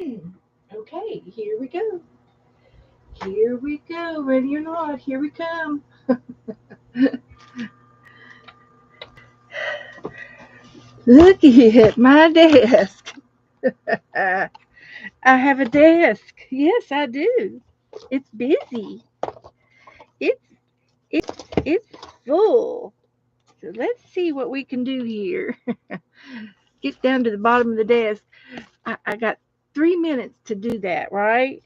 Okay, here we go. Here we go. Ready or not, here we come. Looky at my desk. I have a desk. Yes, I do. It's busy. It's it's full. So let's see what we can do here. Get down to the bottom of the desk. I got 3 minutes to do that, right?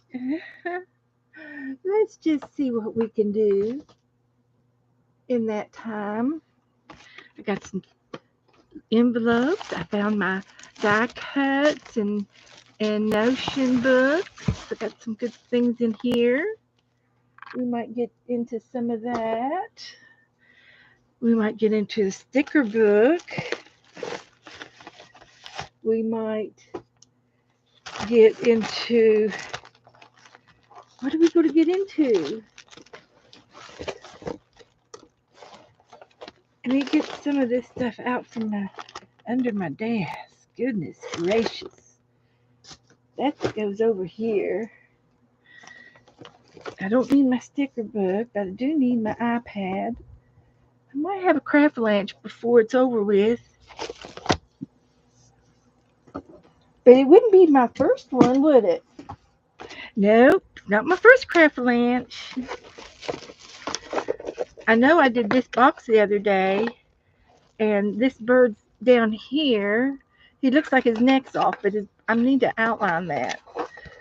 Let's just see what we can do in that time. I got some envelopes. I found my die cuts and Notion books. I got some good things in here. We might get into some of that. We might get into the sticker book. We might get into, what are we going to get into? Let me get some of this stuff out from under my desk. Goodness gracious. That goes over here. I don't need my sticker book, but I do need my iPad. I might have a craft lunch before it's over with. But it wouldn't be my first one, would it? Nope, not my first craft lunch. I know I did this box the other day, and this bird's down here. He looks like his neck's off, but I need to outline that.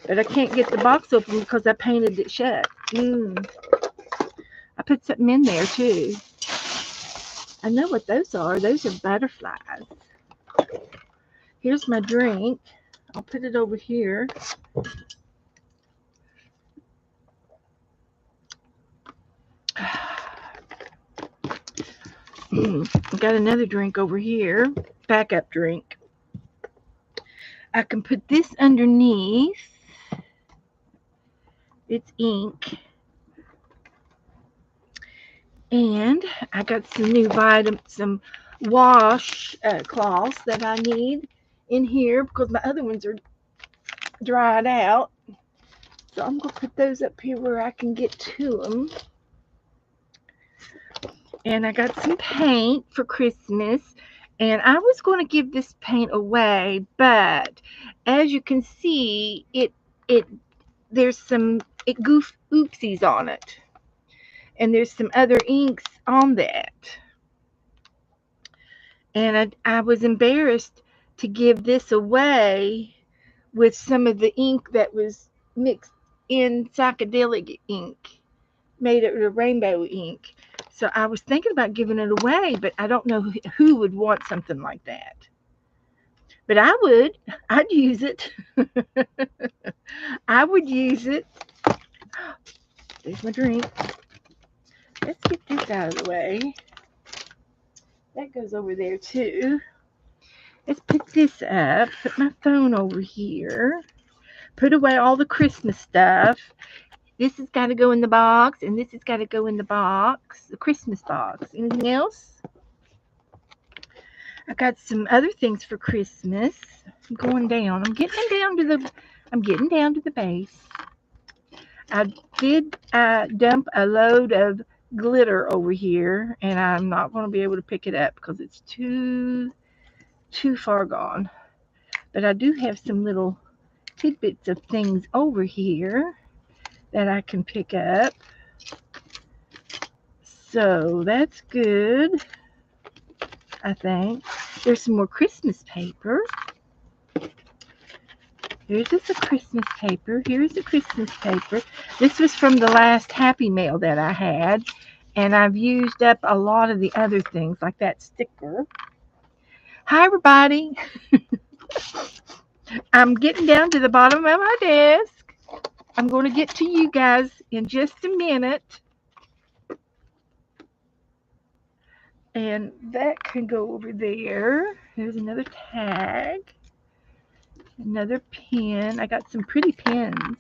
But I can't get the box open because I painted it shut. I put something in there too. I know what those are. Those are butterflies. Here's my drink. I'll put it over here. I got another drink over here. Backup drink. I can put this underneath. It's ink. And I got some new some wash cloths that I need in here because my other ones are dried out. So I'm going to put those up here where I can get to them. And I got some paint for Christmas. And I was going to give this paint away, but as you can see, there's some oopsies on it. And there's some other inks on that. And I was embarrassed to give this away with some of the ink that was mixed in psychedelic ink, made it a rainbow ink. So I was thinking about giving it away, but I don't know who would want something like that. But I would. I'd use it. I would use it. There's my drink. Let's get this out of the way. That goes over there too. Let's pick this up. Put my phone over here. Put away all the Christmas stuff. This has got to go in the box, and this has got to go in the box, the Christmas box. Anything else? I got some other things for Christmas. I'm going down. I'm getting down to the base. I did dump a load of glitter over here, and I'm not going to be able to pick it up because it's too far gone. But I do have some little tidbits of things over here that I can pick up. So that's good, I think. There's some more Christmas paper. Here's a Christmas paper. Here's a Christmas paper. This was from the last Happy Mail that I had, and I've used up a lot of the other things, like that sticker. Hi, everybody. I'm getting down to the bottom of my desk. I'm going to get to you guys in just a minute. And that can go over there. There's another tag. Another pen. I got some pretty pens.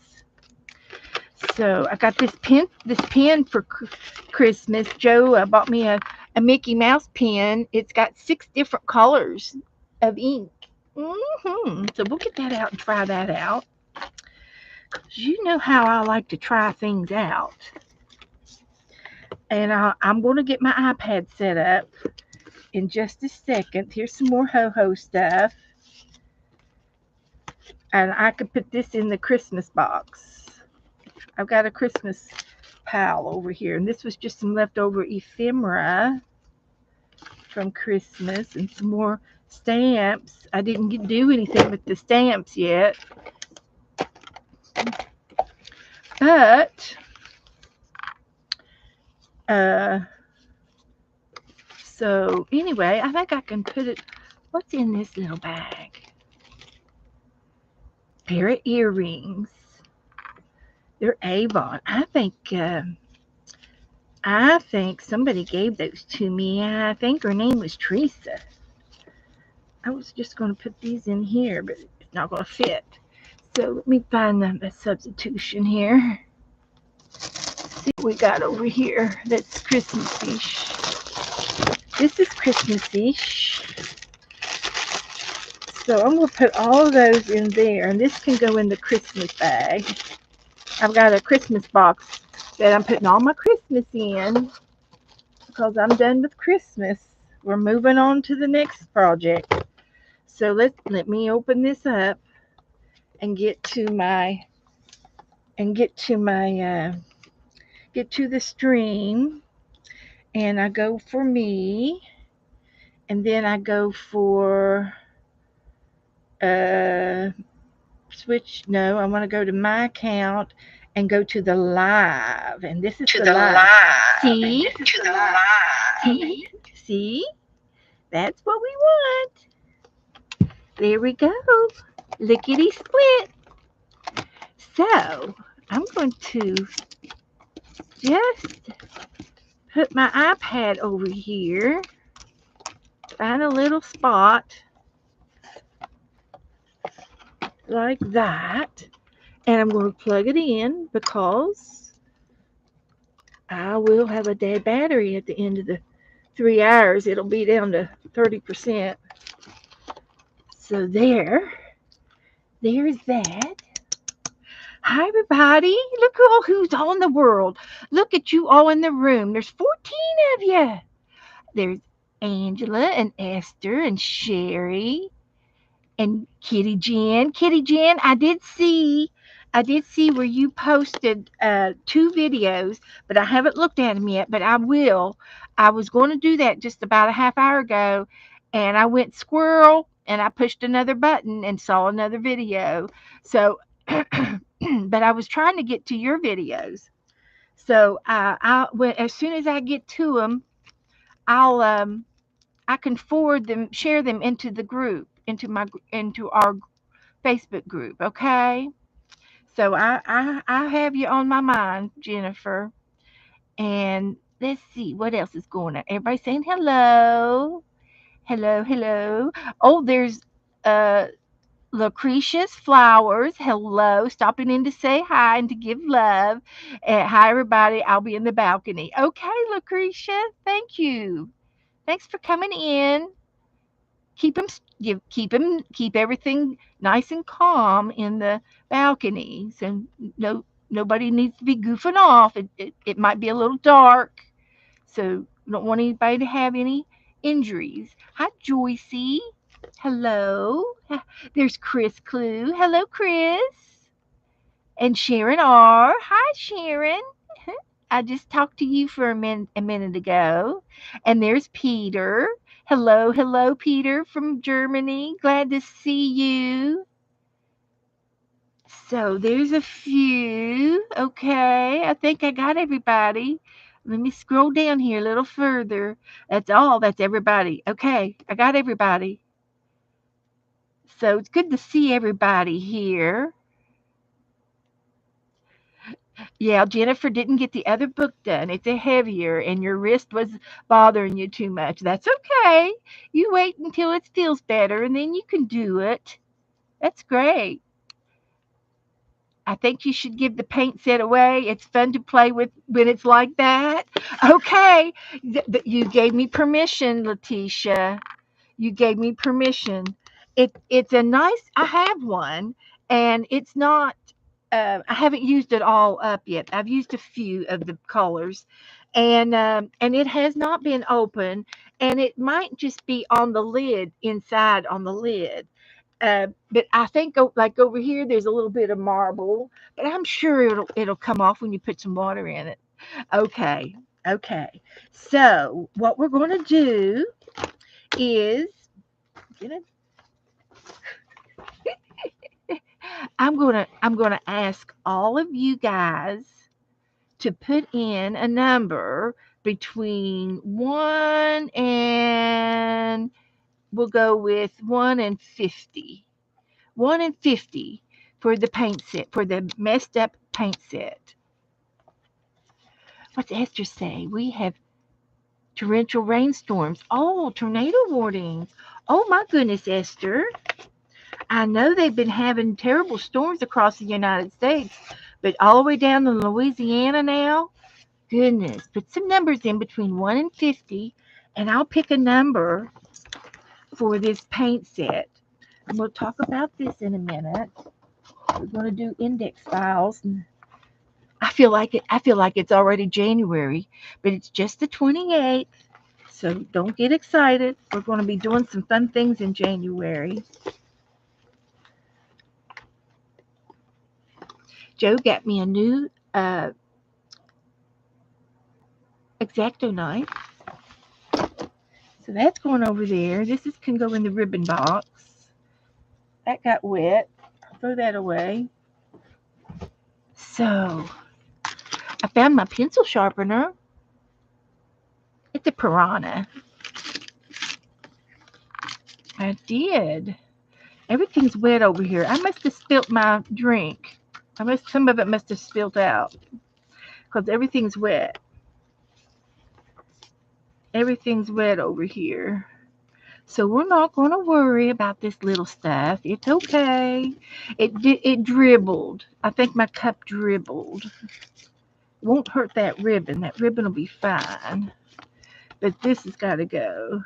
So I got this pen for Christmas. Joe bought me a Mickey Mouse pen. It's got 6 different colors of ink. So we'll get that out and try that out. You know how I like to try things out. And I'm going to get my iPad set up in just a second. Here's some more ho-ho stuff. And I could put this in the Christmas box. I've got a Christmas pile over here. And this was just some leftover ephemera from Christmas and some more stamps. I didn't do anything with the stamps yet. But, so anyway, I think I can put it, what's in this little bag? Pair of earrings. They're Avon. I think somebody gave those to me. I think her name was Teresa. I was just going to put these in here, but it's not going to fit. So let me find a substitution here. See what we got over here. That's Christmas-ish. This is Christmas-ish. So I'm going to put all of those in there, and this can go in the Christmas bag. I've got a Christmas box that I'm putting all my Christmas in because I'm done with Christmas. We're moving on to the next project. So let me open this up and get to the stream, and I go for me, and then I go for switch. No, I want to go to my account and go to the live, and this is the live. See? To the live. See? That's what we want. There we go. Lickety split. So I'm going to just put my iPad over here, find a little spot like that, and I'm going to plug it in because I will have a dead battery at the end of the 3 hours. It'll be down to 30%. So there's that. Hi, everybody. Look who's all in the world. Look at you all in the room. There's 14 of you. There's Angela and Esther and Sherry and Kitty Jen. Kitty Jen, I did see where you posted 2 videos, but I haven't looked at them yet, but I will. I was going to do that just about a half hour ago, and I went squirrel, and I pushed another button and saw another video. So, but I was trying to get to your videos. So as soon as I get to them, I can forward them, share them into the group, into our Facebook group. Okay. So I have you on my mind, Jennifer. And let's see what else is going on. Everybody saying hello. Hello. Oh, there's Lucretia's Flowers. Hello. Stopping in to say hi and to give love. Hi, everybody. I'll be in the balcony. Okay, Lucretia. Thank you. Thanks for coming in. Keep everything nice and calm in the balconies, and nobody needs to be goofing off. It might be a little dark, so we don't want anybody to have any injuries. Hi, Joycey. Hello. There's Chris Clue. Hello, Chris. And Sharon R. Hi, Sharon. I just talked to you for a minute ago. And there's Peter. Hello, Peter from Germany. Glad to see you. So there's a few. Okay, I think I got everybody. Let me scroll down here a little further. That's all. That's everybody. Okay, I got everybody. So it's good to see everybody here. Yeah, Jennifer didn't get the other book done. It's a heavier, and your wrist was bothering you too much. That's okay. You wait until it feels better, and then you can do it. That's great. I think you should give the paint set away. It's fun to play with when it's like that. Okay. You gave me permission, Letitia. You gave me permission. It's a nice, I have one, and it's not I haven't used it all up yet. I've used a few of the colors, and it has not been open, and it might just be on the lid inside on the lid. But I think like over here, there's a little bit of marble, but I'm sure it'll come off when you put some water in it. Okay, okay. So what we're going to do is get it. I'm gonna ask all of you guys to put in a number between 1 and we'll go with 1 and 50. 1 and 50 for the paint set, for the messed up paint set. What's Esther say? We have torrential rainstorms. Oh, tornado warnings. Oh my goodness, Esther. I know they've been having terrible storms across the United States, but all the way down to Louisiana now. Goodness, put some numbers in between 1 and 50, and I'll pick a number for this paint set. And we'll talk about this in a minute. We're going to do index files. And I feel like it's already January, but it's just the 28th. So don't get excited. We're going to be doing some fun things in January. Joe got me a new X-Acto knife. So that's going over there. Can go in the ribbon box. That got wet. I'll throw that away. So I found my pencil sharpener. It's a Piranha. I did. Everything's wet over here. I must have spilt my drink. Some of it must have spilled out because everything's wet. Everything's wet over here. So we're not going to worry about this little stuff. It's okay. It dribbled. I think my cup dribbled. Won't hurt that ribbon. That ribbon will be fine. But this has got to go.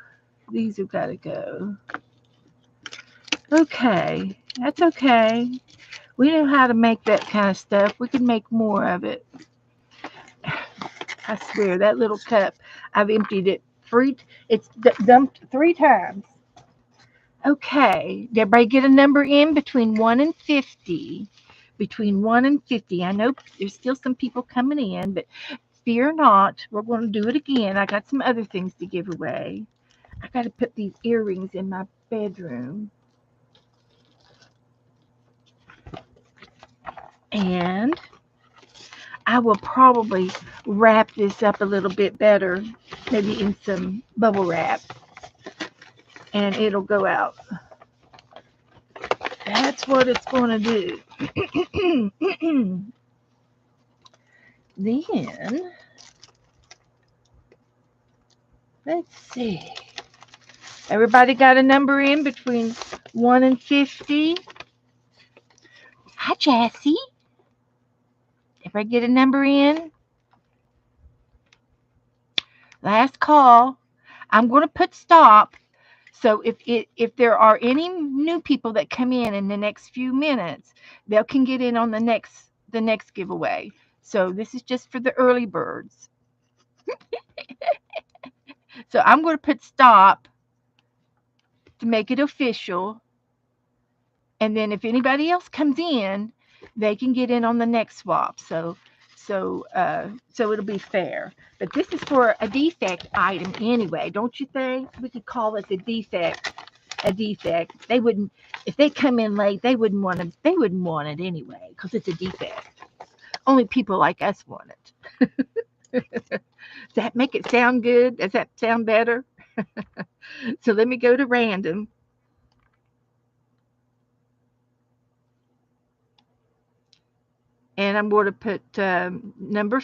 These have got to go. Okay. That's okay. We know how to make that kind of stuff. We can make more of it. I swear, that little cup, I've emptied it it's dumped 3 times. Okay. Did everybody get a number in between 1 and 50? Between 1 and 50. I know there's still some people coming in, but fear not. We're going to do it again. I got some other things to give away. I got to put these earrings in my bedroom. And I will probably wrap this up a little bit better, maybe in some bubble wrap, and it'll go out. That's what it's going to do. Then, let's see. Everybody got a number in between 1 and 50? Hi, Jessie. If I get a number in, last call. I'm going to put stop. So if there are any new people that come in the next few minutes, they can get in on the next giveaway. So this is just for the early birds. So I'm going to put stop to make it official. And then if anybody else comes in, they can get in on the next swap. So it'll be fair. But this is for a defect item anyway, don't you think? We could call it a defect. They wouldn't, if they come in late, they wouldn't want it anyway because it's a defect. Only people like us want it. Does that make it sound good? Does that sound better? So let me go to random. And I'm going to put number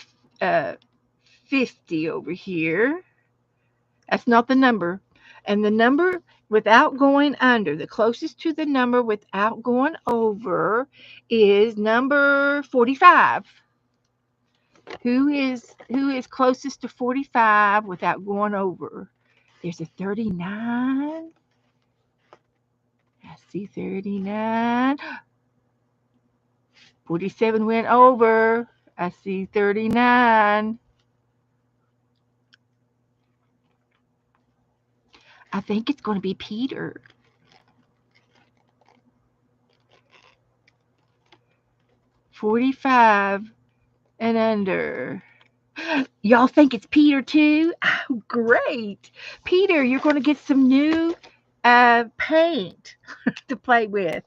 50 over here. That's not the number. And the number without going under, the closest to the number without going over is number 45. Who is closest to 45 without going over? There's a 39. I see 39. 47 went over. I see 39. I think it's going to be Peter. 45 and under. Y'all think it's Peter too? Oh, great. Peter, you're going to get some new paint to play with.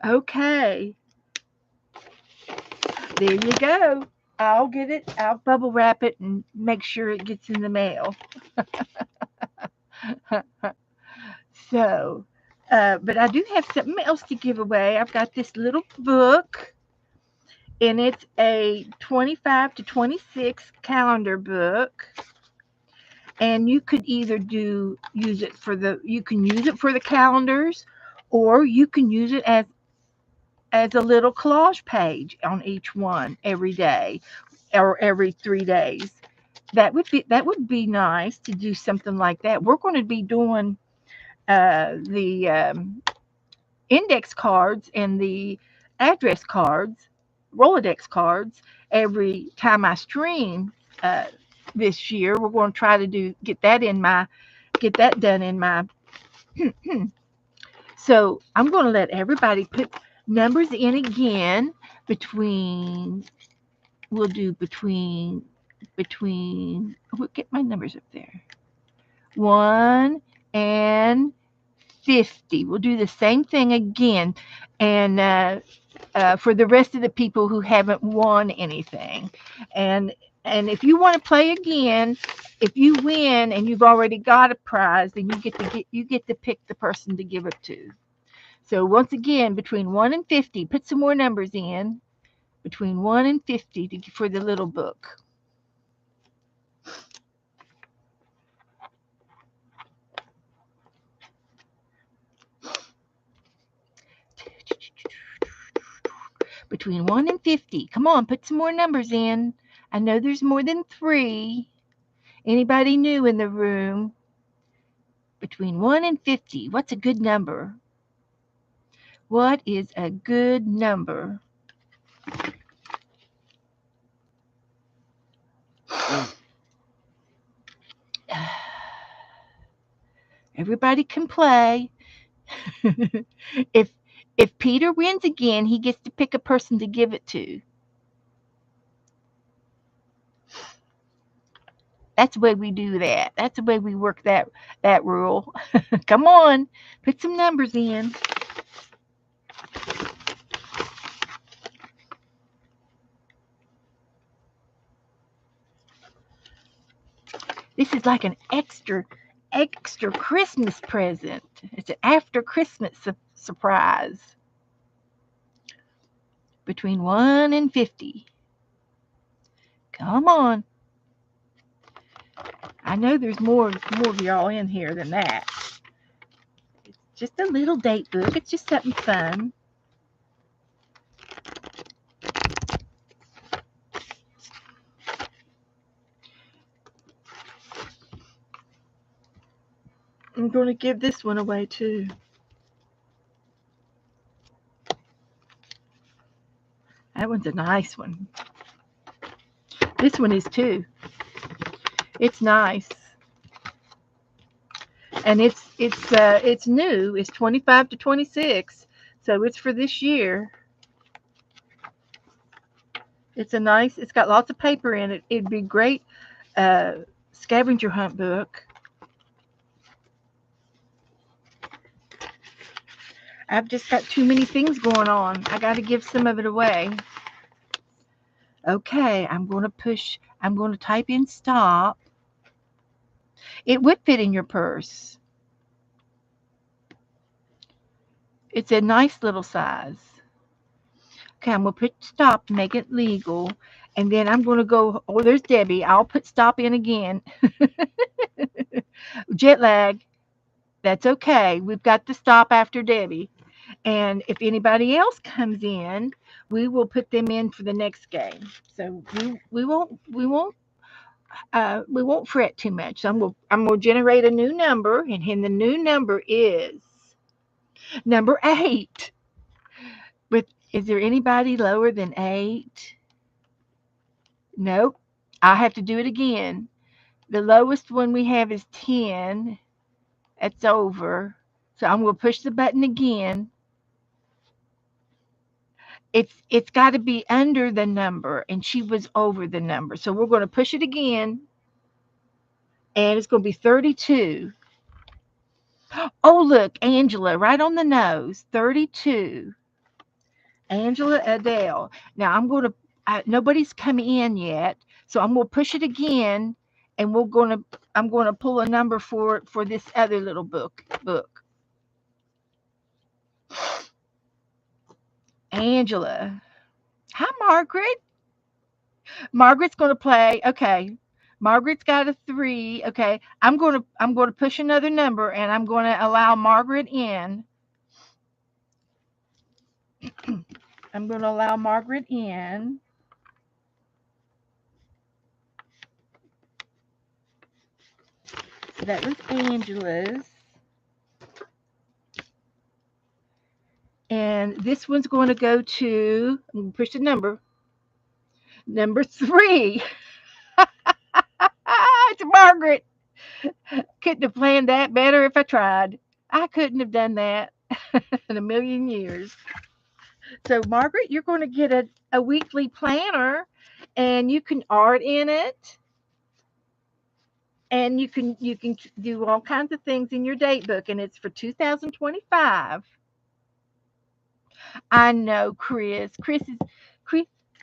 Okay. There you go. I'll get it. I'll bubble wrap it and make sure it gets in the mail. So, but I do have something else to give away. I've got this little book, and it's a 25 to 26 calendar book. And you could either use it for the calendars, or you can use it as a little collage page on each one every day or every 3 days. That would be nice to do something like that. We're going to be doing the index cards and the address cards, Rolodex cards, every time I stream uh, this year. We're going to try to get that done in my. So I'm going to let everybody put numbers in again between. We'll do between. We'll get my numbers up there. 1 and 50. We'll do the same thing again. And for the rest of the people who haven't won anything. And if you want to play again, if you win and you've already got a prize, then you get to pick the person to give it to. So once again, between 1 and 50, put some more numbers in. Between 1 and 50 for the little book. Between 1 and 50. Come on, put some more numbers in. I know there's more than 3. Anybody new in the room? Between 1 and 50. What's a good number? What is a good number? Everybody can play. if if Peter wins again, he gets to pick a person to give it to. That's the way we do that. That's the way we work that rule. Come on, put some numbers in. This is like an extra Christmas present. It's an after Christmas surprise. Between 1 and 50. Come on. I know there's more of y'all in here than that. It's just a little date book. It's just something fun. I'm going to give this one away too. That one's a nice one. This one is too. It's nice. And it's new. It's 25 to 26. So it's for this year. It's got lots of paper in it. It'd be great scavenger hunt book. I've just got too many things going on. I got to give some of it away. Okay, I'm going to type in stop. It would fit in your purse. It's a nice little size. Okay, I'm going to put stop, make it legal. And then I'm going to go, oh, there's Debbie. I'll put stop in again. Jet lag. That's okay. We've got the stop after Debbie. And if anybody else comes in, we will put them in for the next game. So we won't we won't fret too much. So I'm gonna generate a new number, and the new number is number 8. With Is there anybody lower than 8? Nope. I'll have to do it again. The lowest one we have is 10. That's over. So I'm gonna push the button again. It's got to be under the number, and she was over the number. So we're going to push it again, and it's going to be 32. Oh, look, Angela, right on the nose, 32. Angela Adele. Now nobody's come in yet, so I'm going to push it again, and I'm going to pull a number for this other little book. Angela. Hi, Margaret. Margaret's going to play. Okay. Margaret's got a 3. Okay. I'm going to push another number, and I'm going to allow Margaret in. I'm going to allow Margaret in. So that was Angela's. And this one's going to go to, I'm going to push the number 3. It's Margaret. Couldn't have planned that better if I tried. I couldn't have done that in a million years. So, Margaret, you're going to get a weekly planner, and you can art in it, and you can do all kinds of things in your date book, and it's for 2025. I know, Chris. Chris,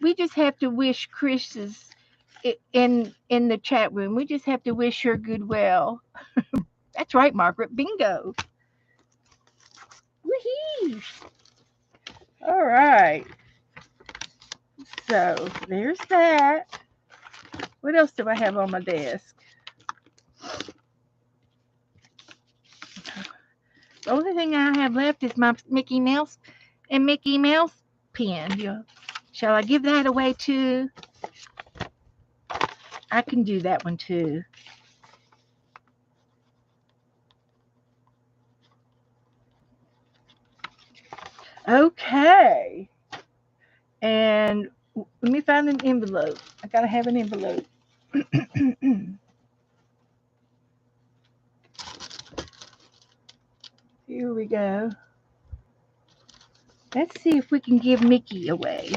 we just have to wish Chris is in the chat room. We just have to wish her good well. That's right, Margaret. Bingo. Woohoo! All right. So there's that. What else do I have on my desk? The only thing I have left is my Mickey Mouse pen. Shall I give that away too? I can do that one too. Okay. And let me find an envelope. I gotta have an envelope. Here we go. Let's see if we can give Mickey away.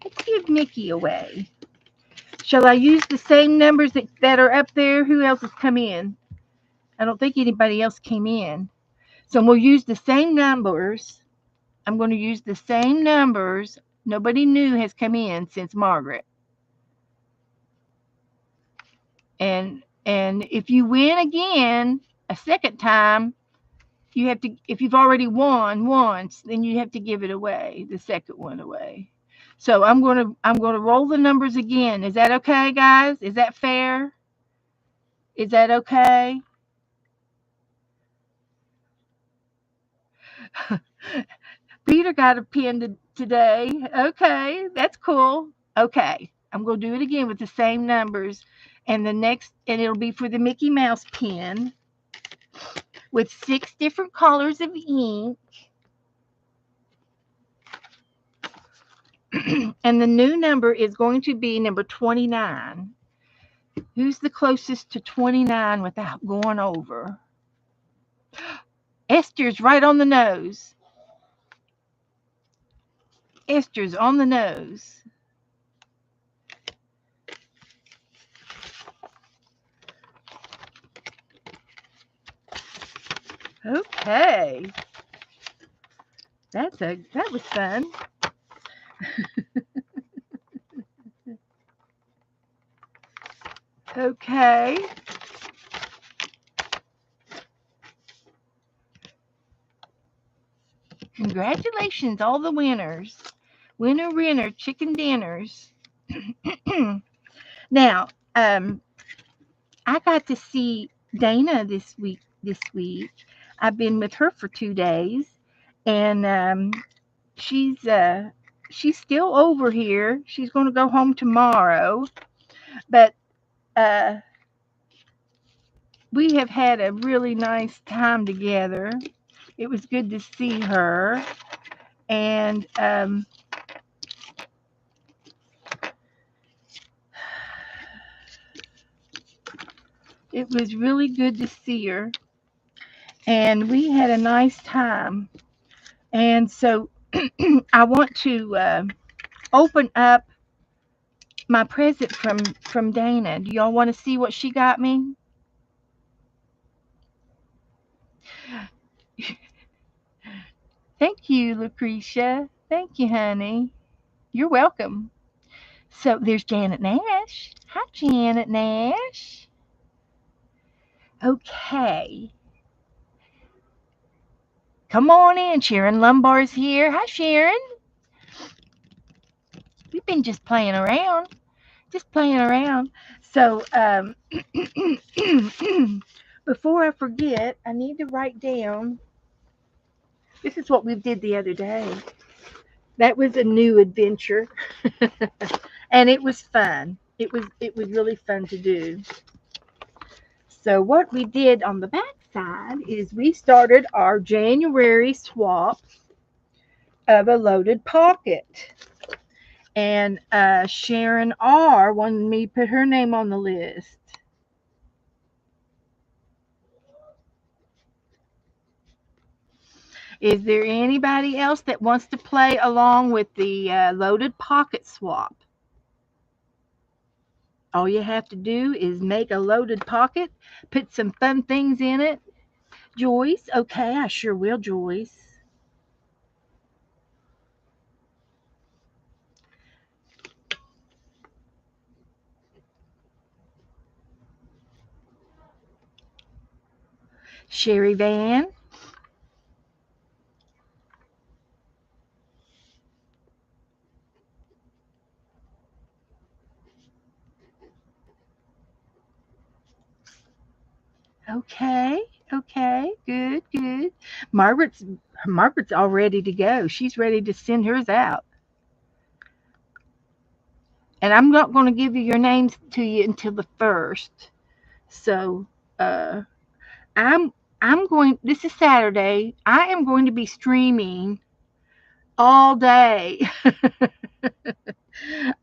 Let's give Mickey away. Shall I use the same numbers that are up there? Who else has come in? I don't think anybody else came in. So we'll use the same numbers. I'm going to use the same numbers. Nobody new has come in since Margaret. And if you win again a second time, you have to, if you've already won once, then you have to give it away, the second one away. So I'm going to roll the numbers again. Is that okay, guys? Is that fair? Is that okay? Peter got a pen today. Okay, that's cool. Okay, I'm going to do it again with the same numbers, and it'll be for the Mickey Mouse pen with 6 different colors of ink. And the new number is going to be number 29. Who's the closest to 29 without going over? Esther's right on the nose. Esther's on the nose. Okay. That was fun. Okay. Congratulations, all the winners. Winner, chicken dinners. Now, I got to see Dana this week. I've been with her for 2 days, and she's still over here. She's going to go home tomorrow, but we have had a really nice time together. It was good to see her, and it was really good to see her, and we had a nice time. And so I want to open up my present from Dana. Do y'all want to see what she got me? Thank you, Lucretia. Thank you, honey. You're welcome. So there's Janet Nash. Hi, Janet Nash. Okay. Come on in. Sharon Lumbar's here. Hi, Sharon. We've been just playing around. Just playing around. So, before I forget, I need to write down. This is what we did the other day. That was a new adventure, and it was fun. It was really fun to do. So what we did on the back side is we started our January swap of a loaded pocket. And Sharon R. wanted me to put her name on the list. Is there anybody else that wants to play along with the loaded pocket swap? All you have to do is make a loaded pocket, put some fun things in it. Joyce, okay, I sure will, Joyce. Sherry Van. Okay, okay, good, good. Margaret's all ready to go. She's ready to send hers out. And I'm not going to give you your names to you until the first. So uh, I'm I'm going. This is Saturday. I am going to be streaming all day.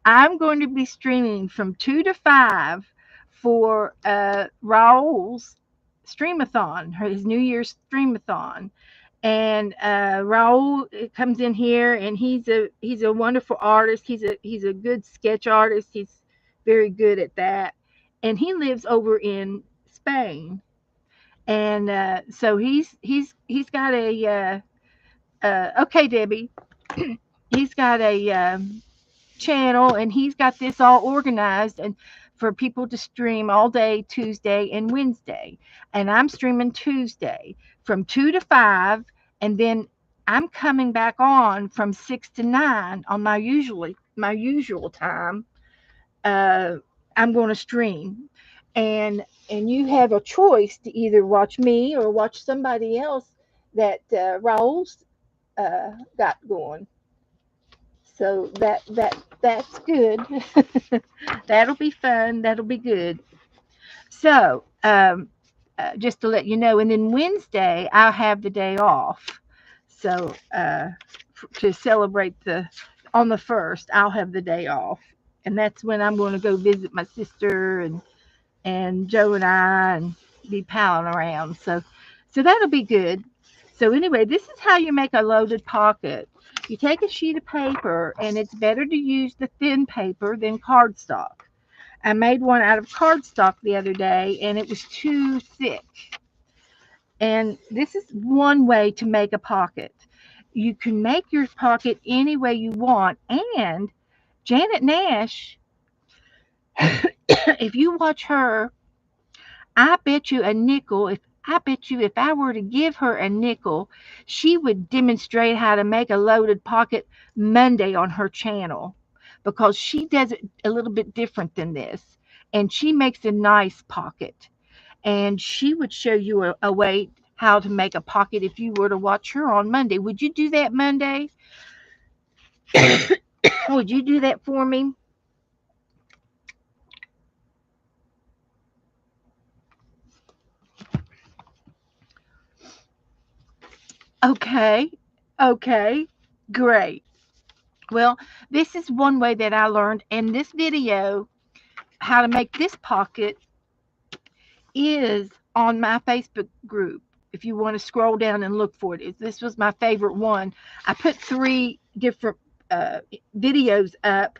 I'm going to be streaming from 2 to 5 for Raul's streamathon, his New Year's streamathon. And Raul comes in here, and he's a wonderful artist. He's a good sketch artist. He's very good at that, and he lives over in Spain. And so he's got a okay, Debbie. He's got a channel, and he's got this all organized and for people to stream all day Tuesday and Wednesday. And I'm streaming Tuesday from 2 to 5, and then I'm coming back on from 6 to 9 on my usual time. uh, I'm going to stream, and you have a choice to either watch me or watch somebody else that Raul's got going. So that's good. That'll be fun. That'll be good. So just to let you know, and then Wednesday I'll have the day off. So to celebrate the on the first, I'll have the day off, and that's when I'm going to go visit my sister and Joe and I and be palling around. So that'll be good. So anyway, this is how you make a loaded pocket. You take a sheet of paper, and it's better to use the thin paper than cardstock. I made one out of cardstock the other day, and it was too thick. And this is one way to make a pocket. You can make your pocket any way you want. And Janet Nash, if you watch her, I bet you a nickel, if I were to give her a nickel, she would demonstrate how to make a loaded pocket Monday on her channel, because she does it a little bit different than this. And she makes a nice pocket. And she would show you a way how to make a pocket if you were to watch her on Monday. Would you do that Monday? Would you do that for me? Okay. Okay. Great. Well, this is one way that I learned in this video how to make this pocket is on my Facebook group. If you want to scroll down and look for it, this was my favorite one. I put 3 different videos up.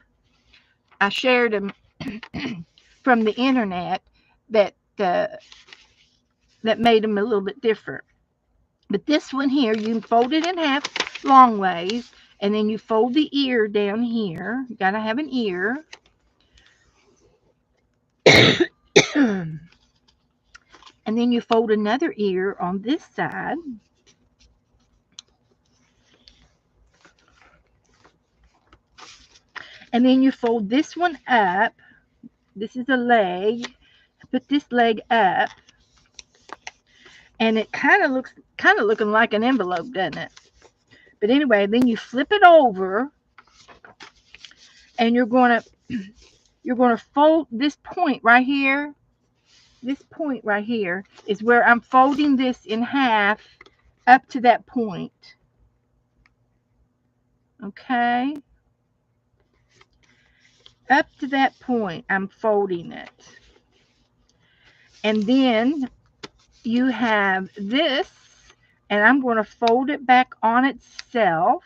I shared them from the internet that that made them a little bit different. But this one here, you fold it in half long ways, and then you fold the ear down here. You gotta have an ear. And then you fold another ear on this side. And then you fold this one up. This is a leg. Put this leg up. And it kind of looking like an envelope, doesn't it? But anyway, then you flip it over, and you're going to fold this point right here. This point right here is where I'm folding this in half up to that point. Okay? Up to that point, I'm folding it. And then you have this, and I'm going to fold it back on itself.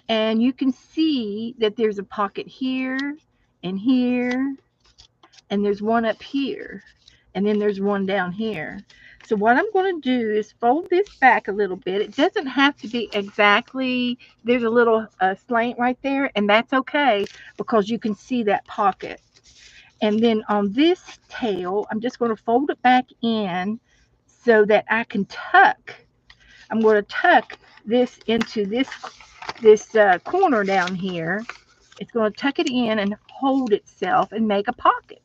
And you can see that there's a pocket here and here, and there's one up here, and then there's one down here. So what I'm going to do is fold this back a little bit. It doesn't have to be exactly, there's a little slant right there, and that's okay because you can see that pocket. And then on this tail, I'm just going to fold it back in so that I can tuck. I'm going to tuck this into this corner down here. It's going to tuck it in and hold itself and make a pocket.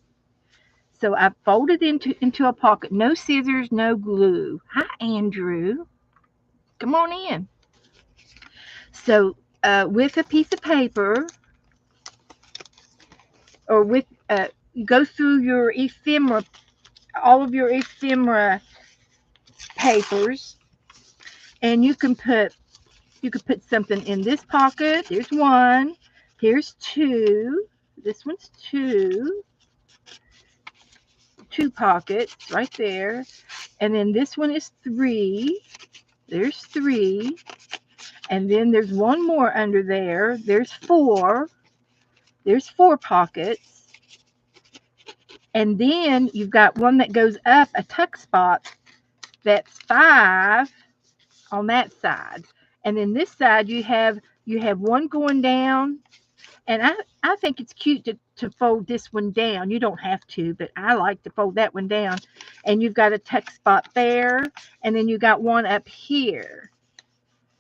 So I folded into a pocket. No scissors, no glue. Hi, Andrew. Come on in. So with a piece of paper, or with you go through your ephemera, all of your ephemera papers, and you can put something in this pocket. There's one. Here's two. This one's two. 2 pockets right there. And then this one is 3. There's 3. And then there's one more under there. There's 4. There's 4 pockets. And then you've got one that goes up a tuck spot. That's 5 on that side. And then this side you have one going down. And I think it's cute to fold this one down. You don't have to, but I like to fold that one down. And you've got a tuck spot there, and then you got one up here.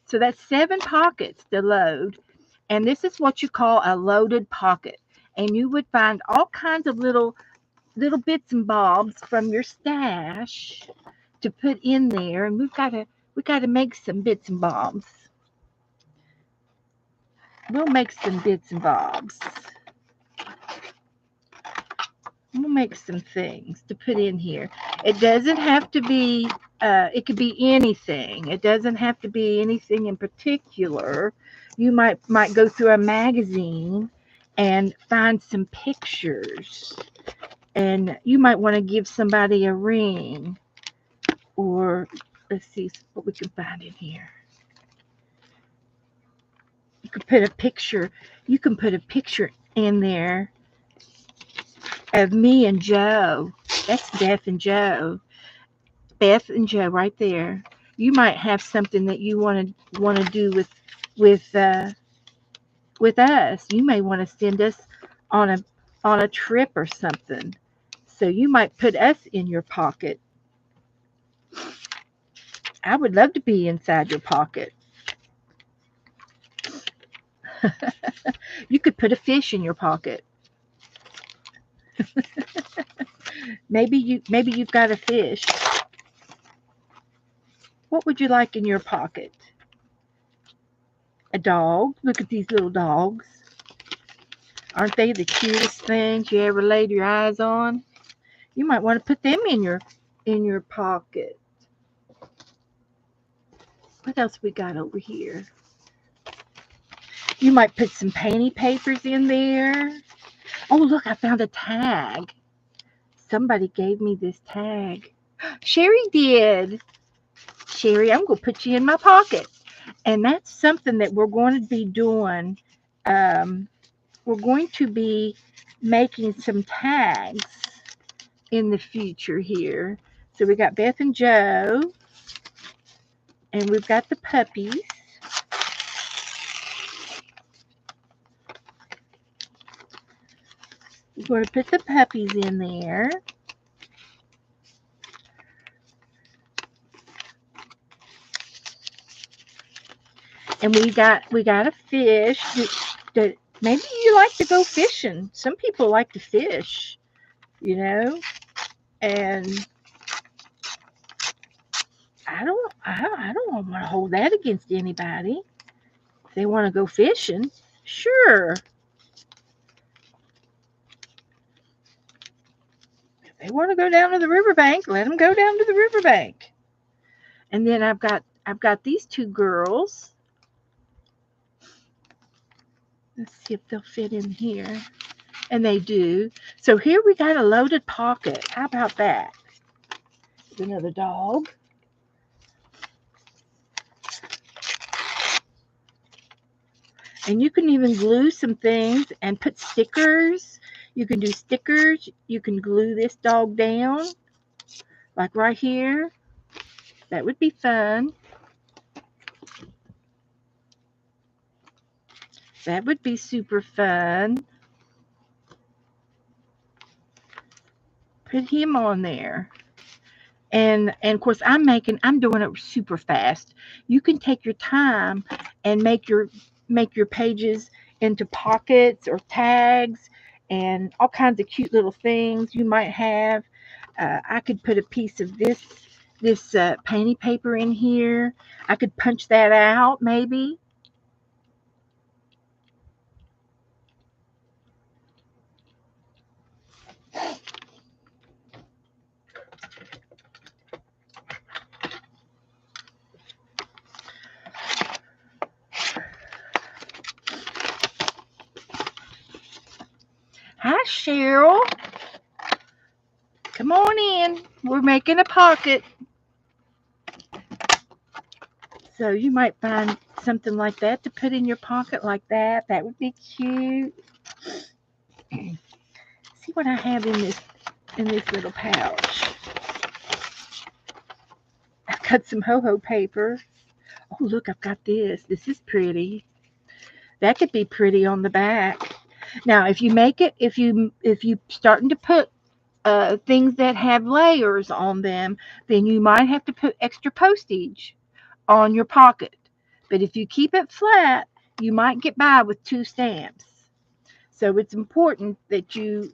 So that's 7 pockets to load. And this is what you call a loaded pocket. And you would find all kinds of little bits and bobs from your stash to put in there. And we got to make some bits and bobs. We'll make some bits and bobs. We'll make some things to put in here. It doesn't have to be, it could be anything. It doesn't have to be anything in particular. You might go through a magazine and find some pictures. And you might want to give somebody a ring. Or let's see what we can find in here. You can put a picture in there of me and Joe. That's Beth and Joe. Beth and Joe right there. You might have something that you want to do with us. You may want to send us on a trip or something. So you might put us in your pocket. I would love to be inside your pocket. You could put a fish in your pocket. Maybe you've got a fish. What would you like in your pocket? A dog. Look at these little dogs. Aren't they the cutest things you ever laid your eyes on? You might want to put them in your pocket. What else we got over here? You might put some panty papers in there. Oh, look, I found a tag. Somebody gave me this tag. Sherry did. Sherry, I'm going to put you in my pocket. And that's something that we're going to be doing. We're going to be making some tags in the future here. So we got Beth and Joe, and we've got the puppies. We're going to put the puppies in there. And we got a fish that maybe you like to go fishing. Some people like to fish, you know, and I don't want to hold that against anybody. If they want to go fishing, sure. If they want to go down to the riverbank, let them go down to the riverbank. And then I've got these two girls. Let's see if they'll fit in here. And they do. So here we got a loaded pocket. How about that? There's another dog. And you can even glue some things and put stickers. You can do stickers. You can glue this dog down, like right here. That would be fun. That would be super fun. Put him on there. And of course I'm doing it super fast. You can take your time and make your pages into pockets or tags and all kinds of cute little things you might have. I could put a piece of this panty paper in here. I could punch that out maybe. Hi, Cheryl. Come on in. We're making a pocket. So you might find something like that to put in your pocket like that. That would be cute. See what I have in this little pouch. I've got some ho-ho paper. Oh, look, I've got this. This is pretty. That could be pretty on the back. Now, if you starting to put things that have layers on them, then you might have to put extra postage on your pocket. But if you keep it flat, you might get by with 2 stamps. So it's important that you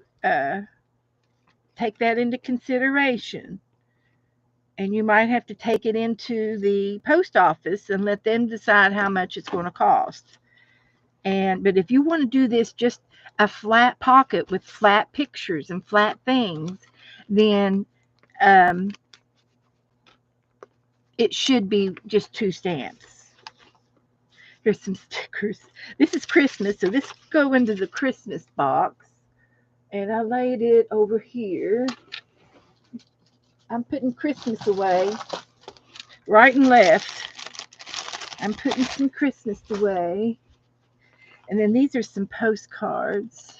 take that into consideration. And you might have to take it into the post office and let them decide how much it's going to cost. But if you want to do this just a flat pocket with flat pictures and flat things, then it should be just 2 stamps. Here's some stickers. This is Christmas, so this go into the Christmas box. And I laid it over here. I'm putting Christmas away, right and left. I'm putting some Christmas away. And then these are some postcards.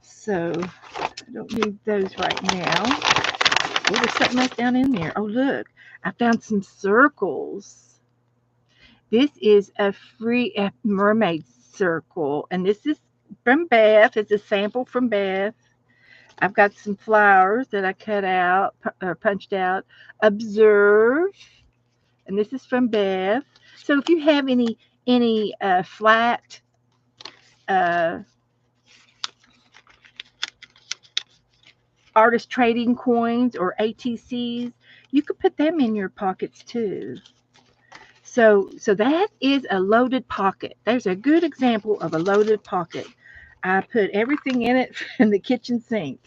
So I don't need those right now. Oh, there's something else down in there. Oh, look, I found some circles. This is a free mermaid circle. And this is from Beth. It's a sample from Beth. I've got some flowers that I cut out or punched out. Observe. And this is from Beth. So if you have any flat artist trading coins or ATCs, you could put them in your pockets too. So that is a loaded pocket. There's a good example of a loaded pocket. I put everything in it in the kitchen sink.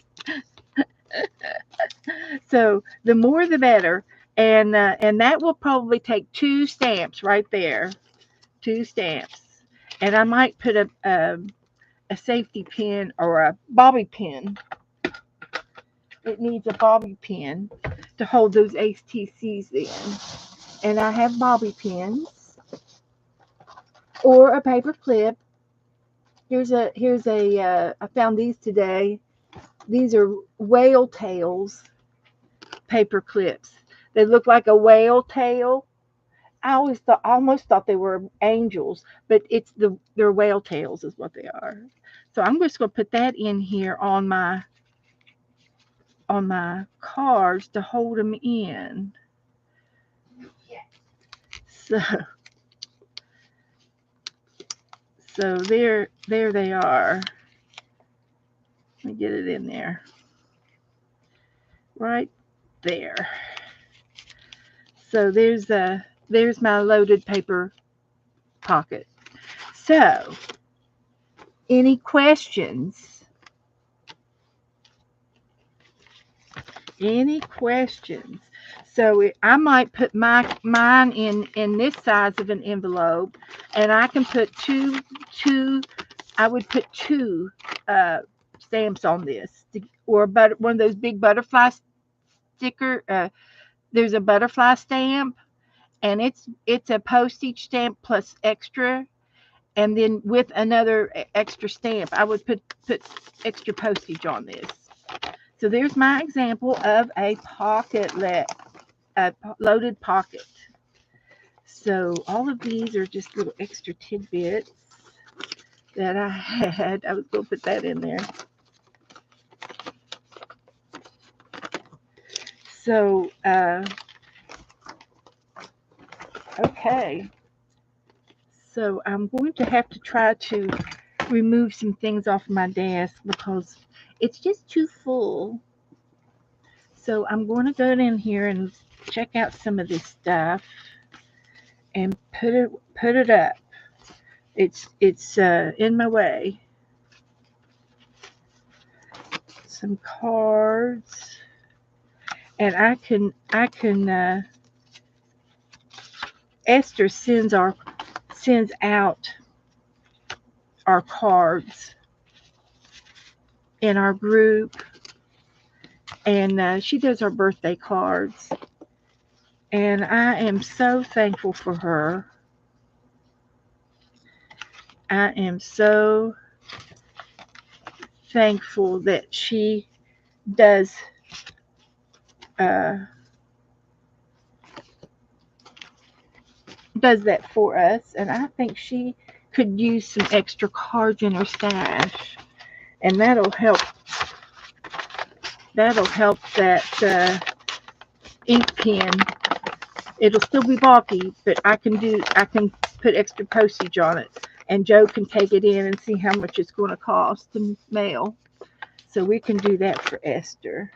So the more the better. And that will probably take 2 stamps right there, 2 stamps. And I might put a safety pin or a bobby pin. It needs a bobby pin to hold those HTCs in. And I have bobby pins or a paper clip. I found these today. These are whale tails paper clips. They look like a whale tail. Almost thought they were angels, but they're whale tails is what they are. So I'm just going to put that in here on my cards to hold them in. So there they are. Let me get it in there. Right there. So there's my loaded paper pocket. So, any questions? Any questions? So I might put mine in this size of an envelope, and I can put two. I would put 2 stamps on this, or one of those big butterfly sticker. There's a butterfly stamp, and it's a postage stamp plus extra, and then with another extra stamp, I would put extra postage on this. So there's my example of a loaded pocket. So all of these are just little extra tidbits that I had. I was going to put that in there. So, okay. So I'm going to have to try to remove some things off my desk because it's just too full. So I'm going to go in here and check out some of this stuff and put it up. It's in my way. Some cards, and I can Esther sends out our cards in our group, and she does our birthday cards, and I am so thankful for her. I am so thankful that she does that for us, and I think she could use some extra cards in her stash, and that'll help that ink pen. It'll still be bulky, but I can put extra postage on it, and Joe can take it in and see how much it's going to cost to mail. So we can do that for Esther.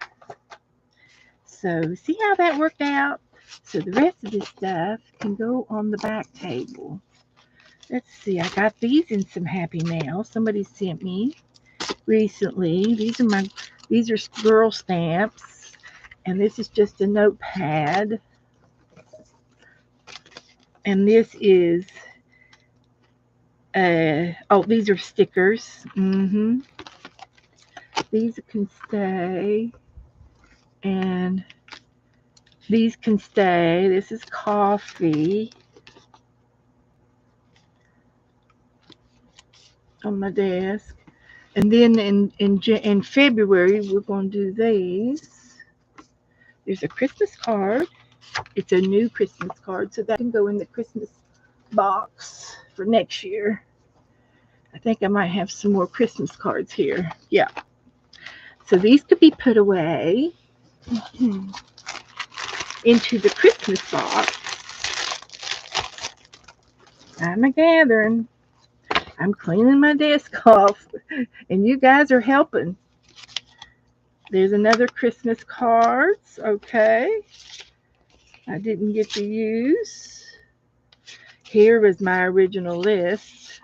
So see how that worked out? So the rest of this stuff can go on the back table. Let's see, I got these in some happy mail. Somebody sent me recently. These are girl stamps, and this is just a notepad. And this is these are stickers. These can stay, and these can stay. This is coffee on my desk. And then in February, we're going to do these. There's a Christmas card. It's a new Christmas card, so that can go in the Christmas box for next year. I think I might have some more Christmas cards here. Yeah. So these could be put away into the Christmas box. I'm gathering. I'm cleaning my desk off, and you guys are helping. There's another Christmas cards. Okay. I didn't get to use. Here was my original list.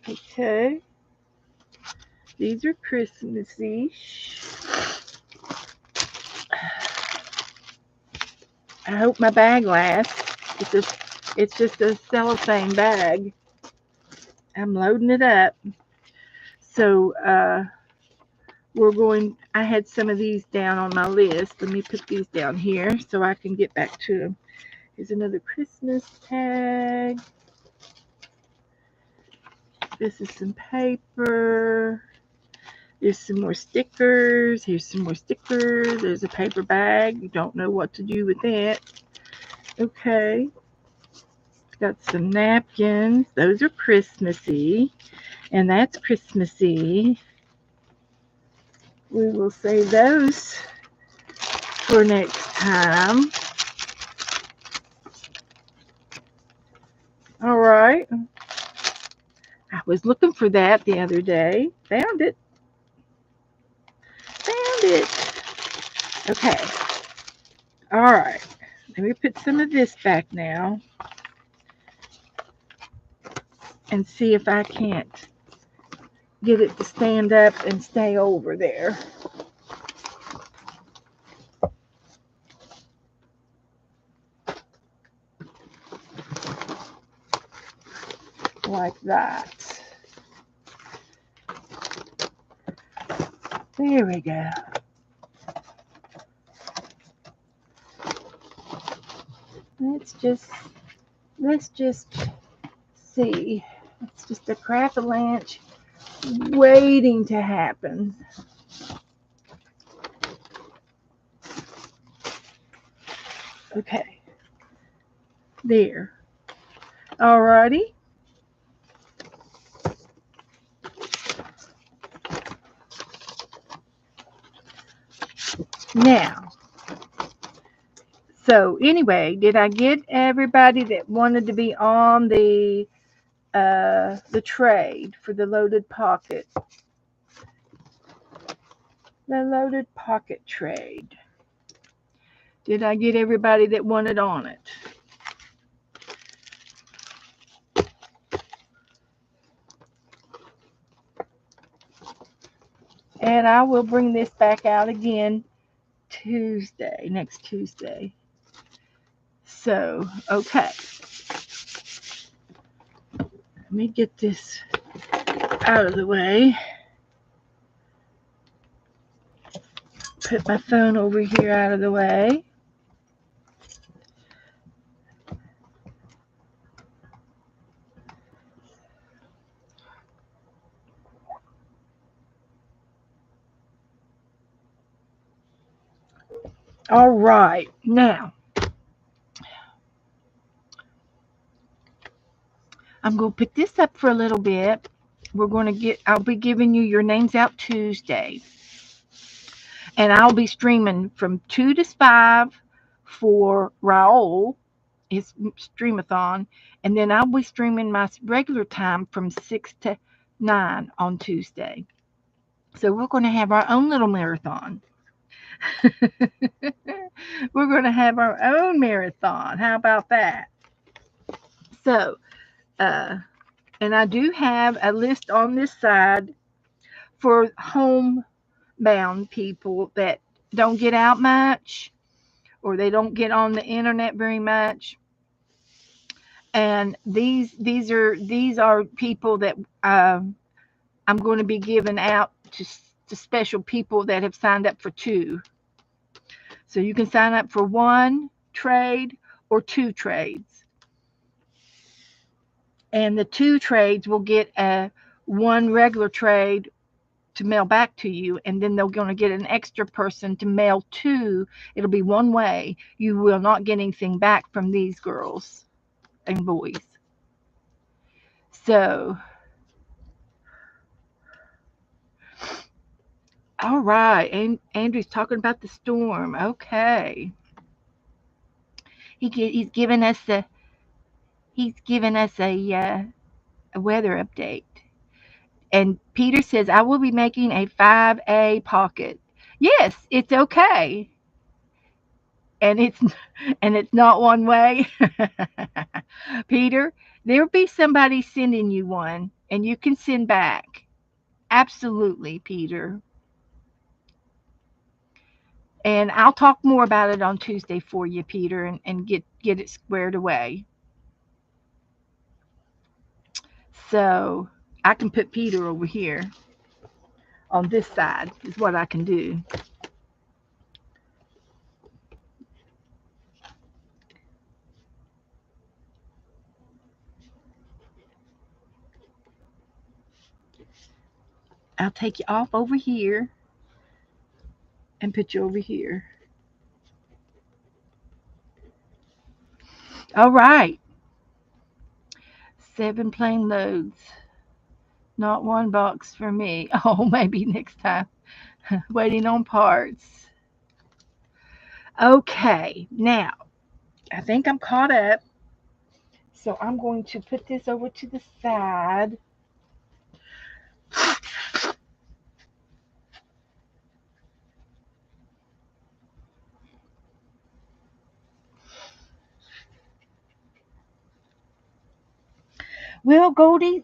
Okay. These are Christmassy. I hope my bag lasts. It's just a cellophane bag. I'm loading it up. So I had some of these down on my list. Let me put these down here so I can get back to them. Here's another Christmas tag. This is some paper. There's some more stickers. Here's some more stickers. There's a paper bag. You don't know what to do with it. Okay. Got some napkins. Those are Christmassy. And that's Christmassy. We will save those for next time. All right. I was looking for that the other day. Found it. Found it. Okay. All right. Let me put some of this back now and see if I can't get it to stand up and stay over there. Like that. There we go. Let's just see. It's just a crack-a-lanch waiting to happen. Okay. There. Alrighty. Now, so anyway, did I get everybody that wanted to be on the trade for the loaded pocket? The loaded pocket trade. Did I get everybody that wanted on it? And I will bring this back out again next Tuesday. So, okay. Let me get this out of the way. Put my phone over here out of the way. All right. Now, I'm going to put this up for a little bit. I'll be giving you your names out Tuesday. And I'll be streaming from 2 to 5 for Raul, his streamathon. And then I'll be streaming my regular time from 6 to 9 on Tuesday. So we're going to have our own little marathon. We're going to have our own marathon. How about that? So, and I do have a list on this side for homebound people that don't get out much or they don't get on the internet very much. And these are people that I'm going to be giving out to special people that have signed up for 2. So you can sign up for 1 trade or 2 trades. And the 2 trades will get 1 regular trade to mail back to you, and then they're going to get an extra person to mail to. It'll be one way. You will not get anything back from these girls and boys. So, all right. And Andrew's talking about the storm. Okay. He's given us a weather update. And Peter says, I will be making a 5A pocket. Yes, it's okay. And it's not one way. Peter, there'll be somebody sending you one and you can send back. Absolutely, Peter. And I'll talk more about it on Tuesday for you, Peter, and get it squared away. So I can put Peter over here on this side is what I can do. I'll take you off over here and put you over here. All right. 7 plane loads. Not one box for me. Oh, maybe next time. Waiting on parts. Okay. Now, I think I'm caught up. So I'm going to put this over to the side. Well, Goldie,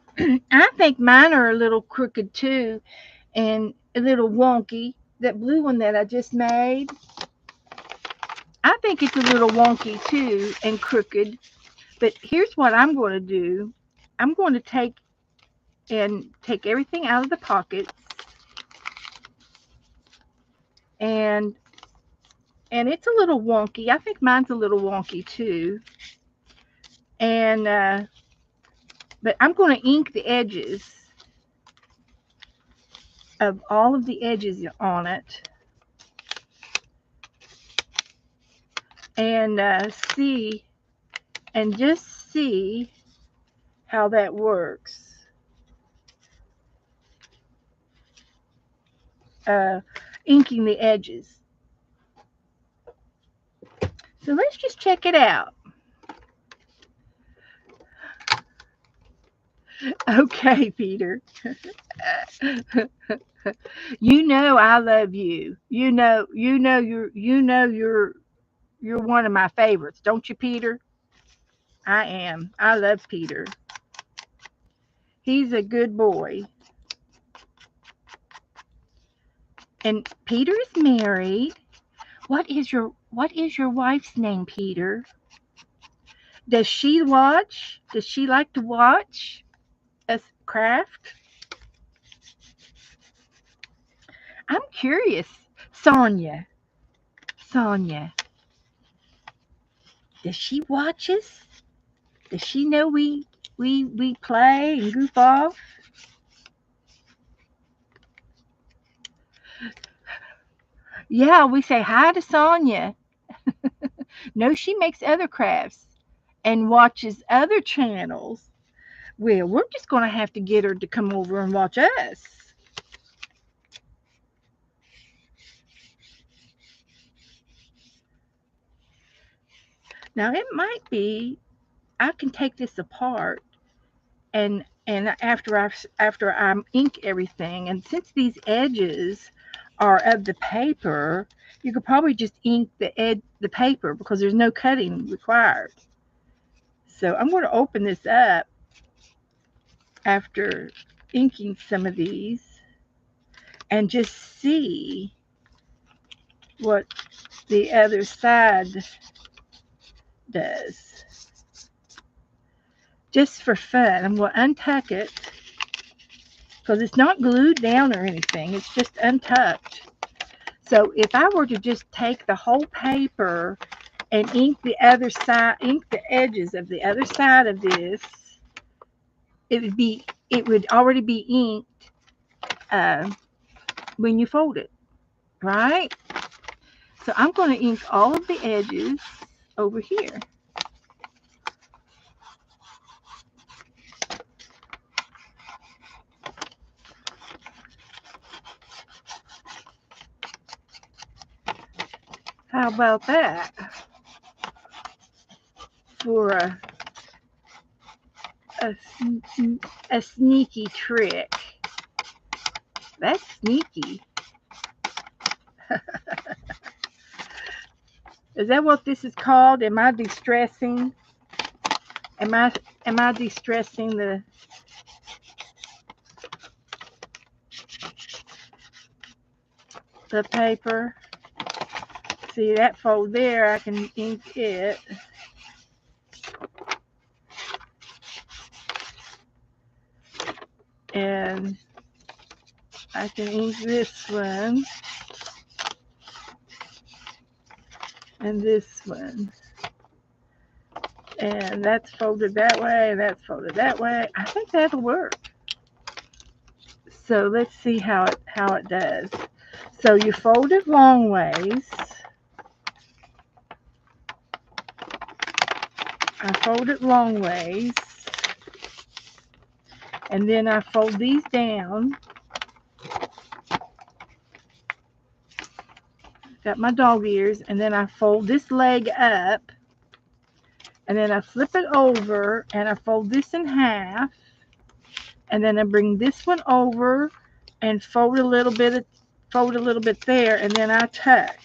I think mine are a little crooked too and a little wonky. That blue one that I just made, I think it's a little wonky too and crooked. But here's what I'm going to do. I'm going to take everything out of the pockets and it's a little wonky. I think mine's a little wonky too. And but I'm going to ink the edges of all of the edges on it and see and just see how that works. Inking the edges. So let's just check it out. Okay, Peter. You know I love you. You're one of my favorites, don't you, Peter? I am. I love Peter. He's a good boy. And Peter is married. What is your wife's name, Peter? Does she watch? Does she like to watch us craft? I'm curious. Sonia. Sonia. Does she watch us? Does she know we play and goof off? Yeah, we say hi to Sonia. No, she makes other crafts and watches other channels. Well, we're just going to have to get her to come over and watch us. Now, it might be I can take this apart and after I ink everything, and since these edges are of the paper, you could probably just ink the paper because there's no cutting required. So I'm going to open this up after inking some of these and just see what the other side does. Just for fun, I'm going to untuck it because it's not glued down or anything. It's just untucked. So if I were to just take the whole paper and ink the other side, ink the edges of the other side of this, it would already be inked when you fold it, right? So I'm going to ink all of the edges over here. How about that for a sneaky trick? That's sneaky. Is that what this is called? Am I distressing? Am I distressing the paper? see that fold there, I can ink it. And I can ink this one. And this one. And that's folded that way, and that's folded that way. I think that'll work. So let's see how it does. So you fold it long ways. I fold it long ways. And then I fold these down. Got my dog ears, and then I fold this leg up. And then I flip it over, and I fold this in half. And then I bring this one over and fold a little bit there, and then I tuck.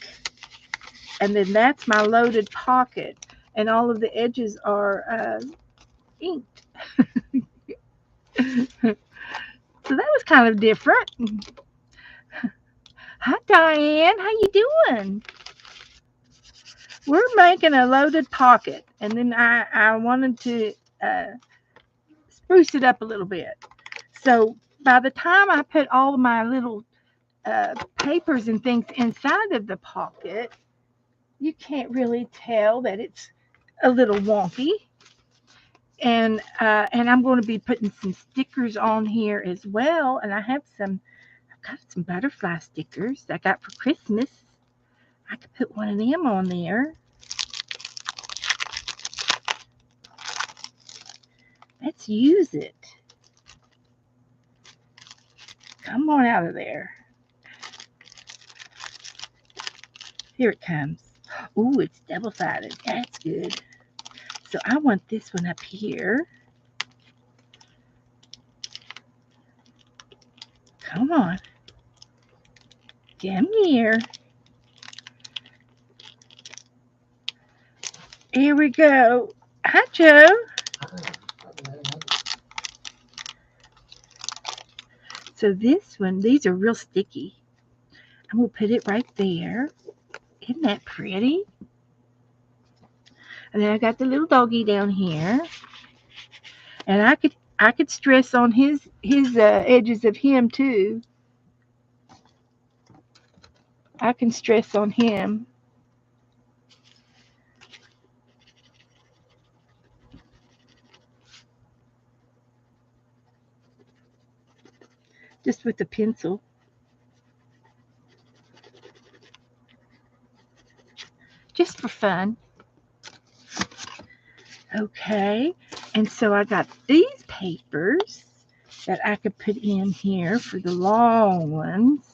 And then that's my loaded pocket, and all of the edges are inked. So that was kind of different. Hi, Diane. How you doing? We're making a loaded pocket, and then I wanted to spruce it up a little bit. So by the time I put all of my little papers and things inside of the pocket, you can't really tell that it's a little wonky. And I'm going to be putting some stickers on here as well. And I've got some butterfly stickers I got for Christmas. I could put one of them on there. Let's use it. Come on out of there. Here it comes. Ooh, it's double-sided. That's good. So I want this one up here. Come on. Come here. Here we go. Hi, Joe. So this one, these are real sticky. I'm going to put it right there. Isn't that pretty? And then I got the little doggy down here. And I could stress on his edges of him too. I can stress on him. Just with the pencil. Just for fun. Okay, and so I got these papers that I could put in here for the long ones.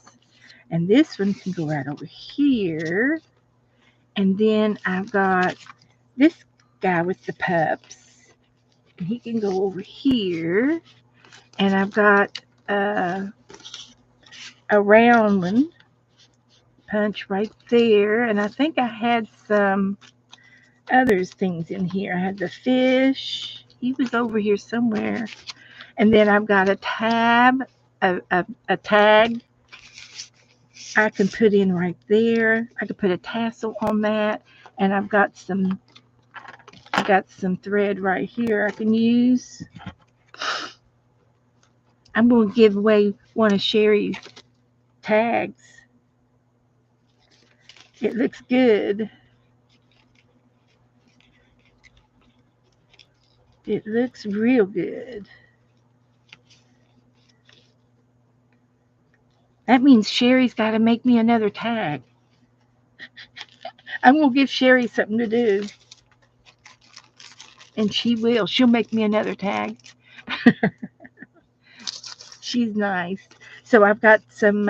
And this one can go right over here. And then I've got this guy with the pups. And he can go over here. And I've got a round one punch right there. And I think I had some other things in here. I had the fish. He was over here somewhere. And then I've got a tab, a tag I can put in right there. I could put a tassel on that. And I got some thread right here I can use. I'm going to give away one of Sherry's tags. It looks good. It looks real good. That means Sherry's got to make me another tag. I'm going to give Sherry something to do. And she will. She'll make me another tag. She's nice. So I've got some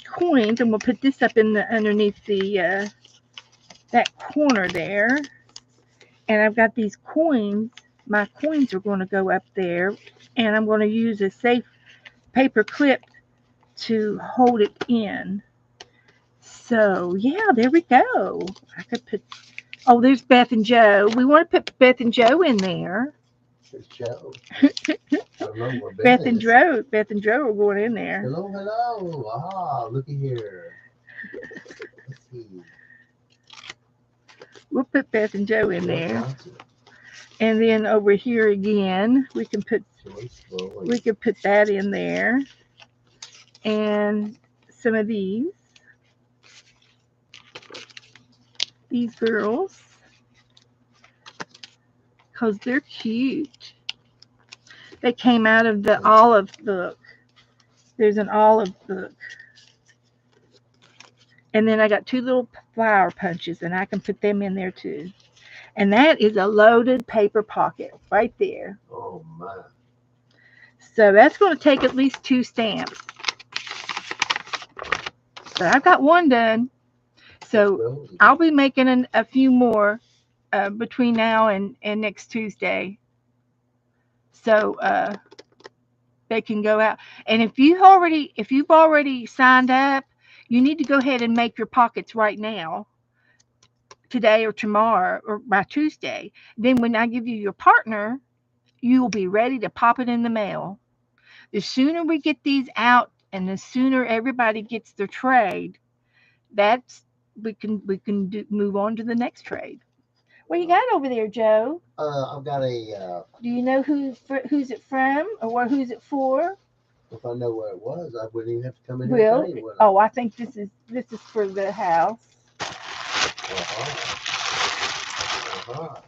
coins. I'm going to put this up in underneath that corner there. And I've got these coins. My coins are going to go up there. And I'm going to use a safe paper clip to hold it in. So, yeah, there we go. I could put, oh, there's Beth and Joe. We want to put Beth and Joe in there. It's Joe. Hello, Beth and Joe are going in there. Hello. Ah, looky here. Let's T. We'll put Beth and Joe in Joe there. Johnson. And then over here again, we can put Joyce Boyd. we could put that in there. And some of these girls, because they're cute. They came out of the olive book. There's an olive book. And then I got 2 little flower punches, and I can put them in there too. And that is a loaded paper pocket right there. Oh my. So that's going to take at least 2 stamps. But I've got 1 done. So I'll be making a few more between now and next Tuesday. So they can go out. And if you've already signed up, you need to go ahead and make your pockets right now, today or tomorrow or by Tuesday. Then when I give you your partner, you will be ready to pop it in the mail. The sooner we get these out and the sooner everybody gets their trade, we can move on to the next trade. What you got over there, Joe? I've got a. Do you know who's it from or who's it for? If I know what it was, I wouldn't even have to come in here and tell you what. I think this is for the house.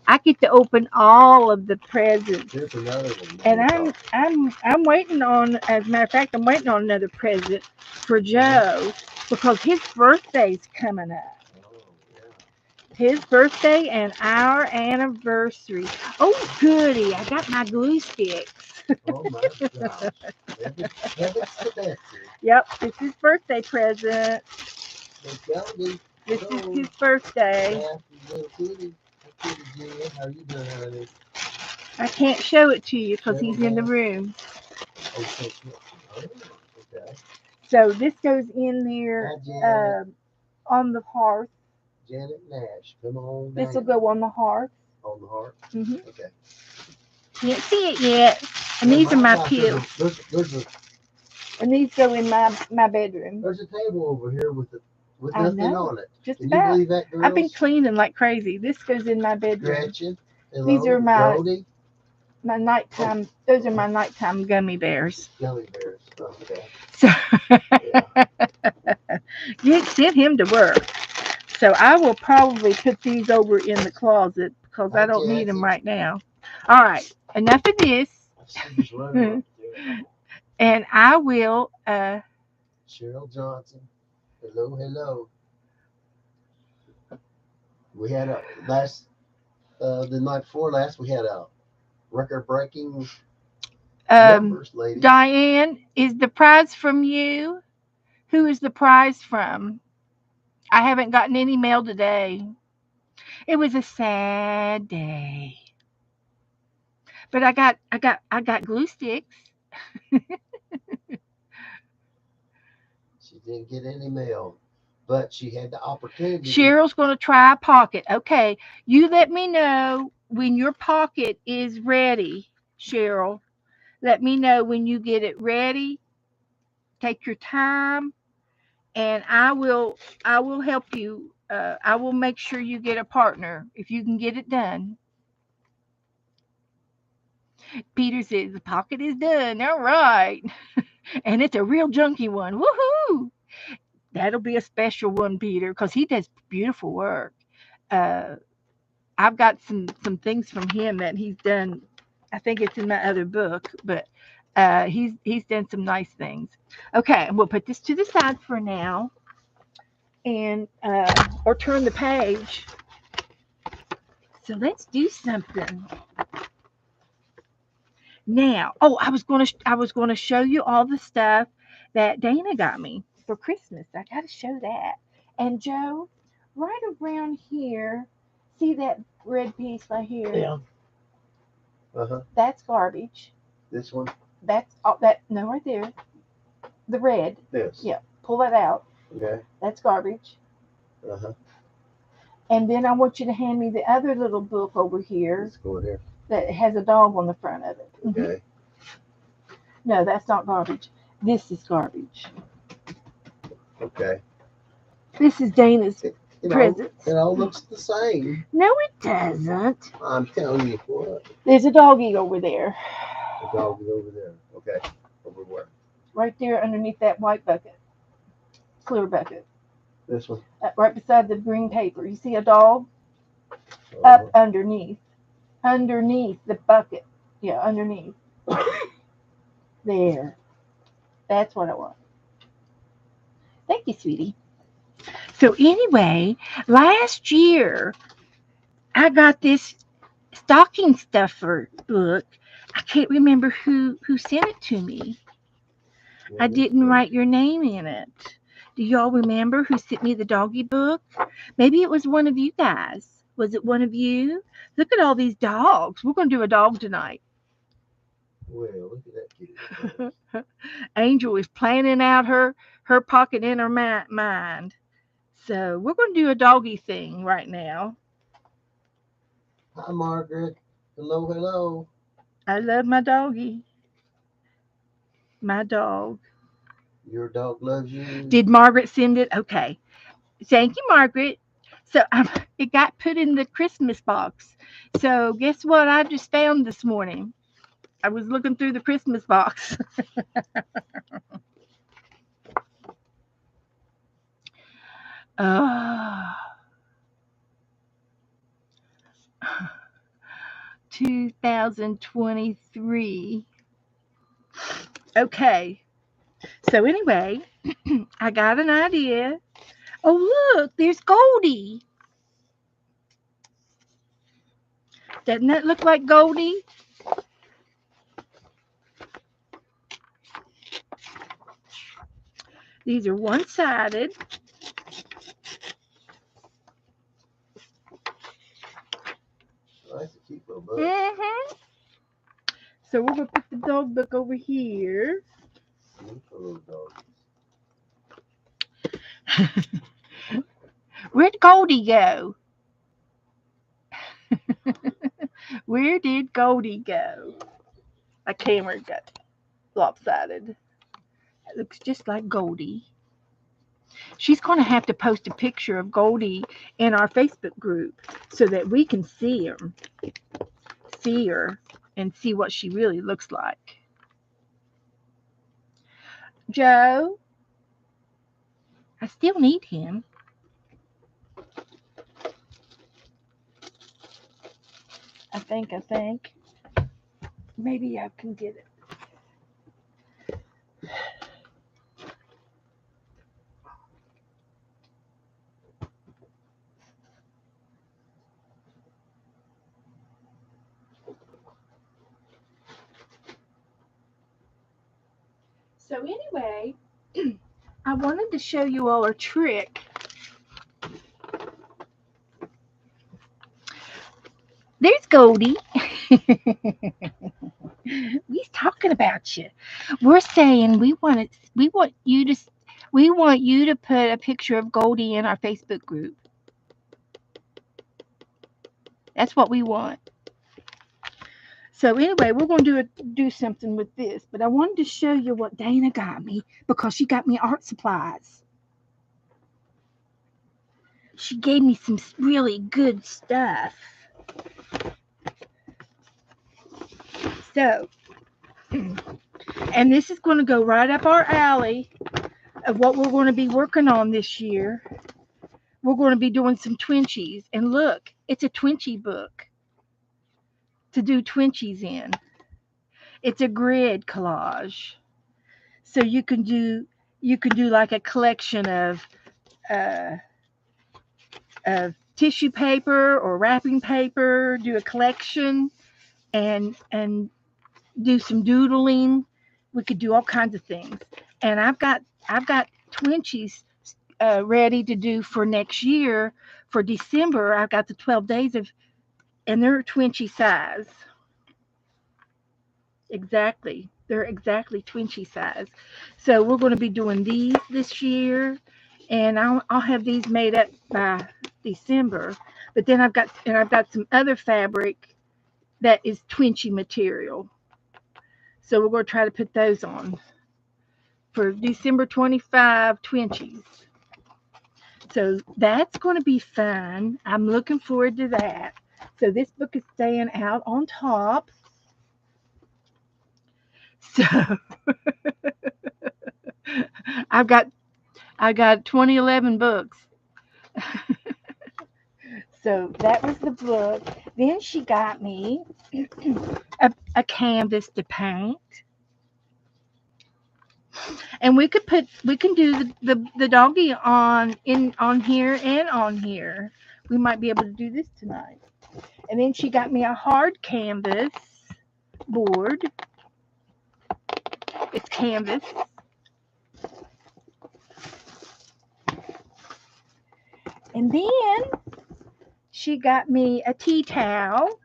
I get to open all of the presents. Here's another one. And I'm waiting on. As a matter of fact, I'm waiting on another present for Joe because his birthday's coming up. His birthday and our anniversary. Oh, goody! I got my glue sticks. Oh my gosh! Yep, it's his birthday present. This is his birthday. How you doing, honey? I can't show it to you because he's in the room. Okay. So this goes in there on the hearth. Janet Nash, come on. This will go on the hearth. On the hearth? Mm-hmm. Okay. Can't see it yet. And these are my pills. And these go in my bedroom. There's a table over here with nothing on it. Just Can about. You believe that, girls? I've been cleaning like crazy. This goes in my bedroom. Gretchen, hello, these are my nighttime. Oh. Those are my nighttime gummy bears. Gummy bears. Okay. So you sent him to work. So I will probably put these over in the closet because I don't need them right now. All right, enough of this. And I will. Cheryl Johnson. Hello. We had the night before last, we had a record-breaking numbers, ladies. Diane, is the prize from you? Who is the prize from? I haven't gotten any mail today. It was a sad day. But I got glue sticks. She didn't get any mail, but she had the opportunity. Cheryl's going to try a pocket. Okay, you let me know when your pocket is ready, Cheryl. Let me know when you get it ready. Take your time, and I will help you. I will make sure you get a partner if you can get it done. Peter says the pocket is done. All right. And it's a real junky one. Woohoo! That'll be a special one, Peter, because he does beautiful work. I've got some things from him that he's done. I think it's in my other book, but he's done some nice things. Okay, we'll put this to the side for now, and or turn the page. So let's do something. Now, I was going to show you all the stuff that Dana got me for Christmas. I got to show that. And Joe, right around here, see that red piece right here? Yeah. That's garbage. This one? That's no, right there. The red. This. Yeah. Pull that out. Okay. That's garbage. And then I want you to hand me the other little book over here. Let's go in here. That has a dog on the front of it. Okay. Mm-hmm. No, that's not garbage. This is garbage. Okay. This is Dana's It all, presents. it all looks the same. No, it doesn't. I'm telling you what. There's a doggy over there. The dog is over there. Okay. Over where? Right there underneath that white bucket. Clear bucket. This one. Right beside the green paper. You see a dog? Uh, Up underneath. Underneath the bucket. Yeah, underneath. There. That's what I want. Thank you, sweetie. So anyway, last year I got this stocking stuffer book. I can't remember who sent it to me. I didn't write your name in it. Do y'all remember who sent me the doggy book? Maybe it was one of you guys. Was it one of you? Look at all these dogs. We're going to do a dog tonight. Well, look at that kitty. Angel is planning out her pocket in her mind. So we're going to do a doggy thing right now. Hi, Margaret. Hello, hello. I love my doggy. My dog. Your dog loves you. Did Margaret send it? Okay. Thank you, Margaret. So it got put in the Christmas box. So guess what I just found this morning? I was looking through the Christmas box. Oh, 2023. Okay. So anyway, I got an idea. Oh, look, there's Goldie. Doesn't that look like Goldie? These are one-sided. That's a cute little book. Mm-hmm. So we're going to put the dog book over here. Beautiful little dog. Where'd Goldie go? Where did Goldie go? My camera got lopsided. It looks just like Goldie. She's going to have to post a picture of Goldie in our Facebook group so that we can see her, and see what she really looks like. Joe, I still need him. I think. Maybe I can get it. So anyway, I wanted to show you all a trick. There's Goldie. We's talking about you. We're saying we want you to put a picture of Goldie in our Facebook group. That's what we want. So anyway, we're going to do something with this, but I wanted to show you what Dana got me because she got me art supplies. She gave me some really good stuff. So, and this is going to go right up our alley of what we're going to be working on this year. We're going to be doing some Twinchies. And look, it's a Twinchie book to do Twinchies in. It's a grid collage. So you can do like a collection of tissue paper or wrapping paper, do a collection and do some doodling. We could do all kinds of things. And I've got Twinchies ready to do for next year. For December, I've got the 12 days of, and they're Twinchie size. Exactly. They're exactly Twinchie size. So we're going to be doing these this year, and I'll have these made up by December. But then I've got some other fabric that is Twinchie material. So we're going to try to put those on for December 25 Twinchies. So that's going to be fun. I'm looking forward to that. So this book is staying out on top. So I've got 2011 books. So that was the book. Then she got me a canvas to paint. And we can do the doggy on here and on here. We might be able to do this tonight. And then she got me a hard canvas board. It's canvas. And then she got me a tea towel.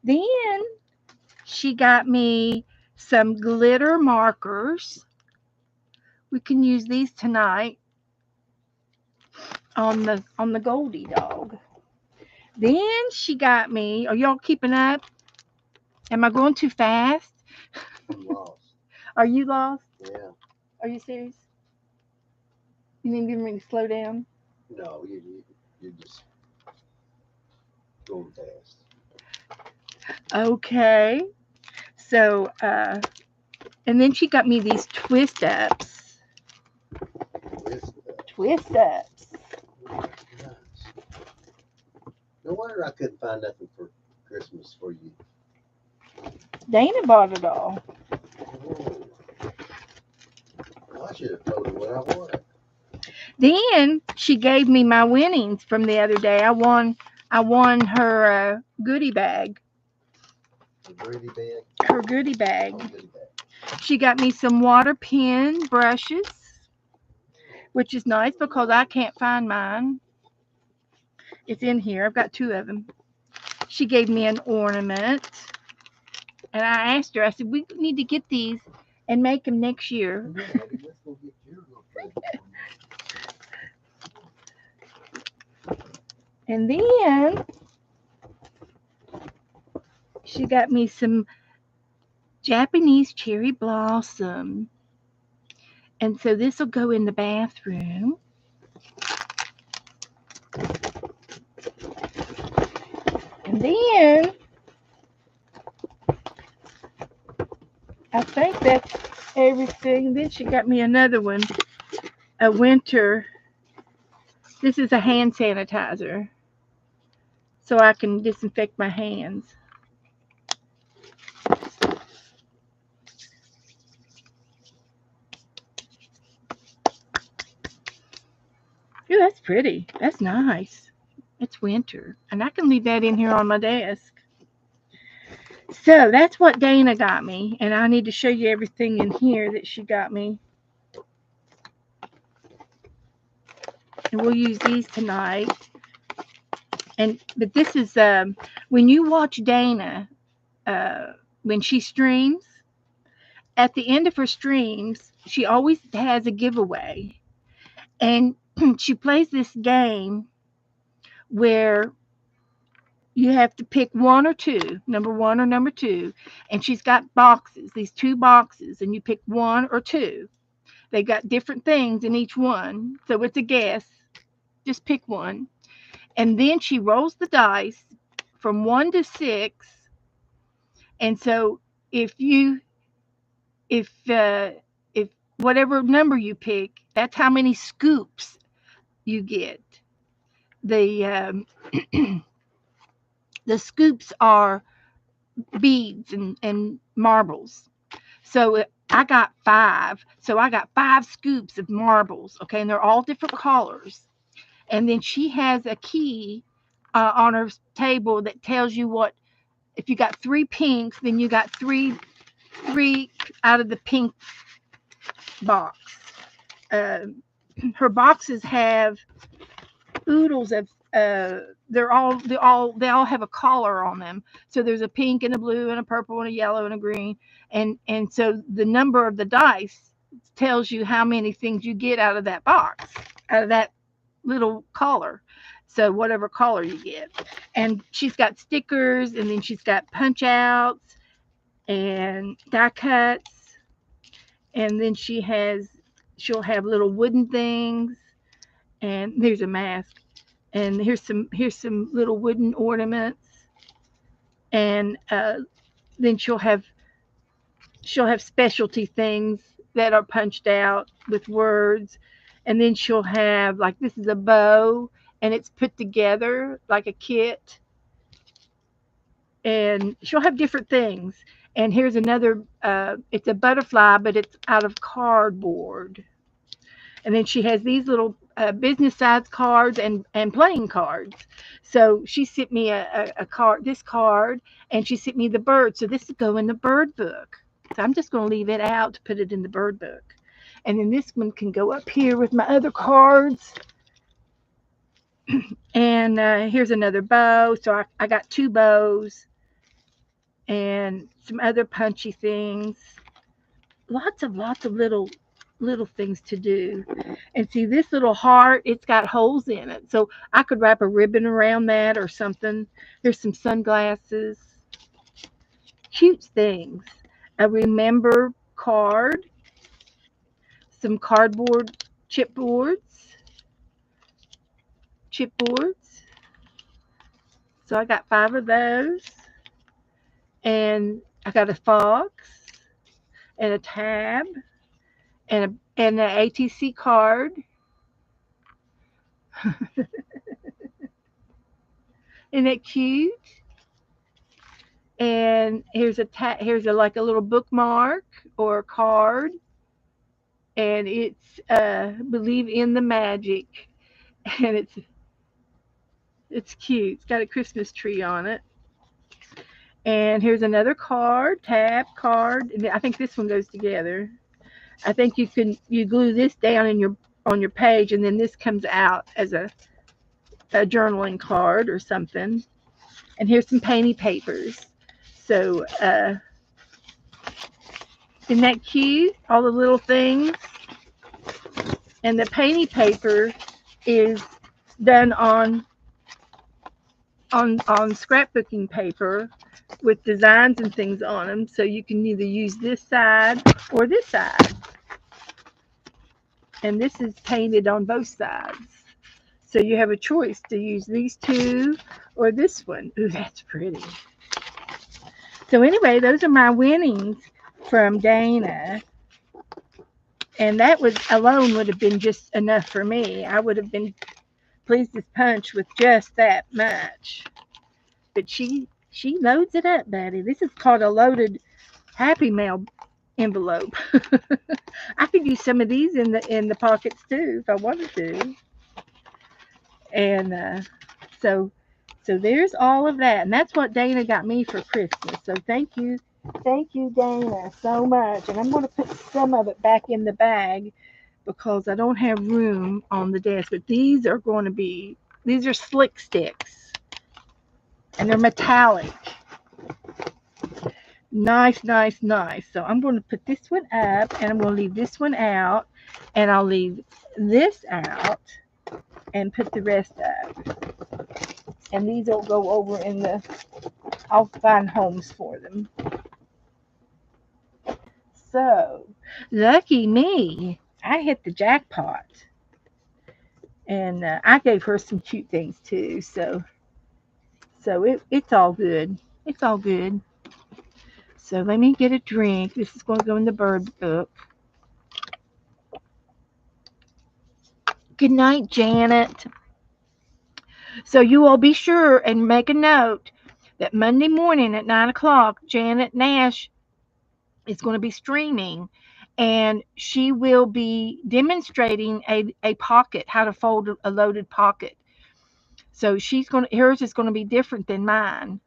Then she got me some glitter markers. We can use these tonight on the Goldie dog. Then she got me, are y'all keeping up? Am I going too fast? I'm lost. Are you lost? Yeah. Are you serious? You need me to slow down? No, you're just going fast. Okay. So, and then she got me these twist ups. Twist ups. Nice. No wonder I couldn't find nothing for Christmas for you. Dana bought it all. Oh. I should have told her what I wanted. Then she gave me my winnings from the other day. I won her goodie bag. A goodie bag? Her goodie bag. Oh, goodie bag. She got me some water pen brushes, which is nice because I can't find mine. It's in here. I've got 2 of them. She gave me an ornament. And I asked her, I said, we need to get these and make them next year. And then she got me some Japanese cherry blossom. And so this will go in the bathroom. And then I think that's everything. Then she got me another one, a winter. This is a hand sanitizer, so I can disinfect my hands. Ooh, that's pretty. That's nice. It's winter, and I can leave that in here on my desk. So that's what Dana got me, and I need to show you everything in here that she got me. And we'll use these tonight. But this is when you watch Dana when she streams. At the end of her streams, she always has a giveaway, and she plays this game where you have to pick one or two, number 1 or number 2, and she's got boxes, these 2 boxes, and you pick 1 or 2. They got different things in each one, so it's a guess. Just pick one, and then she rolls the dice from 1 to 6, and so if whatever number you pick, that's how many scoops you get. The the scoops are beads and marbles. So I got 5. So I got 5 scoops of marbles. Okay, and they're all different colors. And then she has a key on her table that tells you what. If you got 3 pinks, then you got three out of the pink box. Her boxes have oodles of they all have a collar on them. So there's a pink and a blue and a purple and a yellow and a green, and so the number of the dice tells you how many things you get out of that box, out of that little collar. So whatever color you get. And she's got stickers, and then she's got punch outs and die cuts, and then she has she'll have little wooden things, and there's a mask, and here's some little wooden ornaments, and then she'll have specialty things that are punched out with words, and then she'll have, like, this is a bow, and it's put together like a kit, and she'll have different things. And here's another, it's a butterfly, but it's out of cardboard. And then she has these little business size cards and playing cards. So she sent me a card, this card, and she sent me the bird. So this will go in the bird book. So I'm just going to leave it out to put it in the bird book. And then this one can go up here with my other cards. And here's another bow. So I got 2 bows and some other punchy things. Lots of little things to do. And see, this little heart, it's got holes in it. So I could wrap a ribbon around that or something. There's some sunglasses. Cute things. A remember card. Some cardboard chipboards. So I got 5 of those. And I got a fox and a tab and an ATC card. Isn't that cute? And here's a like a little bookmark or a card, and it's believe in the magic, and it's cute. It's got a Christmas tree on it. And here's another card, tab card. And I think this one goes together. I think you glue this down on your page, and then this comes out as a journaling card or something. And here's some painty papers. So isn't that cute? All the little things. And the painty paper is done on scrapbooking paper with designs and things on them. So you can either use this side or this side. And this is painted on both sides. So you have a choice to use these 2 or this one. Ooh, that's pretty. So anyway, those are my winnings from Dana. And that alone would have been just enough for me. I would have been pleased as punch with just that much. But she loads it up, Betty. This is called a loaded Happy Mail envelope. I could use some of these in the pockets too if I wanted to. And so there's all of that, and that's what Dana got me for Christmas. So thank you, Dana, so much. And I'm going to put some of it back in the bag because I don't have room on the desk. But these are slick sticks, and they're metallic. Nice. So I'm going to put this one up, and I'm going to leave this one out, and I'll leave this out and put the rest up. And these will go over I'll find homes for them. So, lucky me, I hit the jackpot. And I gave her some cute things too. So it's all good. It's all good. So let me get a drink. This is going to go in the bird book. Good night, Janet. So you all be sure and make a note that Monday morning at 9 o'clock, Janet Nash is going to be streaming, and she will be demonstrating a pocket, how to fold a loaded pocket. So hers is going to be different than mine.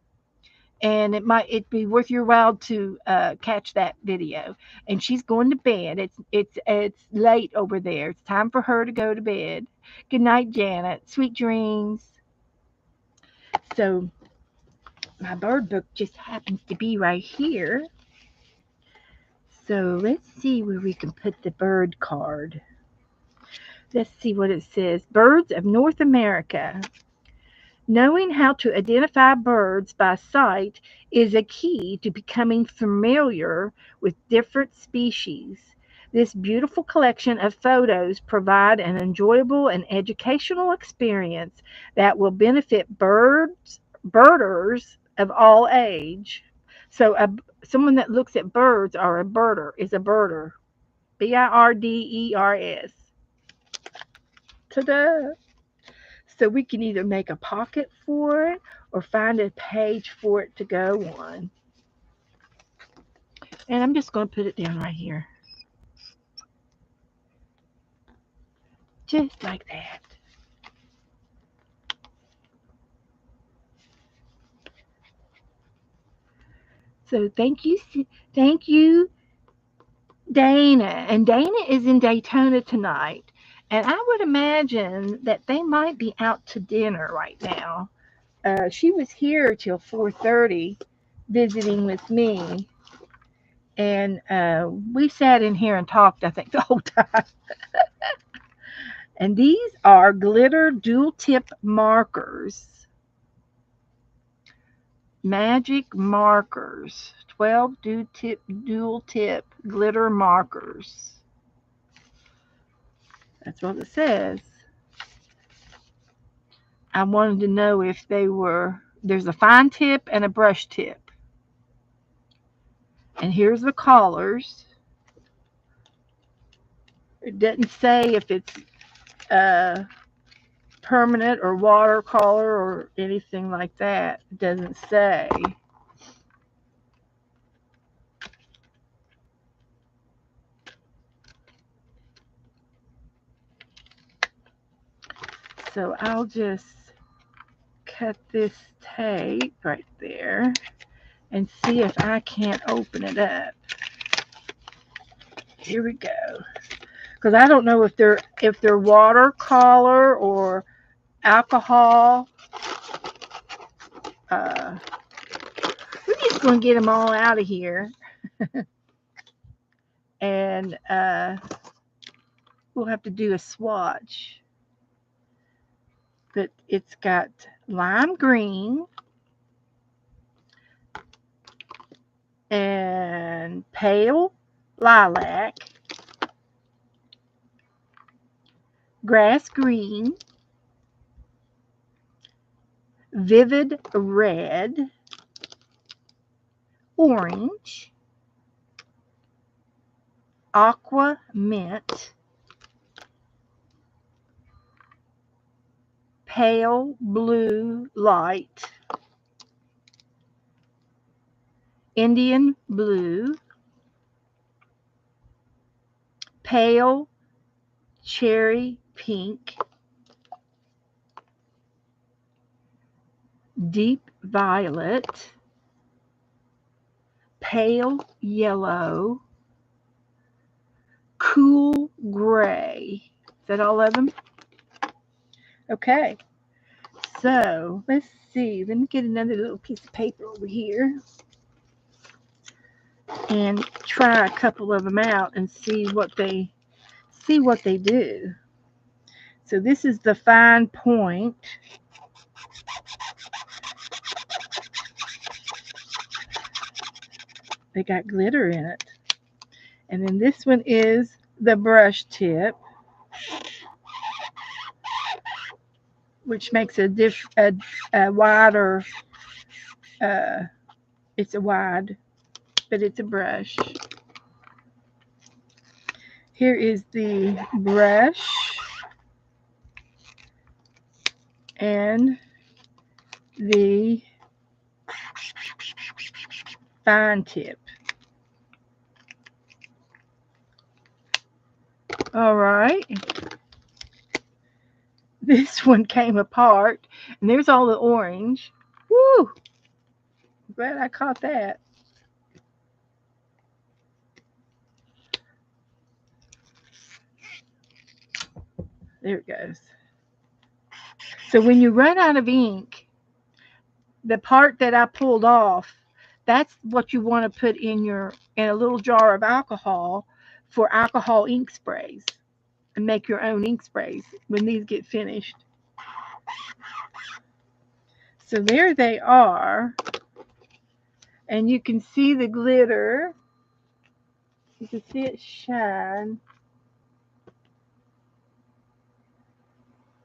And it'd be worth your while to catch that video. And she's going to bed. It's late over there. It's time for her to go to bed. Good night, Janet. Sweet dreams. So my bird book just happens to be right here. So let's see where we can put the bird card. Let's see what it says. Birds of North America. Knowing how to identify birds by sight is a key to becoming familiar with different species. This beautiful collection of photos provide an enjoyable and educational experience that will benefit birders of all age. So someone that looks at birds or a birder is a birder. Birders. Ta-da! So we can either make a pocket for it or find a page for it to go on. And I'm just going to put it down right here. Just like that. So thank you, Dana. And Dana is in Daytona tonight. And I would imagine that they might be out to dinner right now. She was here till 4:30 visiting with me. And we sat in here and talked, I think, the whole time. And these are glitter dual tip markers. Magic markers. 12 dual tip glitter markers. That's what it says. I wanted to know if there's a fine tip and a brush tip. And here's the colors. It doesn't say if it's permanent or watercolor or anything like that. It doesn't say. So I'll just cut this tape right there and see if I can't open it up. Here we go. Because I don't know if they're watercolor or alcohol. We're just going to get them all out of here. And we'll have to do a swatch. But it's got lime green and pale lilac, grass green, vivid red, orange, aqua mint, pale blue light, Indian blue, pale cherry pink, deep violet, pale yellow, cool gray. Is that all of them? Okay. So let's see. Let me get another little piece of paper over here and try a couple of them out and see what they do. So this is the fine point. They got glitter in it. And then this one is the brush tip, which makes a wider, it's a wide, but it's a brush. Here is the brush and the fine tip. All right. This one came apart, and there's all the orange. Woo! Glad I caught that. There it goes. So when you run out of ink, the part that I pulled off, that's what you want to put in a little jar of alcohol for alcohol ink sprays and make your own ink sprays when these get finished. So there they are. And you can see the glitter. You can see it shine.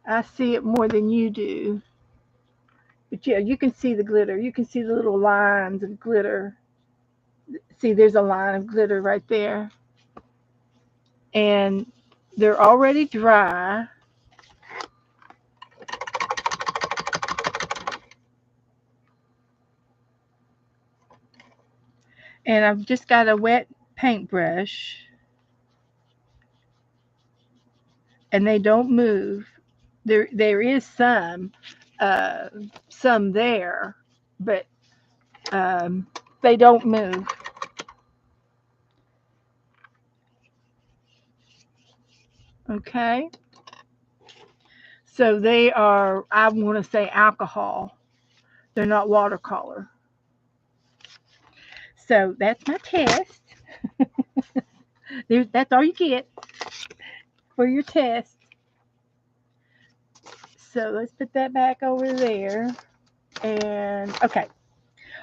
I see it more than you do. But yeah, you can see the glitter. You can see the little lines of glitter. See, there's a line of glitter right there. And they're already dry. And I've just got a wet paintbrush. And they don't move. There is uh, some there, but um, they don't move. Okay, so they are. I want to say alcohol. They're not watercolor. So that's my test. That's all you get for your test. So let's put that back over there. And okay.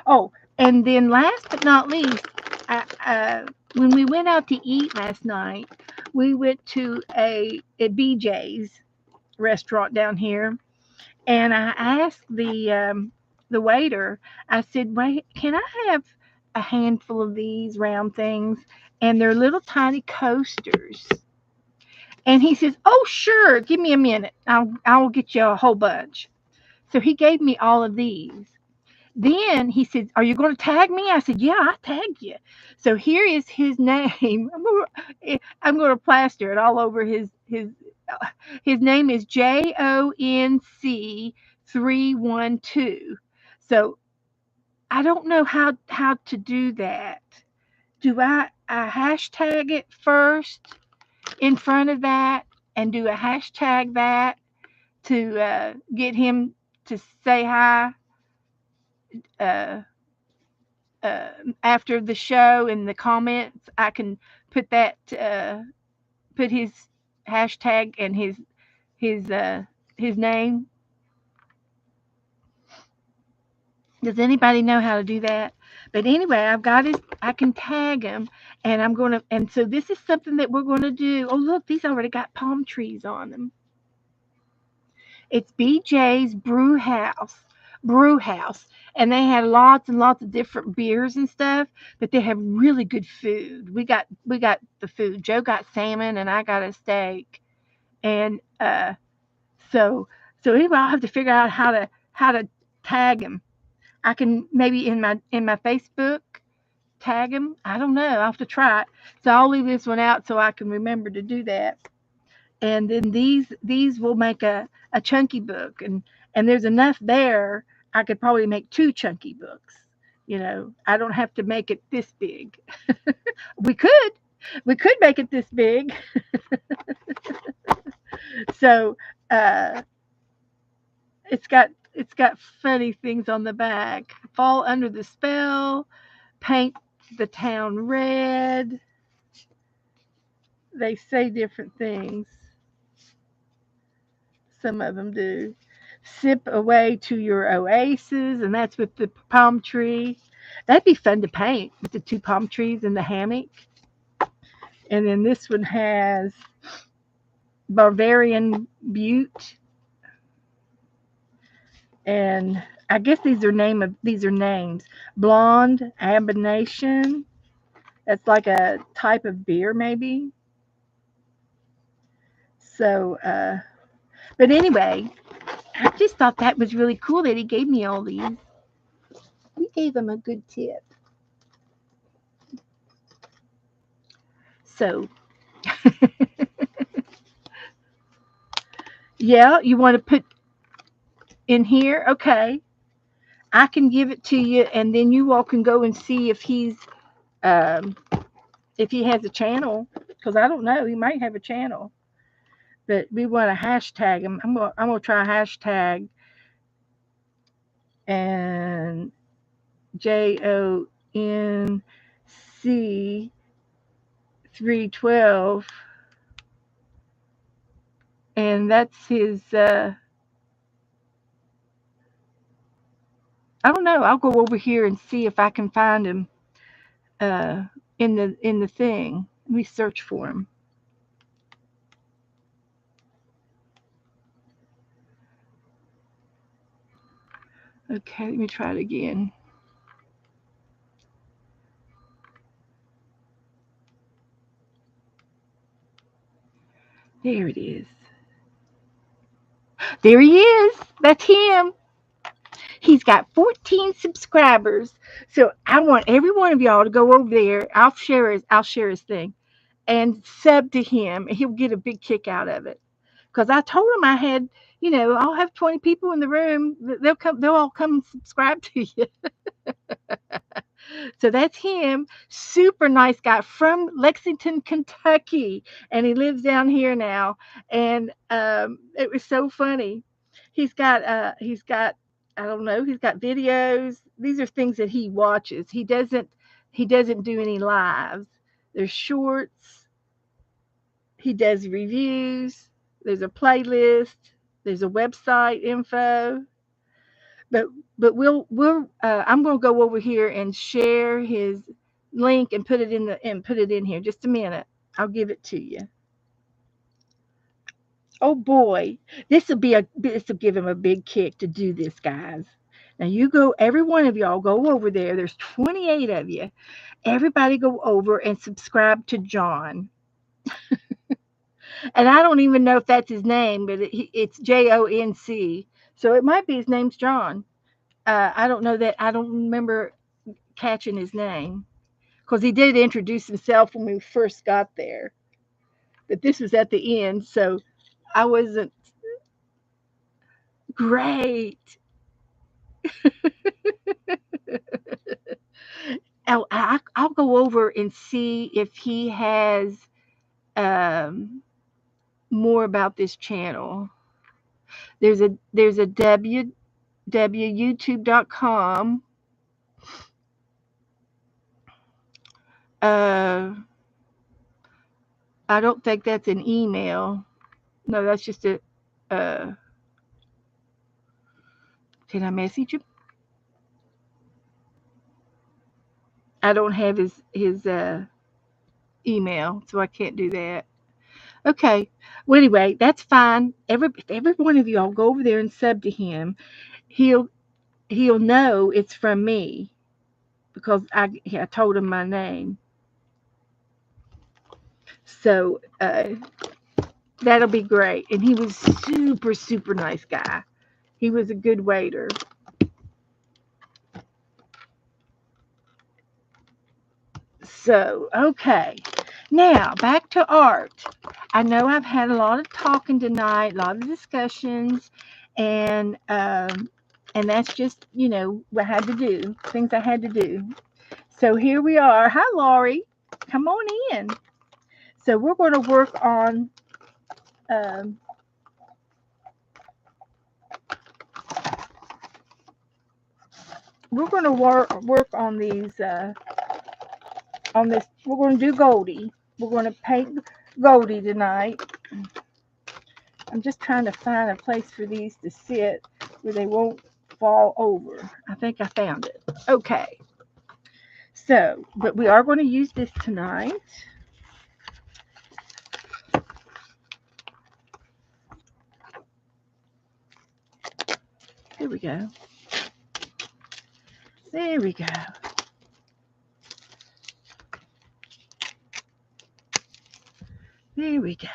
Oh, and then last but not least, when we went out to eat last night, we went to a BJ's restaurant down here, and I asked the waiter. I said, "Wait, can I have a handful of these round things?" And they're little tiny coasters. And he says, "Oh, sure. Give me a minute. I'll get you a whole bunch." So he gave me all of these. Then he said, "Are you going to tag me?" I said, "Yeah, I tagged you." So here is his name. I'm going to plaster it all over his name is JONC312. So I don't know how to do that. Do I hashtag it first in front of that and do a hashtag that to get him to say hi? Uh, After the show in the comments, I can put that put his hashtag and his uh, his name. Does anybody know how to do that? But anyway, I've got his. I can tag him, and I'm gonna. And so this is something that we're gonna do. Oh look, these already got palm trees on them. It's BJ's Brew House, and they had lots and lots of different beers and stuff, but they have really good food. We got the food. Joe got salmon, and I got a steak, and so so anyway, I'll have to figure out how to tag him. I can maybe in my Facebook tag him. I don't know. I'll have to try it. So I'll leave this one out so I can remember to do that. And then these will make a chunky book, and there's enough there. I could probably make two chunky books. I don't have to make it this big. We could make it this big. So uh it's got funny things on the back. Fall under the spell, paint the town red. They say different things. Some of them do. Sip away to your oasis, and that's with the palm tree. That'd be fun to paint with the two palm trees and the hammock. And then this one has Bavarian Butte, and I guess these are names. Blonde Abomination. That's like a type of beer, maybe. So, but anyway, I just thought that was really cool that he gave me all these. We gave him a good tip. So, yeah, you want to put in here? Okay. I can give it to you, and then you all can go and see um, if he has a channel, because I don't know. He might have a channel, but we want to hashtag him. I'm gonna try hashtag and JONC312, and that's his. I don't know. I'll go over here and see if I can find him. Uh, in the thing. Let me search for him. Okay, let me try it again. There it is. There he is. That's him. He's got 14 subscribers. So I want every one of y'all to go over there. I'll share his thing and sub to him, and he'll get a big kick out of it. Because I told him I had, I'll have 20 people in the room. They'll all come and subscribe to you. So that's him. Super nice guy from Lexington, Kentucky, and he lives down here now. And it was so funny. He's got I don't know. He's got videos. These are things that he watches. He doesn't do any lives. There's shorts. He does reviews. There's a playlist. There's a website info. But we'll I'm gonna go over here and share his link and put it in here. Just a minute. I'll give it to you. Oh boy, this will give him a big kick to do this, guys. Now you go, every one of y'all go over there. There's 28 of you. Everybody go over and subscribe to John. And I don't even know if that's his name, but it's Jonc. So it might be his name's John. I don't know that. I don't remember catching his name because he did introduce himself when we first got there. But this was at the end, so I wasn't great. I'll go over and see if he has um, more about this channel. There's a www.youtube.com. Uh, I don't think that's an email. No, that's just a. Uh, can I message him? I don't have his email, so I can't do that. Okay. Well, anyway, that's fine. If every one of y'all go over there and sub to him, he'll he'll know it's from me because I told him my name. So that'll be great. And he was super nice guy. He was a good waiter. So okay. Now back to art. I know I've had a lot of talking tonight, a lot of discussions, and that's just what I had to do, things I had to do. So here we are. Hi, Laurie. Come on in. So we're going to um, work on these on this. We're going to do Goldie. We're going to paint Goldie tonight. I'm just trying to find a place for these to sit where they won't fall over. I think I found it. Okay. So, but we are going to use this tonight. Here we go. There we go. There we go.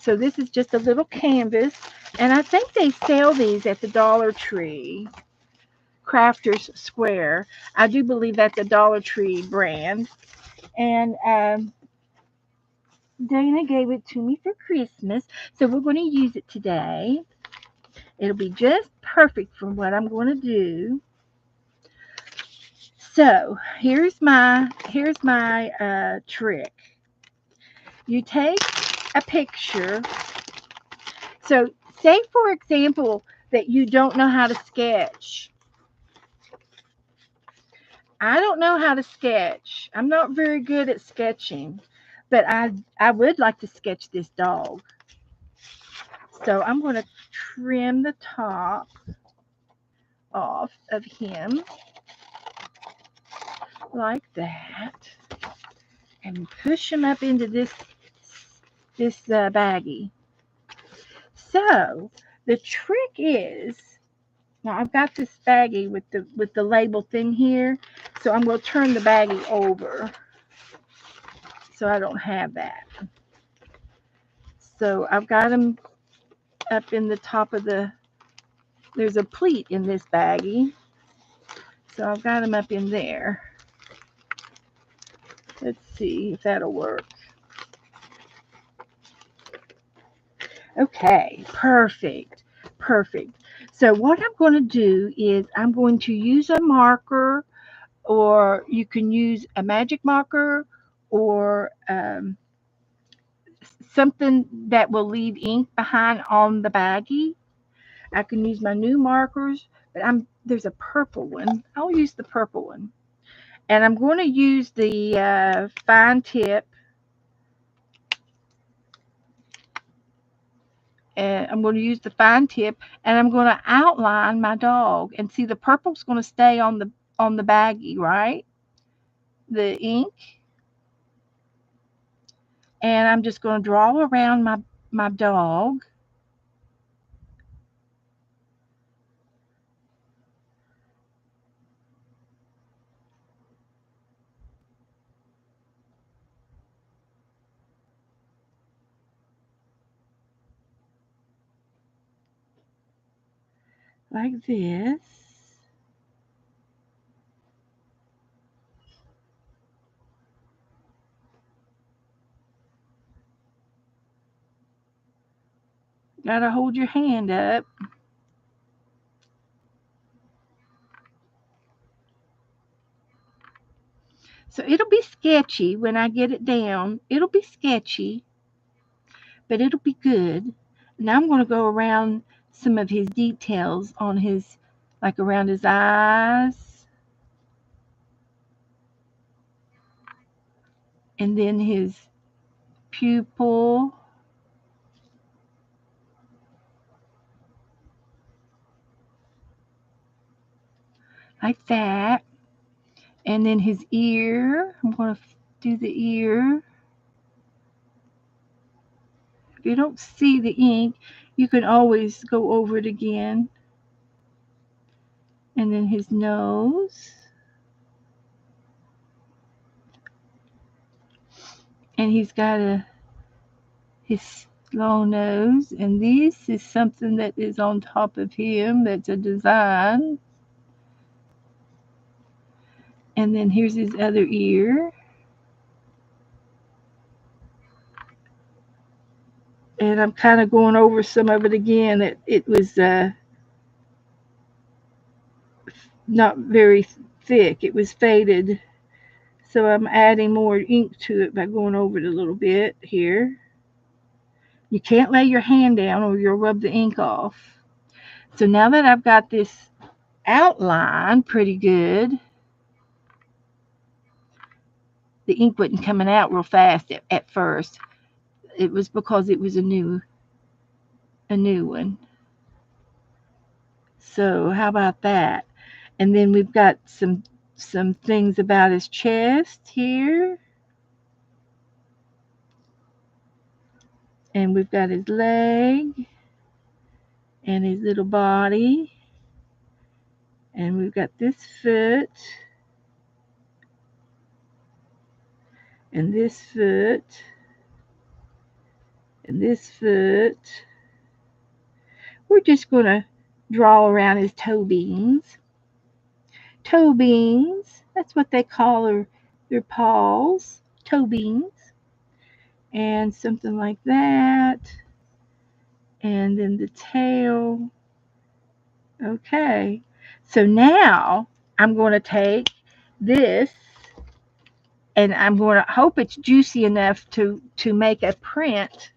So this is just a little canvas, and I think they sell these at the Dollar Tree, Crafters Square. I do believe that's a Dollar Tree brand. And Dana gave it to me for Christmas, so we're going to use it today. It'll be just perfect for what I'm going to do. So here's my trick. You take a picture. So say for example that you don't know how to sketch. I don't know how to sketch. I'm not very good at sketching, but I would like to sketch this dog. So I'm going to trim the top off of him like that. and push them up into this baggie. So the trick is, now I've got this baggie with the label thing here, so I'm going to turn the baggie over so I don't have that. So I've got them up in the top of there's a pleat in this baggie, so I've got them up in there. Let's see if that'll work. Okay, perfect. So what I'm going to do is I'm going to use a marker, or you can use a magic marker, or something that will leave ink behind on the baggie. I can use my new markers, but there's a purple one. I'll use the purple one. And I'm going to use the fine tip. And I'm going to use the fine tip, and I'm going to outline my dog. And see, the purple's going to stay on the baggie, right? The ink. And I'm just going to draw around my dog. Like this. Gotta hold your hand up. So it'll be sketchy when I get it down. It'll be sketchy, but it'll be good. Now I'm going to go around some of his details on his, like around his eyes, and then his pupil. Like that. And then his ear. I'm going to do the ear. If you don't see the ink, you can always go over it again. And then his nose. And he's got his long nose. And this is something that is on top of him. That's a design. And then here's his other ear. And I'm kind of going over some of it again. It was not very thick. It was faded. So I'm adding more ink to it by going over it a little bit here. You can't lay your hand down or you'll rub the ink off. So now that I've got this outline pretty good, the ink wasn't coming out real fast at first. It was because it was a new one. So how about that? And then we've got some things about his chest here. And we've got his leg and his little body. And we've got this foot and this foot and this foot. We're just going to draw around his toe beans. Toe beans, that's what they call their paws, toe beans. And something like that. And then the tail. Okay. So now I'm going to take this, and I'm going to hope it's juicy enough to make a print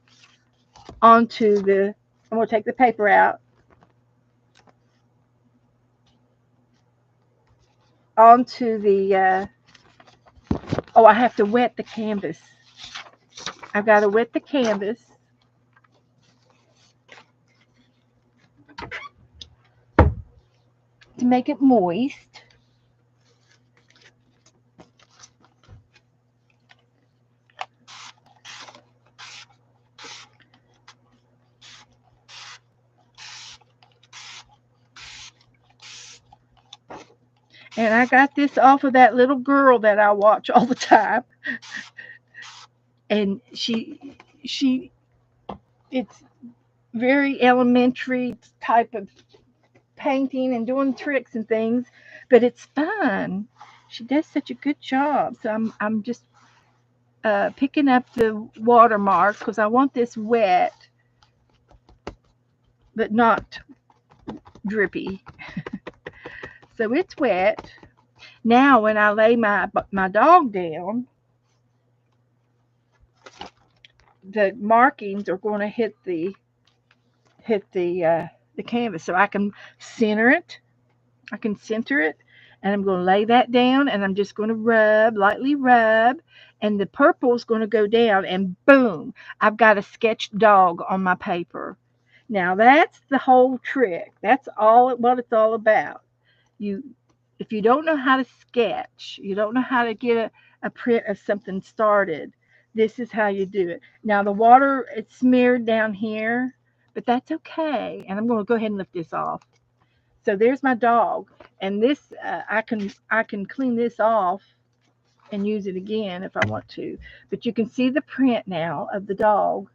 onto I'm going to take the paper out. Onto the, I have to wet the canvas. I've got to wet the canvas. To make it moist. And I got this off of that little girl that I watch all the time. And she it's very elementary type of painting and doing tricks and things, but it's fun. She does such a good job. So I'm just picking up the watermark because I want this wet but not drippy. So it's wet. Now when I lay my dog down, the markings are going to hit the canvas, so I can center it. I can center it, and I'm going to lay that down, and I'm just going to lightly rub, and the purple is going to go down, and boom, I've got a sketched dog on my paper. Now that's the whole trick. That's all what it's all about. You, if you don't know how to sketch, you don't know how to get a print of something started. This is how you do it. Now the water it's smeared down here, but that's okay. And I'm going to go ahead and lift this off. So there's my dog, and this I can clean this off and use it again if I want to. But you can see the print now of the dog.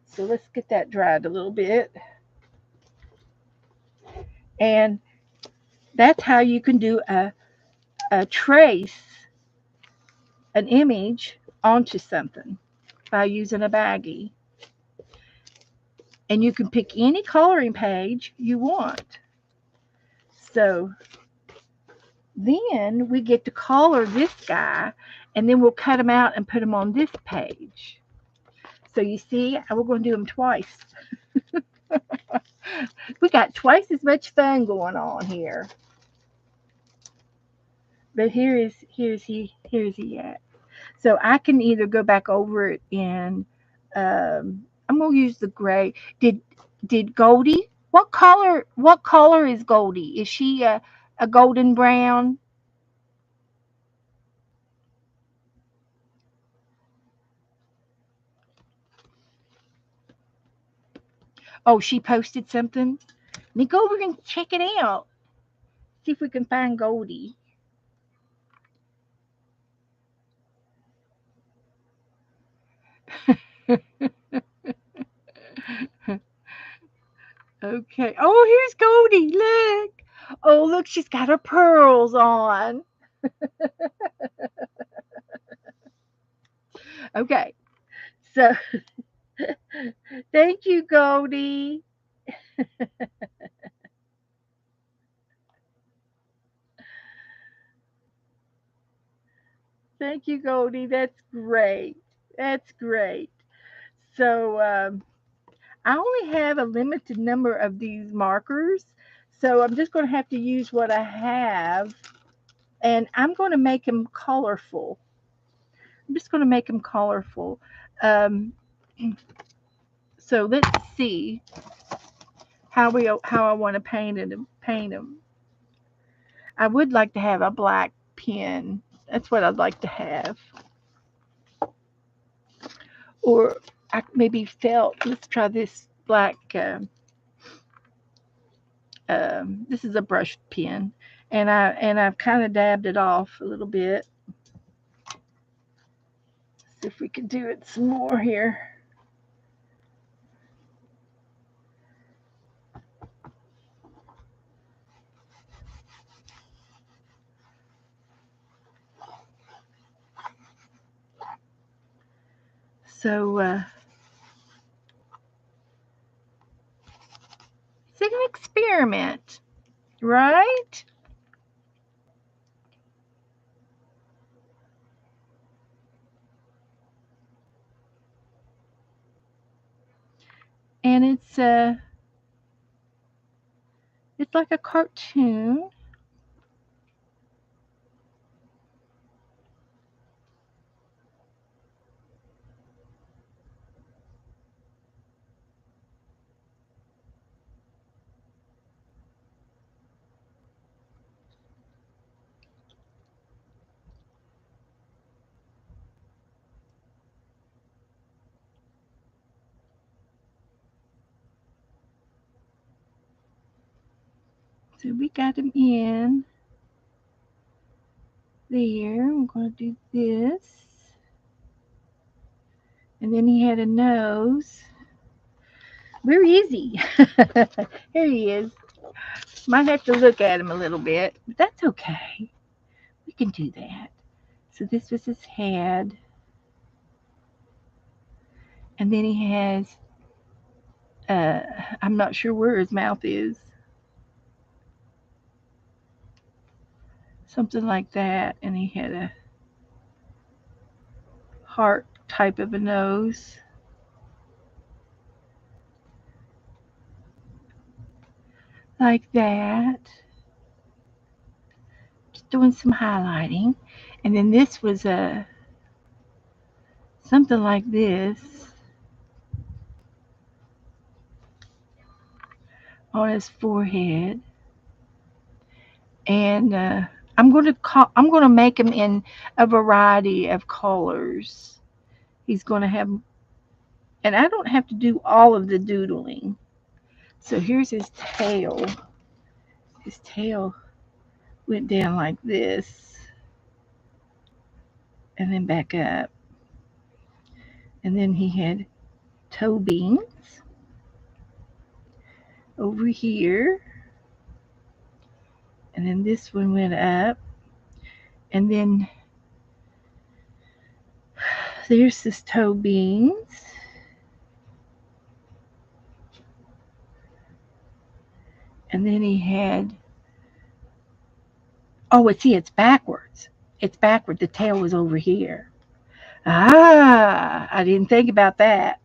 So let's get that dried a little bit, and that's how you can do a trace an image onto something by using a baggie. And you can pick any coloring page you want. So then we get to color this guy, and then we'll cut him out and put him on this page. So you see, we're going to do them twice. We got twice as much fun going on here. But here's he at. So I can either go back over it in I'm gonna use the gray. Did Goldie? What color is Goldie? Is she a golden brown? Oh, she posted something. Let me go over and check it out. See if we can find Goldie. Okay. Oh, here's Goldie. Look. Oh, look, she's got her pearls on. Okay. So thank you, Goldie. Thank you, Goldie. That's great. That's great. So I only have a limited number of these markers. So I'm just going to have to use what I have. And I'm going to make them colorful. I'm just going to make them colorful. Um, so let's see how I want to paint them. I would like to have a black pen. That's what I'd like to have. Or maybe felt. Let's try this black. This is a brush pen, and I've kind of dabbed it off a little bit. See if we can do it some more here. So it's an experiment, right? And it's like a cartoon. So we got them in. there. I'm going to do this. And then he had a nose. Where is he? Here he is. Might have to look at him a little bit, but that's okay. We can do that. So this was his head. And then he has, uh, I'm not sure where his mouth is. Something like that. And he had a heart type of a nose. Like that. Just doing some highlighting. And then this was something like this on his forehead. And I'm going to make him in a variety of colors. He's going to have, and I don't have to do all of the doodling. So here's his tail. His tail went down like this and then back up. And then he had toe beans over here. And then this one went up. And then there's his toe beans. And then he had, oh, it's backwards. It's backward. The tail was over here. Ah, I didn't think about that.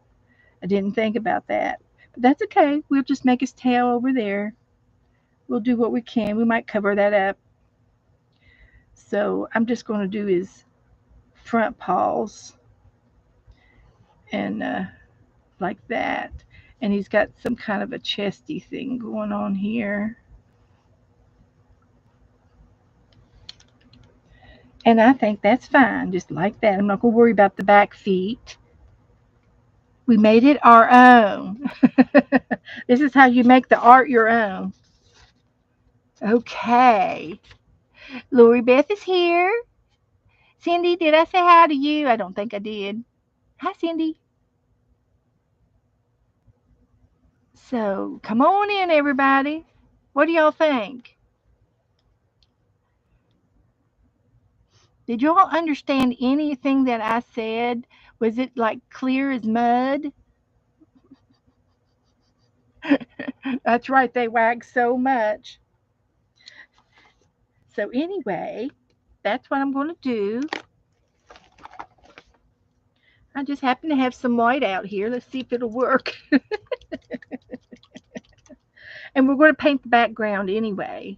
I didn't think about that. But that's okay. We'll just make his tail over there. We'll do what we can. We might cover that up. So I'm just going to do his front paws and like that. And he's got some kind of a chesty thing going on here. And I think that's fine, just like that. I'm not going to worry about the back feet. We made it our own. This is how you make the art your own. Okay. Lori Beth is here. Cindy, did I say hi to you? I don't think I did. Hi, Cindy. So come on in, everybody. What do y'all think? Did y'all understand anything that I said? Was it like clear as mud? That's right, they wag so much. So, anyway, that's what I'm going to do. I just happen to have some white out here. Let's see if it'll work. And we're going to paint the background anyway.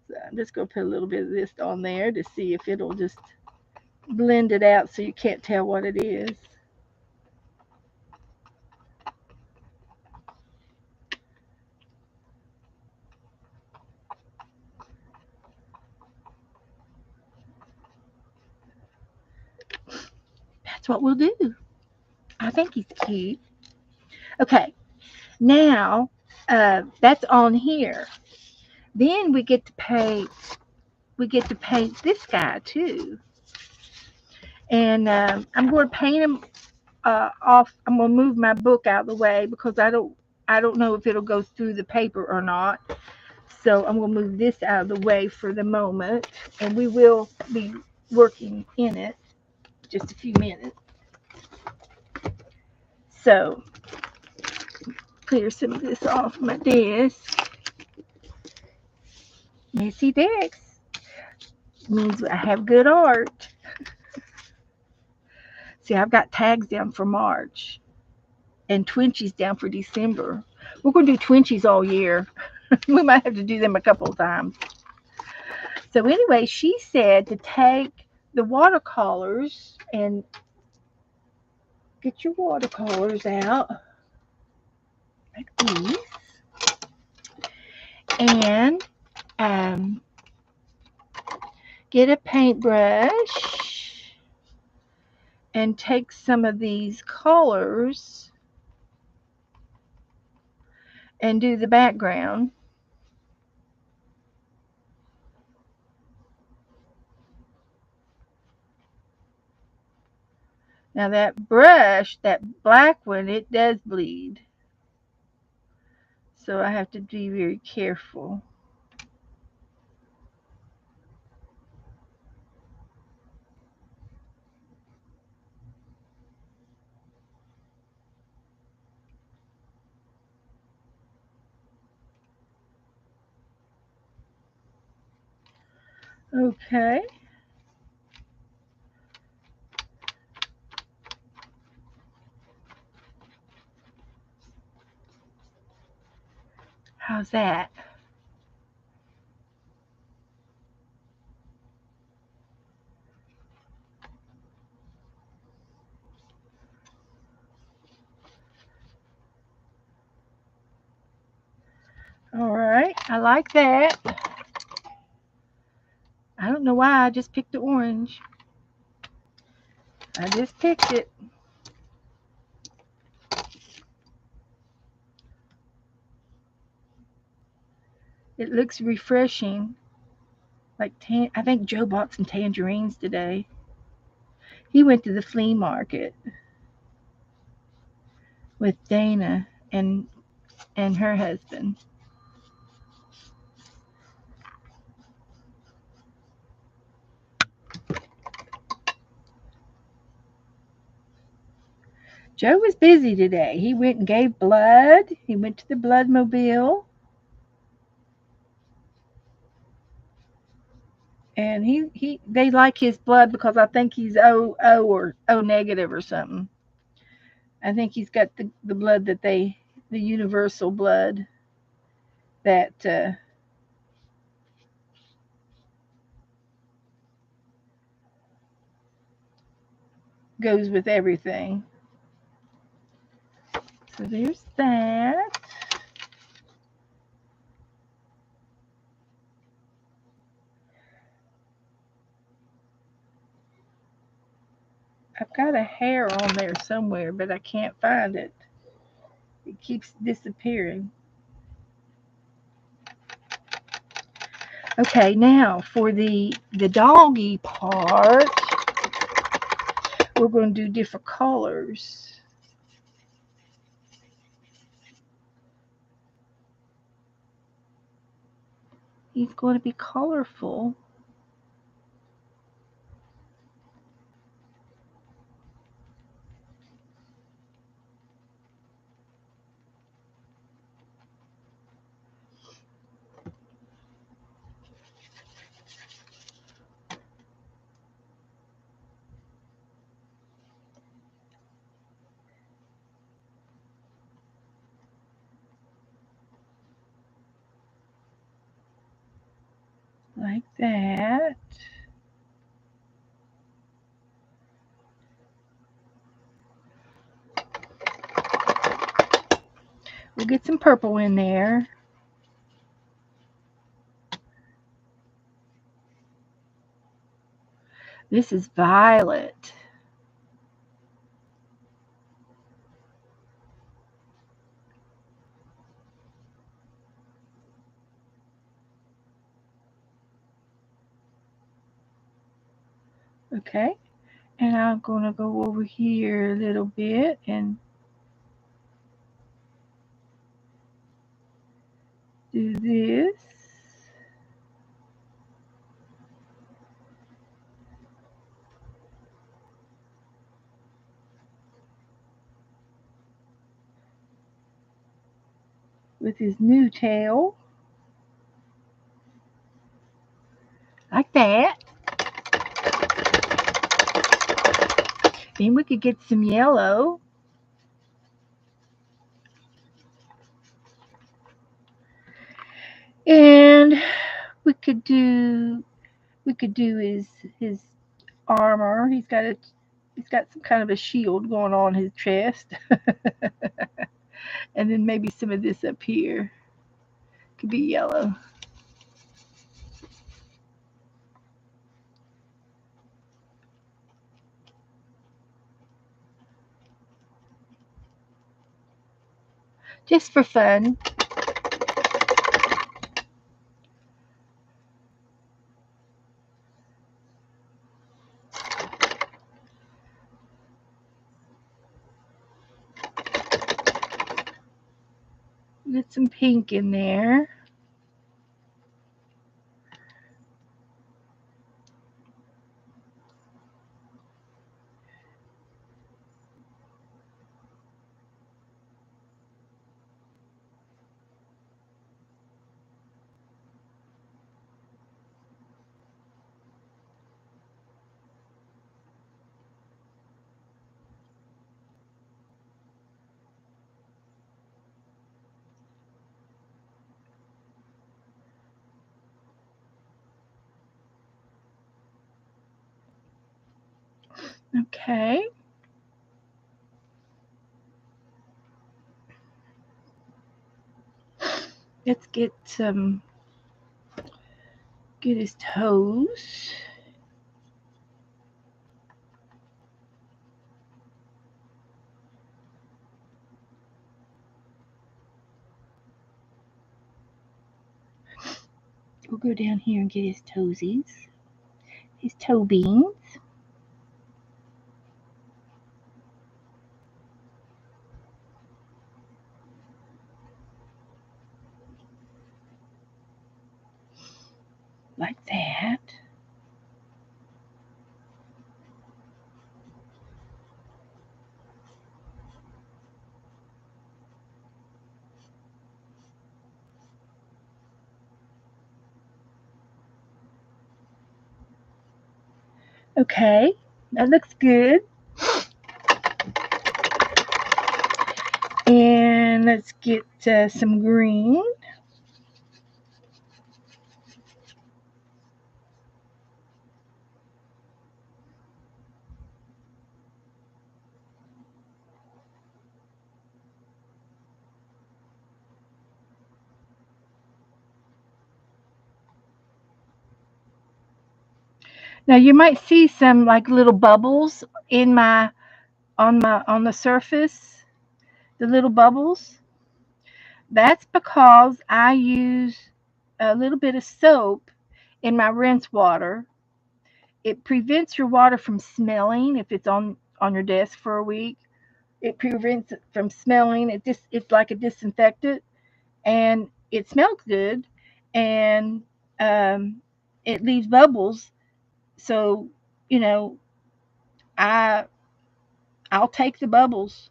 So I'm just going to put a little bit of this on there to see if it'll just blend it out so you can't tell what it is. That's what we'll do. I think he's cute. Okay, now that's on here. Then we get to paint. We get to paint this guy too. And I'm going to paint him off. I'm going to move my book out of the way because I don't know if it'll go through the paper or not. So I'm going to move this out of the way for the moment, and we will be working in it just a few minutes. So clear some of this off my desk. Messy desk means I have good art. See, I've got tags down for March and Twinchies down for December. We're going to do Twinchies all year. We might have to do them a couple of times. So anyway, she said to take the watercolors and get your watercolors out like these. And get a paintbrush and take some of these colors and do the background. Now that brush, that black one, it does bleed. So I have to be very careful. Okay. How's that? All right. I like that. I don't know why I just picked the orange. I just picked it. It looks refreshing. Like I think Joe bought some tangerines today. He went to the flea market with Dana and her husband. Joe was busy today. He went and gave blood. He went to the blood mobile. And they like his blood because I think he's O or O negative or something. I think he's got the blood that the universal blood that goes with everything. So there's that. I've got a hair on there somewhere, but I can't find it. It keeps disappearing. Okay, now for the doggy part, we're going to do different colors. He's going to be colorful. Like that. We'll get some purple in there. This is violet. Okay, and I'm going to go over here a little bit and do this. With his new tail. Like that. Then we could get some yellow. And we could do his armor. He's got some kind of a shield going on his chest. And then maybe some of this up here could be yellow. Just for fun. Get some pink in there. Okay. Let's get his toes. We'll go down here and get his toesies. His toe beans. Like that. Okay, that looks good. And let's get some green. Now you might see some like little bubbles in my on the surface, the little bubbles. That's because I use a little bit of soap in my rinse water. It prevents your water from smelling if it's on your desk for a week. It prevents it from smelling. It's like a disinfectant, and it smells good, and um, it leaves bubbles. So you know, I I'll take the bubbles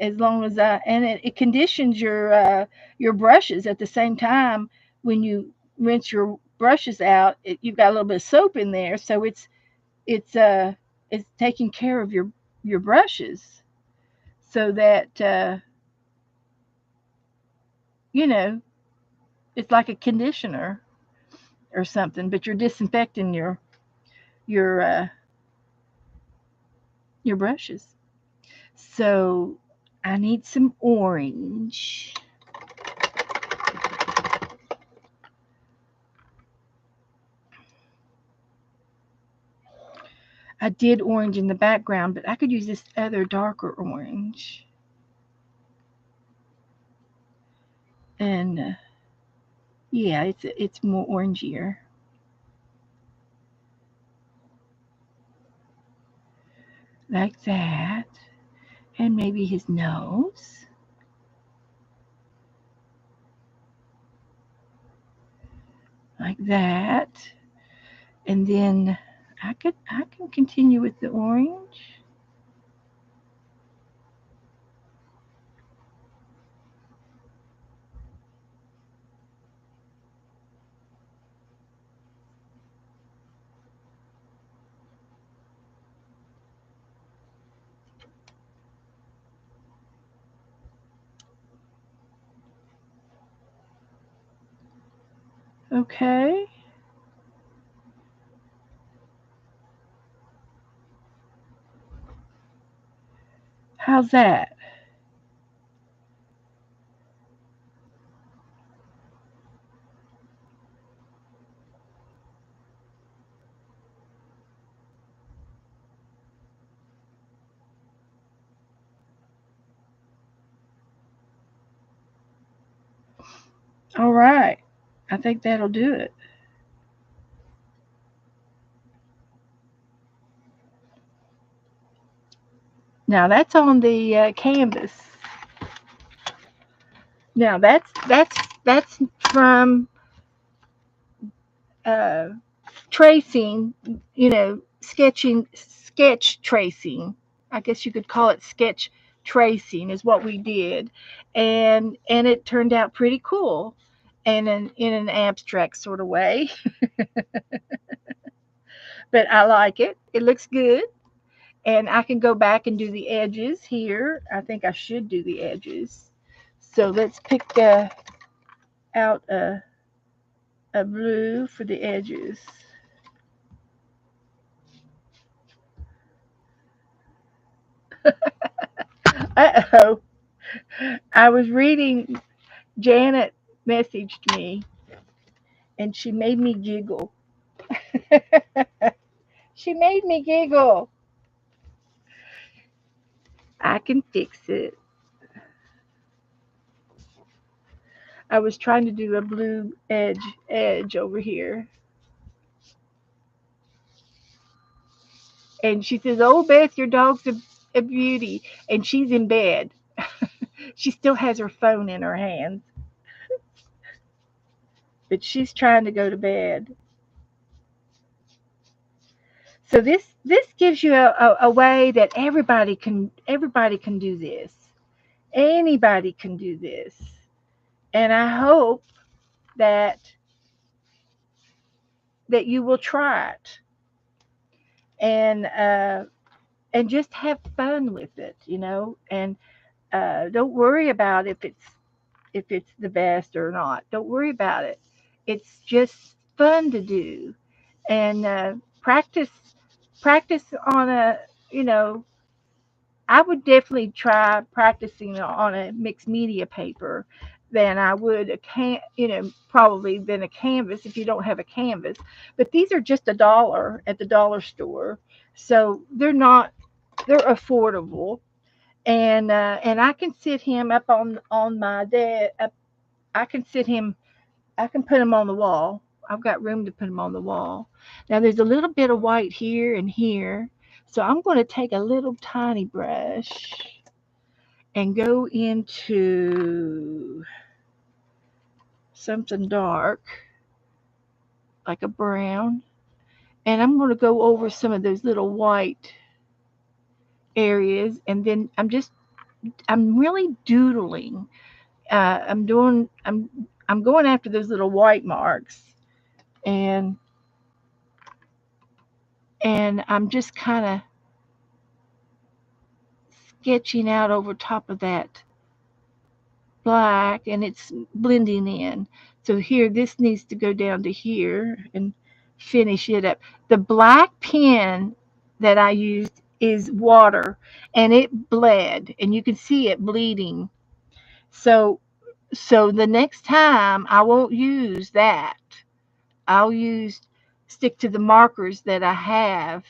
as long as and it conditions your brushes at the same time. When you rinse your brushes out, you've got a little bit of soap in there, so it's uh it's taking care of your brushes, so that you know it's like a conditioner or something, but you're disinfecting your uh, your brushes. So I need some orange. I did orange in the background, but I could use this other darker orange. And yeah, it's more orangier. Like that. And maybe his nose. Like that. And then I can continue with the orange. Okay. How's that? All right. I think that'll do it. Now that's on the canvas. Now that's from uh, tracing, sketch tracing. I guess you could call it sketch tracing is what we did, and it turned out pretty cool, and in an abstract sort of way. But I like it. It looks good, and I can go back and do the edges here. I think I should do the edges. So let's pick out a blue for the edges. Uh-oh. I was reading, Janet messaged me and she made me giggle. She made me giggle. I can fix it. I was trying to do a blue edge over here. And she says, "Oh, Beth, your dog's a beauty." And she's in bed. She still has her phone in her hands, but she's trying to go to bed. So this gives you a way that everybody can do this. Anybody can do this. And I hope that that you will try it and and just have fun with it, and don't worry about if it's the best or not. Don't worry about it. It's just fun to do, and practice on a you know I would definitely try practicing on a mixed media paper than I would probably than a canvas if you don't have a canvas. But these are just $1 at the dollar store, so they're affordable, and I can sit him up on my bed. I can sit him. I can put him on the wall. I've got room to put him on the wall. Now there's a little bit of white here and here, so I'm going to take a little tiny brush and go into something dark, like a brown, and I'm going to go over some of those little white areas, and then I'm really doodling. I'm going after those little white marks, and I'm just kind of sketching out over top of that black, and it's blending in. So here, this needs to go down to here and finish it up. The black pen that I used is water, and it bled, and you can see it bleeding. So the next time I won't use that. I'll use stick to the markers that I have,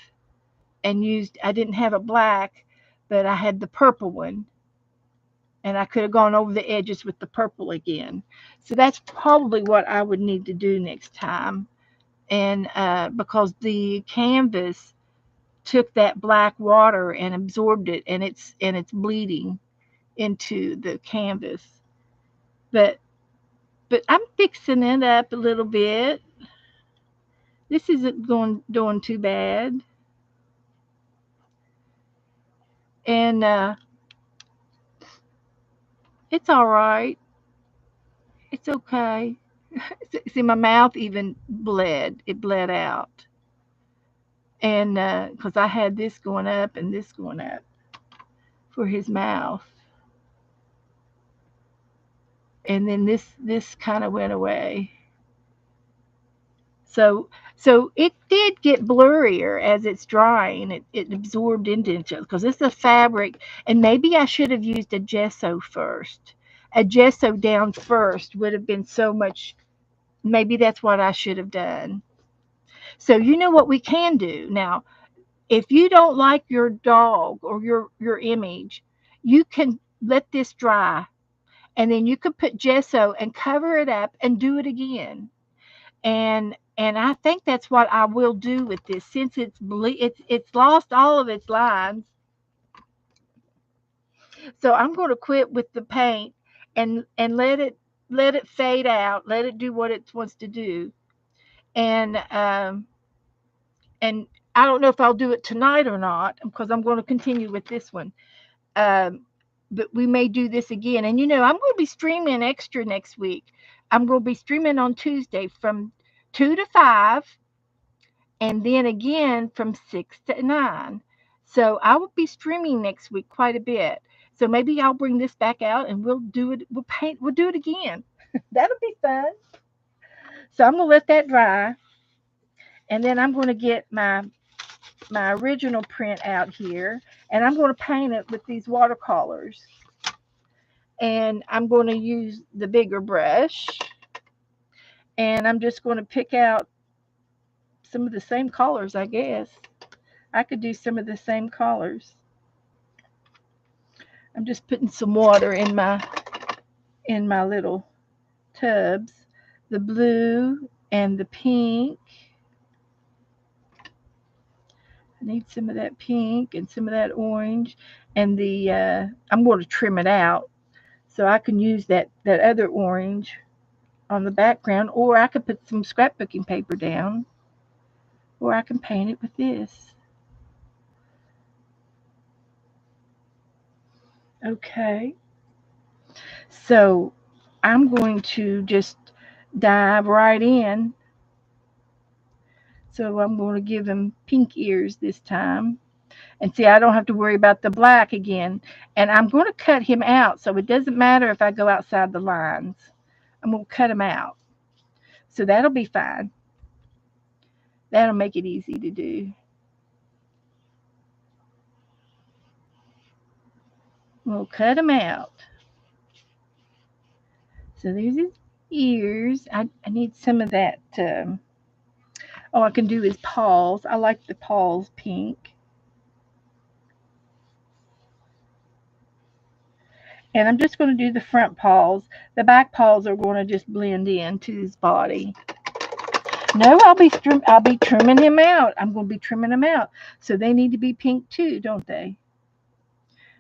and I didn't have a black, but I had the purple one, and I could have gone over the edges with the purple again. So that's probably what I would need to do next time. And because the canvas took that black water and absorbed it, and it's bleeding into the canvas. But I'm fixing it up a little bit. This isn't doing too bad, and it's all right. It's okay. See, my mouth even bled. It bled out. And because I had this going up and this going up for his mouth, and then this kind of went away. So it did get blurrier as it's drying. It absorbed into each other because it's a fabric, and maybe I should have used a gesso first. A gesso down first would have been so much. Maybe that's what I should have done. So you know what we can do now. If you don't like your dog or your image, you can let this dry, and then you can put gesso and cover it up and do it again. And I think that's what I will do with this, since it's lost all of its lines. So I'm going to quit with the paint, and let it fade out. Let it do what it wants to do. And and I don't know if I'll do it tonight or not because I'm going to continue with this one. Um, but we may do this again. And I'm going to be streaming extra next week. I'm going to be streaming on Tuesday from 2 to 5 and then again from 6 to 9. So I will be streaming next week quite a bit. So maybe I'll bring this back out and we'll do it. We'll do it again. That'll be fun. So I'm going to let that dry. And then I'm going to get my original print out here and I'm going to paint it with these watercolors. And I'm going to use the bigger brush and I'm just going to pick out some of the same colors, I guess. I could do some of the same colors. I'm just putting some water in my little tubs. The blue and the pink. I need some of that pink and some of that orange and the I'm going to trim it out so I can use that other orange on the background, or I could put some scrapbooking paper down, or I can paint it with this. Okay, so I'm going to just dive right in. So I'm going to give him pink ears this time. And see, I don't have to worry about the black again. And I'm going to cut him out, so it doesn't matter if I go outside the lines. I'm going to cut him out. So that'll be fine. That'll make it easy to do. We'll cut him out. So there's his ears. I need some of that. I can do his paws. I like the paws pink. And I'm just going to do the front paws. The back paws are going to just blend into his body. No, I'll be trimming him out. I'm going to be trimming him out. So they need to be pink too, don't they?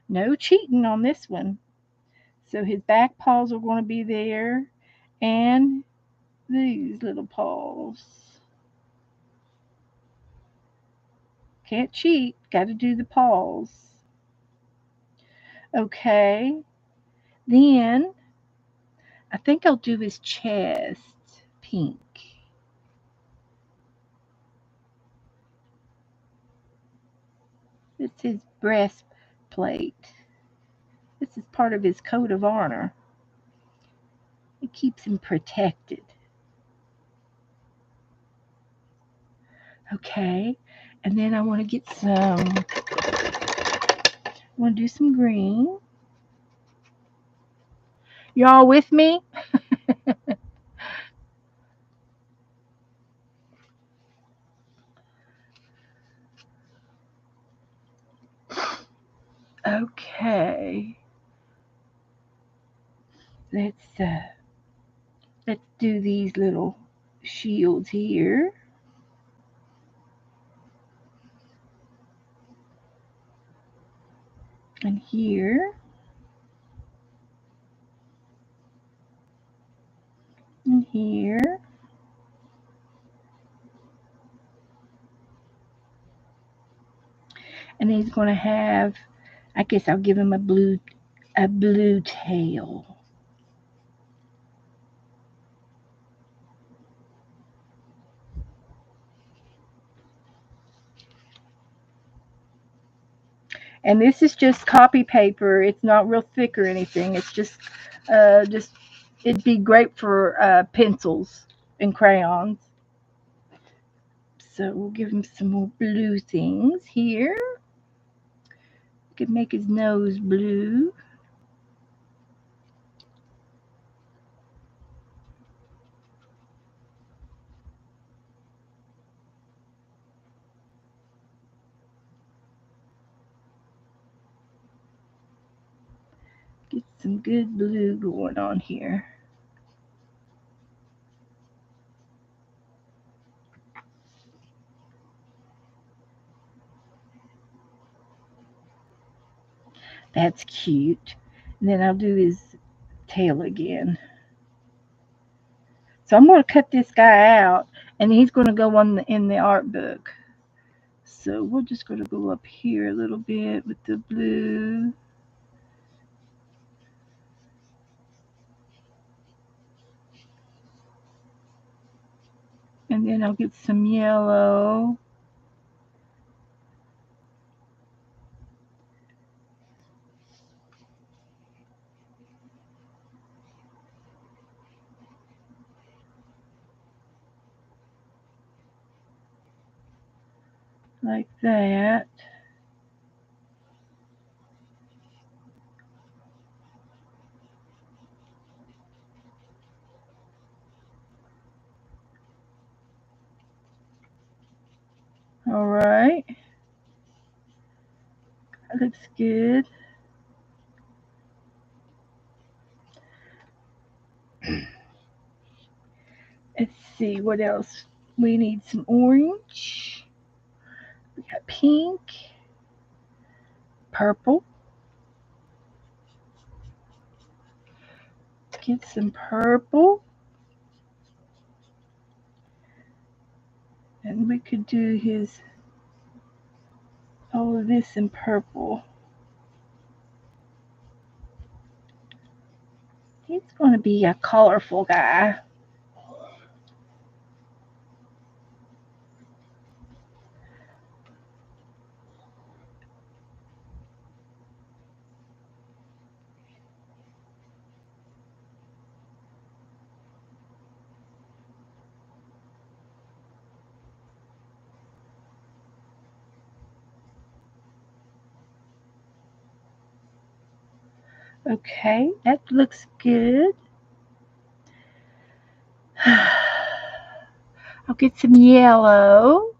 No cheating on this one. So his back paws are going to be there, and these little paws. Can't cheat. Got to do the paws. Okay. Then I think I'll do his chest pink. It's his breastplate. This is part of his coat of honor. It keeps him protected. Okay. And then I want to get I want to do some green. Y'all with me? Okay. Let's uh let's do these little shields here. And here. And here. And he's going to have, I guess I'll give him a blue tail. And this is just copy paper. It's not real thick or anything. It's just it'd be great for pencils and crayons. So we'll give him some more blue things here. We could make his nose blue. Get some good blue going on here. That's cute. And then I'll do tail again. So I'm going to cut this guy out, and he's going to go in the art book. So we're just going to go up here a little bit with the blue. And then I'll get some yellow. Like that. All right. That looks good. Let's see what else. We need some orange. We got pink, purple. Get some purple. And we could do all of this in purple. He's going to be a colorful guy. Okay, that looks good. I'll get some yellow.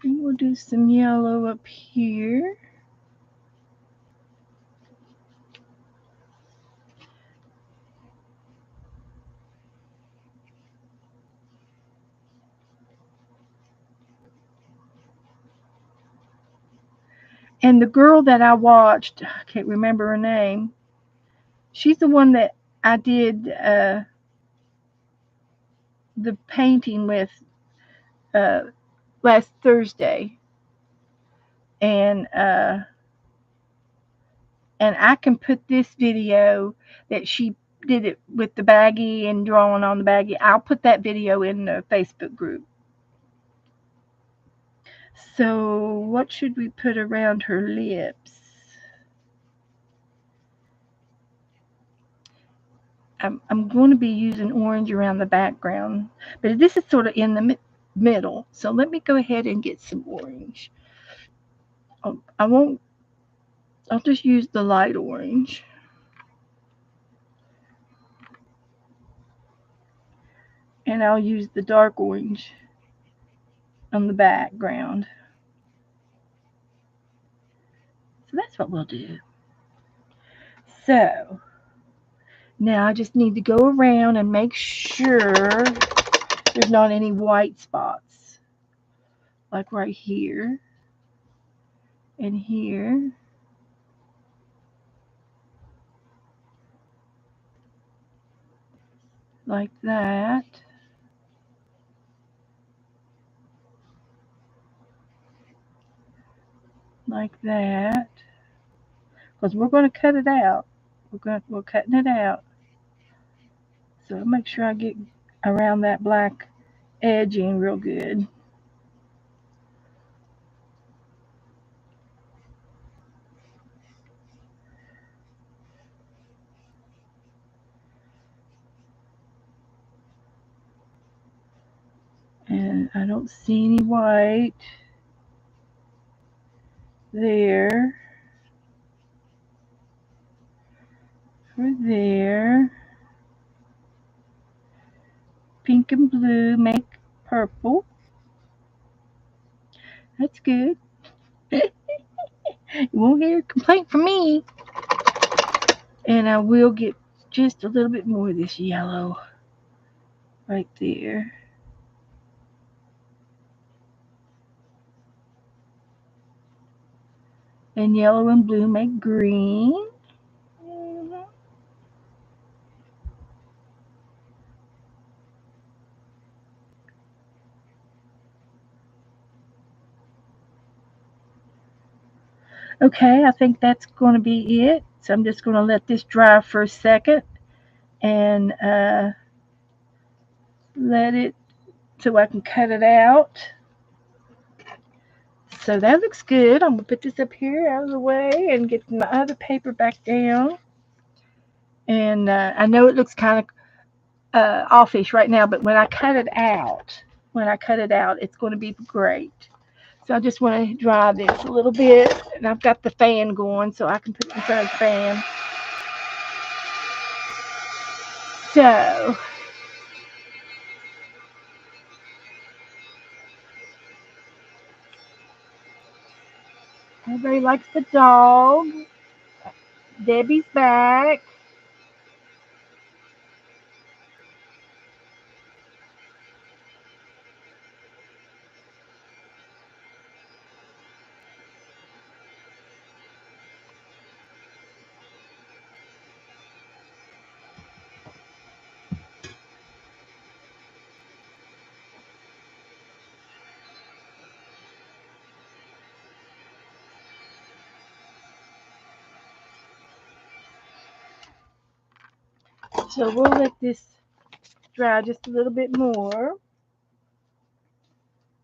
And we'll do some yellow up here. And the girl that I watched, I can't remember her name. She's the one that I did the painting with last Thursday. And I can put this video that she did it with the baggie and drawing on the baggie. I'll put that video in the Facebook group. So what should we put around her lips? I'm going to be using orange around the background, but this is sort of in the middle. So let me go ahead and get some orange. I'll just use the light orange. And I'll use the dark orange on the background. So that's what we'll do. So now I just need to go around and make sure there's not any white spots. Like right here and here. Like that. Like that. Because we're going to cut it out. We're cutting it out. So I'll make sure I get around that black edging real good. And I don't see any white there or there. Pink and blue make purple. That's good. You won't hear a complaint from me. And I will get just a little bit more of this yellow right there. And yellow and blue make green. Mhm. Okay, I think that's going to be it. So I'm just going to let this dry for a second and let it so I can cut it out. So that looks good. I'm going to put this up here out of the way and get my other paper back down. And I know it looks kind of offish right now, but when I cut it out, it's going to be great. So I just want to dry this a little bit, and I've got the fan going, so I can put it in front of the fan. So everybody likes the dog. Debbie's back. So we'll let this dry just a little bit more.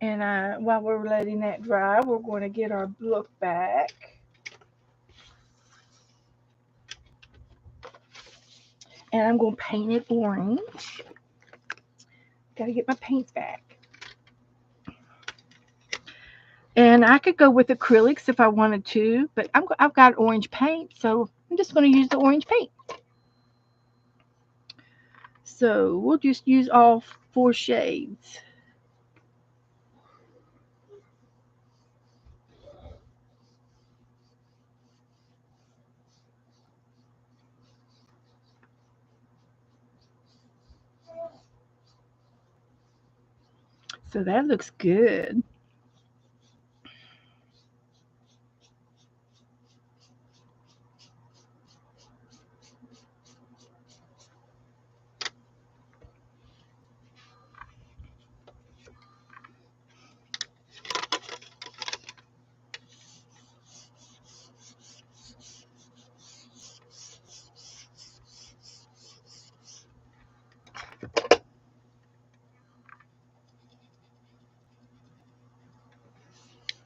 And while we're letting that dry, we're going to get our book back. And I'm going to paint it orange. Got to get my paints back. And I could go with acrylics if I wanted to, but I've got orange paint, so I'm just going to use the orange paint. So we'll just use all 4 shades. So that looks good.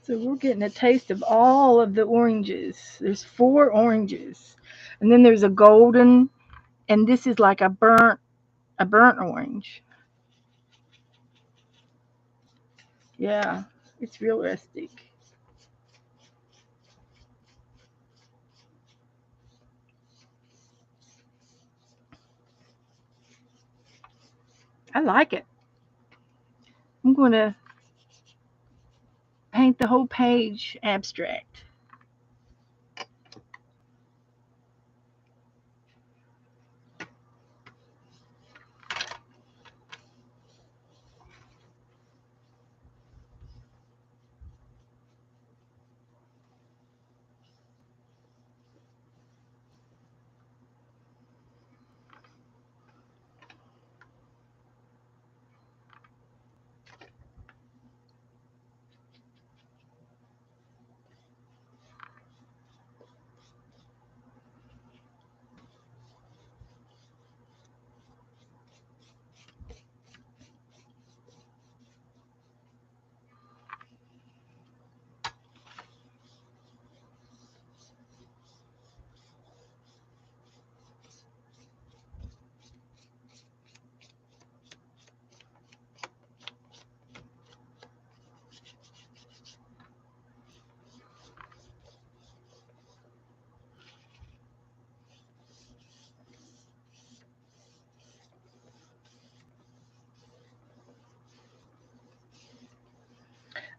So we're getting a taste of all of the oranges. There's 4 oranges. And then there's a golden, and this is like a burnt orange. Yeah, it's real rustic. I like it. I'm going to paint the whole page abstract.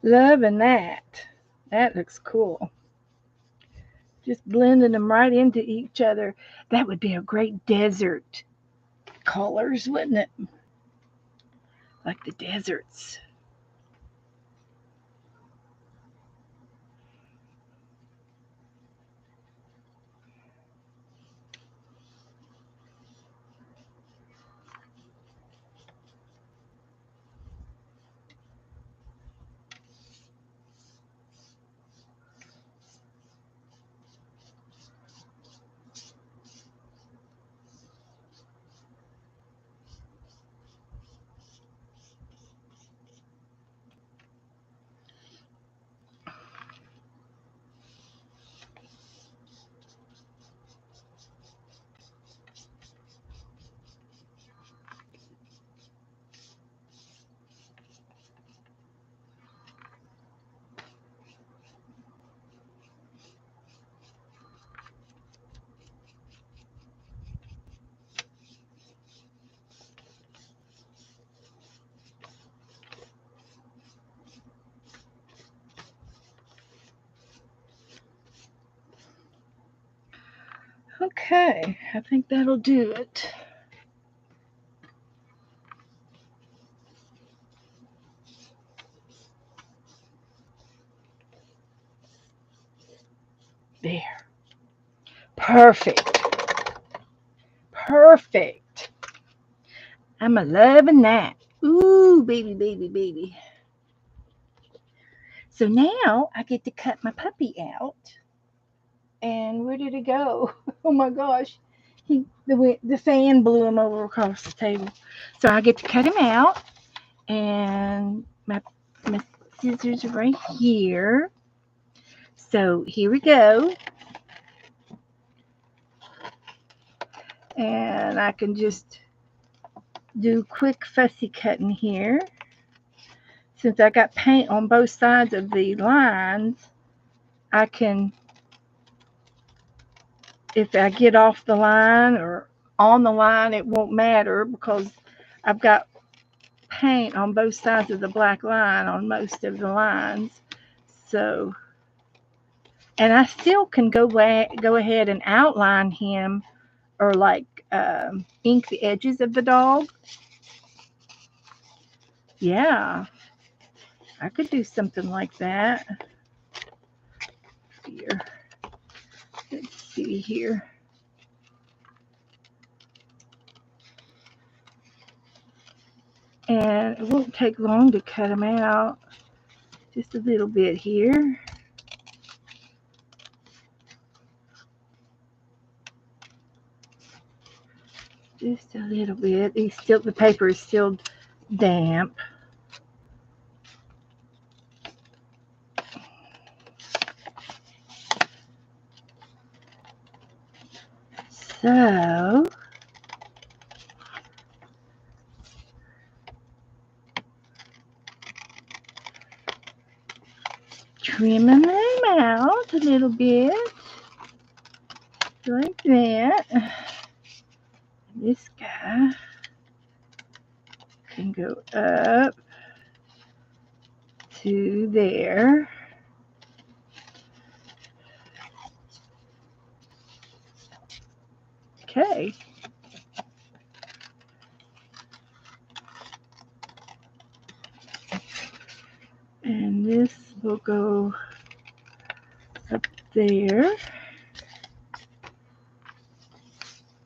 Loving that. That looks cool. Just blending them right into each other. That would be a great desert colors, wouldn't it? Like the deserts. Okay, I think that'll do it. There. Perfect. Perfect. I'm a loving that. Ooh, baby, baby, baby. So now I get to cut my puppy out. And where did it go? Oh my gosh. The fan blew him over across the table. So I get to cut him out. And my scissors are right here. So here we go. And I can just do quick fussy cutting here. Since I got paint on both sides of the lines, I can, if I get off the line or on the line, it won't matter because I've got paint on both sides of the black line on most of the lines. So, and I still can go ahead and outline him or like ink the edges of the dog. Yeah, I could do something like that. Here, let's see here. And it won't take long to cut them out. Just a little bit here. Just a little bit. The paper is still damp. So trimming them out a little bit like that. This guy can go up to there. Okay. And this will go up there.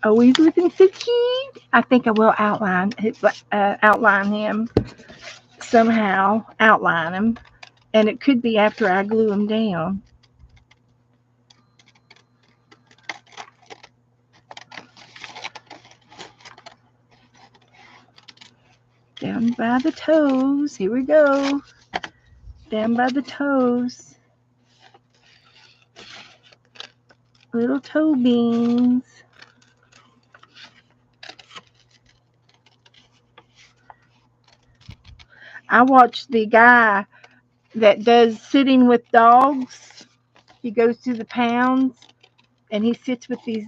Oh, he's looking so cute. I think I will outline him somehow. Outline him, and it could be after I glue him down. Down by the toes. Here we go. Down by the toes. Little toe beans. I watched the guy that does sitting with dogs. He goes to the pounds and he sits with these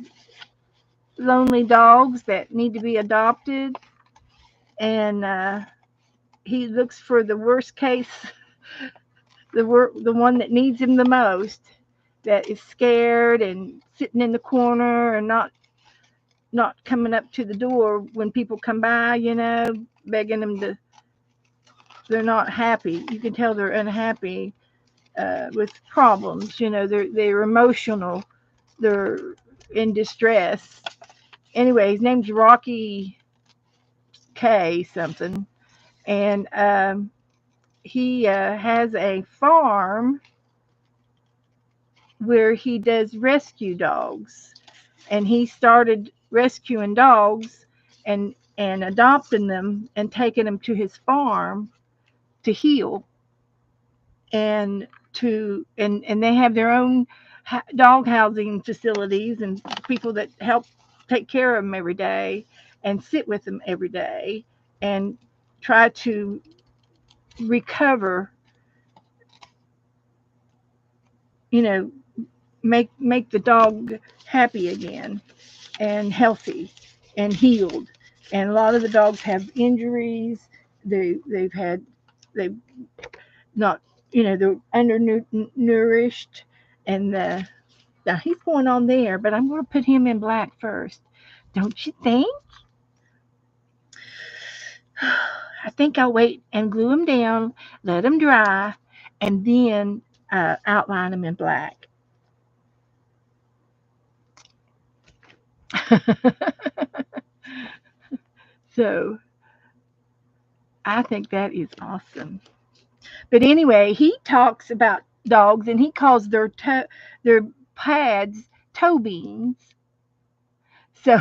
lonely dogs that need to be adopted. And he looks for the worst case, the one that needs him the most. that is scared and sitting in the corner and not coming up to the door when people come by, begging them to. They're not happy. You can tell they're unhappy with problems. They're emotional. They're in distress. Anyway, his name's Rocky K something, and he has a farm where he does rescue dogs, and he started rescuing dogs and adopting them and taking them to his farm to heal and they have their own dog housing facilities and people that help take care of them every day and sit with them every day and try to recover, you know make the dog happy again and healthy and healed. And a lot of the dogs have injuries. They've not, they're undernourished. And now he's going on there, but I'm going to put him in black first. Don't you think? I think I'll wait and glue him down, let him dry, and then outline him in black. So I think that is awesome. But anyway, he talks about dogs and he calls their pads toe beans. So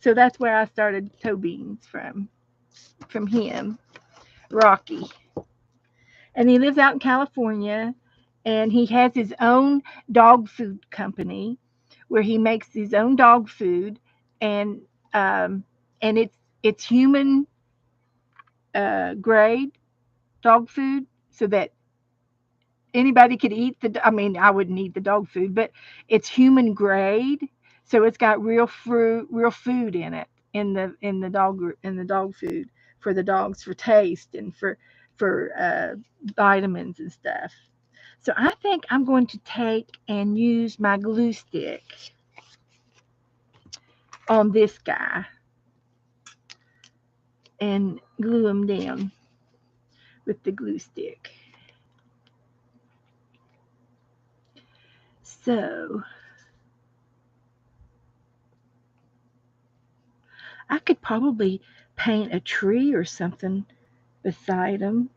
so that's where I started toe beans from him, Rocky. And he lives out in California, and he has his own dog food company where he makes his own dog food, and um, and it's human grade dog food, so that anybody could eat the. I mean, I wouldn't eat the dog food, but it's human grade, so it's got real food in it in the dog food for the dogs for taste and for vitamins and stuff. So I think I'm going to take and use my glue stick on this guy and glue him down with the glue stick. So I could probably paint a tree or something beside him.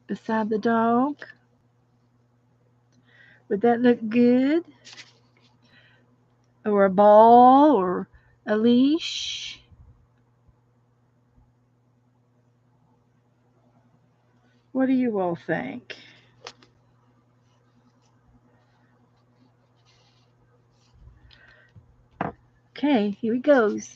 Beside the dog. Would that look good? Or a ball or a leash? What do you all think? Okay, here he goes.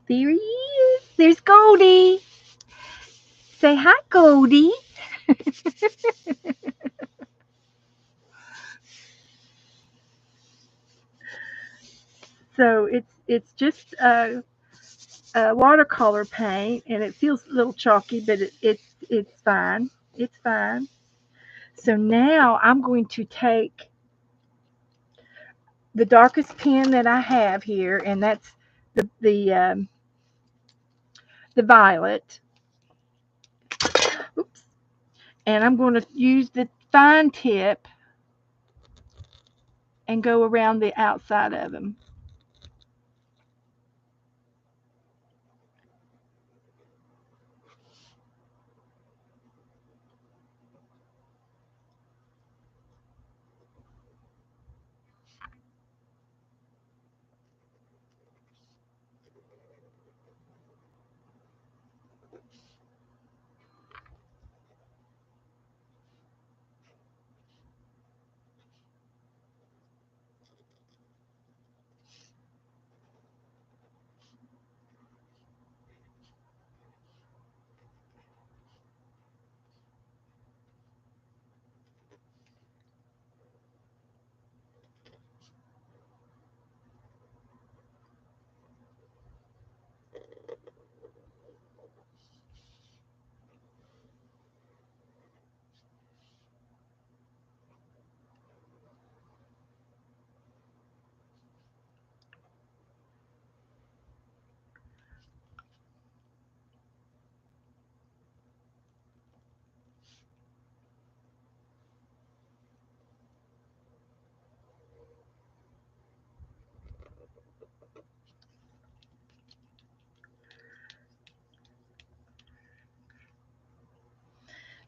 There he is. There's Goldie. Say hi, Goldie. So it's just a watercolor paint, and it feels a little chalky, but it's fine. It's fine. So now I'm going to take the darkest pen that I have here, and that's the violet. Oops. And I'm going to use the fine tip and go around the outside of them.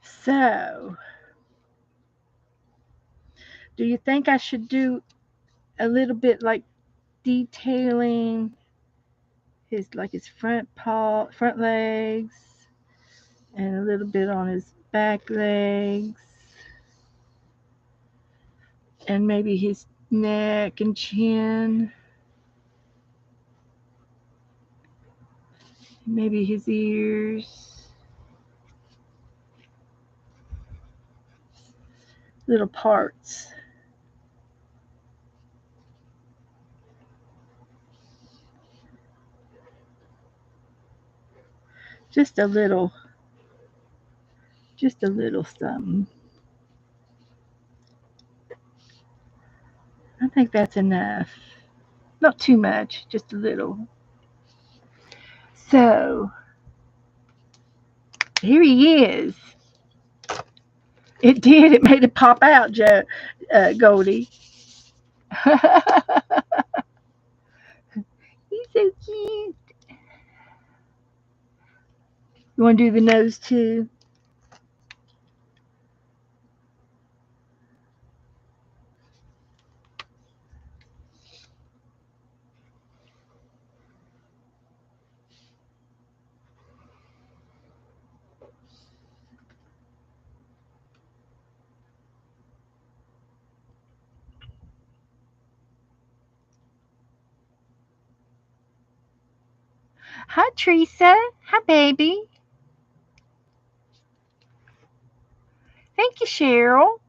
So, do you think I should do a little bit like detailing his front legs, and a little bit on his back legs, and maybe his neck and chin, maybe his ears, little parts. Just a little, just a little something. I think that's enough. Not too much, just a little. So, here he is. It did. It made it pop out, Goldie. He's so cute. You want to do the nose too? Hi, Teresa. Hi, baby. Thank you, Cheryl.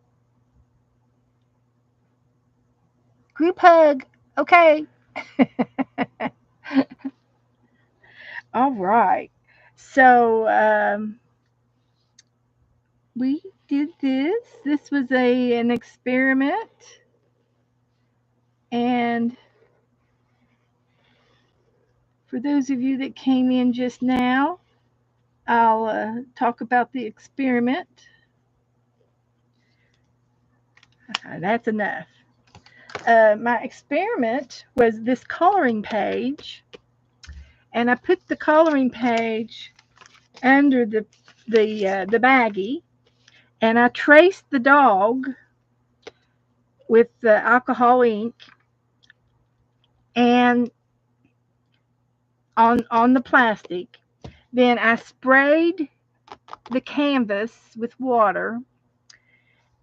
Group hug. Okay. All right. So we did this. This was an experiment, and for those of you that came in just now, I'll talk about the experiment. That's enough. My experiment was this coloring page, and I put the coloring page under the baggie, and I traced the dog with the alcohol ink and on the plastic. Then I sprayed the canvas with water,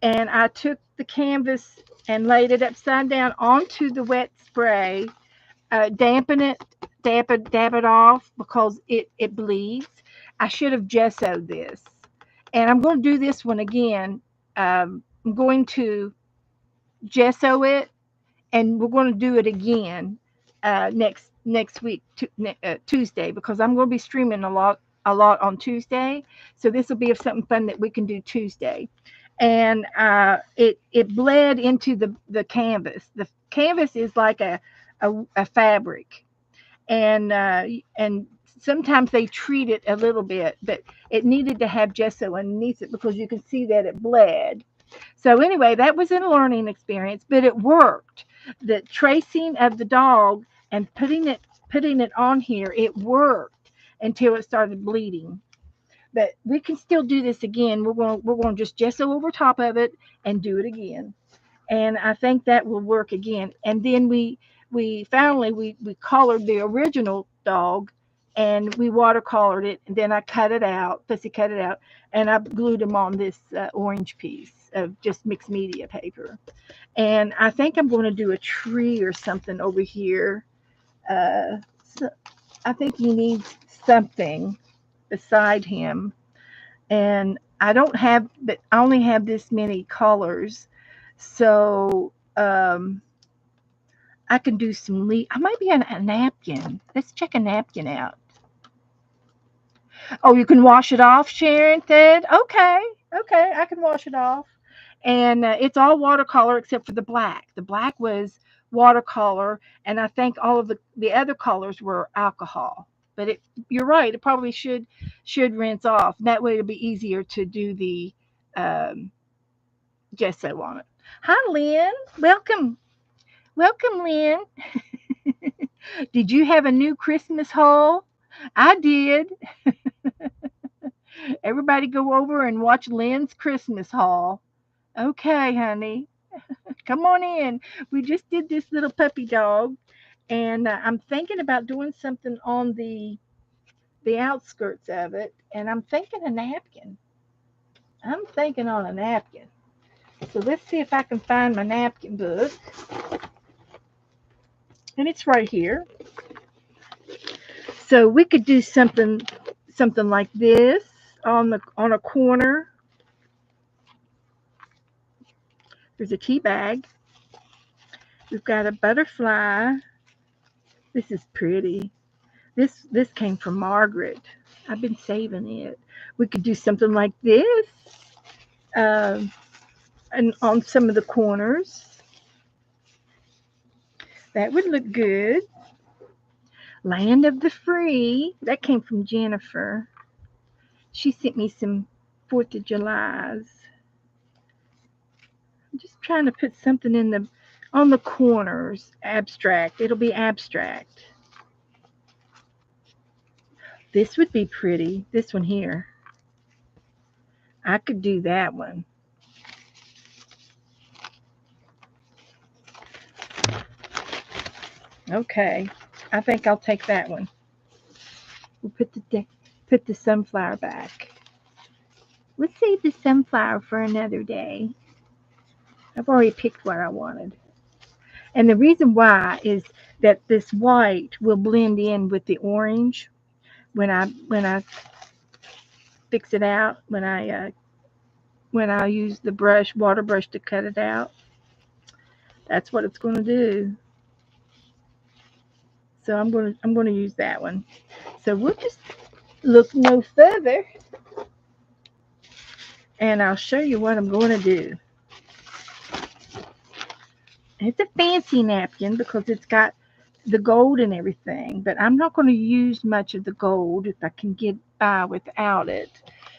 and I took the canvas and laid it upside down onto the wet spray. Dampen it, dab it off because it bleeds. I should have gessoed this, and I'm going to do this one again. I'm going to gesso it, and we're going to do it again next week, Tuesday, because I'm going to be streaming a lot on Tuesday. So this will be something fun that we can do Tuesday. And it bled into the canvas. The canvas is like a fabric, and sometimes they treat it a little bit, but it needed to have gesso underneath it because you can see that it bled. So anyway, that was a learning experience, but it worked. The tracing of the dog and putting it on here, it worked until it started bleeding. But we can still do this again. We're going to just gesso over top of it and do it again. And I think that will work again. And then we finally we colored the original dog, and we watercolored it, and then I cut it out, Pussy cut it out, and I glued him on this orange piece of just mixed media paper. And I think I'm going to do a tree or something over here. So I think he needs something beside him, and I don't have, but I only have this many colors, so I can do some I might be on a napkin. Let's check a napkin out. Oh, you can wash it off, Sharon said. Okay, okay, I can wash it off. And it's all watercolor except for the black. The black was watercolor, and I think all of the other colors were alcohol. But you're right. It probably should rinse off. That way, it'll be easier to do the um, gesso on it. Hi, Lynn. Welcome, Lynn. Did you have a new Christmas haul? I did. Everybody go over and watch Lynn's Christmas haul. Okay, honey, come on in. We just did this little puppy dog, and I'm thinking about doing something on the outskirts of it, and I'm thinking a napkin. I'm thinking on a napkin. So let's see if I can find my napkin book, and it's right here. So we could do something like this on a corner. There's a tea bag. We've got a butterfly. This is pretty. This came from Margaret. I've been saving it. We could do something like this, um, and on some of the corners. That would look good. Land of the Free. That came from Jennifer. She sent me some 4th of July's. I'm just trying to put something in the on the corners. Abstract. It'll be abstract. This would be pretty. This one here. I could do that one. Okay. I think I'll take that one. We'll put the sunflower back. Let's save the sunflower for another day. I've already picked what I wanted. And the reason why is that this white will blend in with the orange when I fix it out, when I use the water brush to cut it out. That's what it's going to do. So I'm going to use that one. So we'll just look no further, and I'll show you what I'm going to do. It's a fancy napkin because it's got the gold and everything, but I'm not going to use much of the gold if I can get by without it.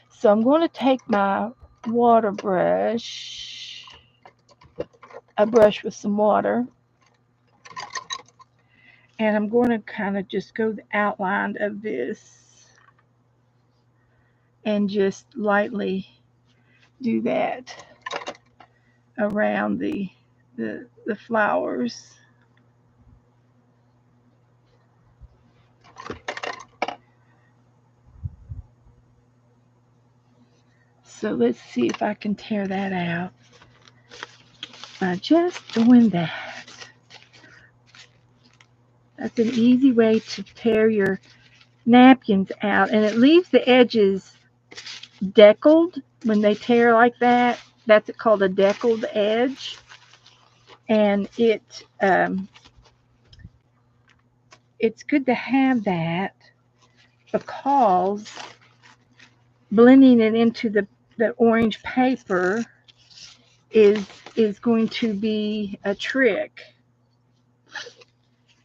So I'm going to take my water brush, a brush with some water, and I'm going to kind of just go the outline of this and just lightly do that around the flowers. So let's see if I can tear that out by just doing that. That's an easy way to tear your napkins out, and it leaves the edges deckled when they tear like that. That's called a deckled edge, and it's good to have that because blending it into the orange paper is going to be a trick.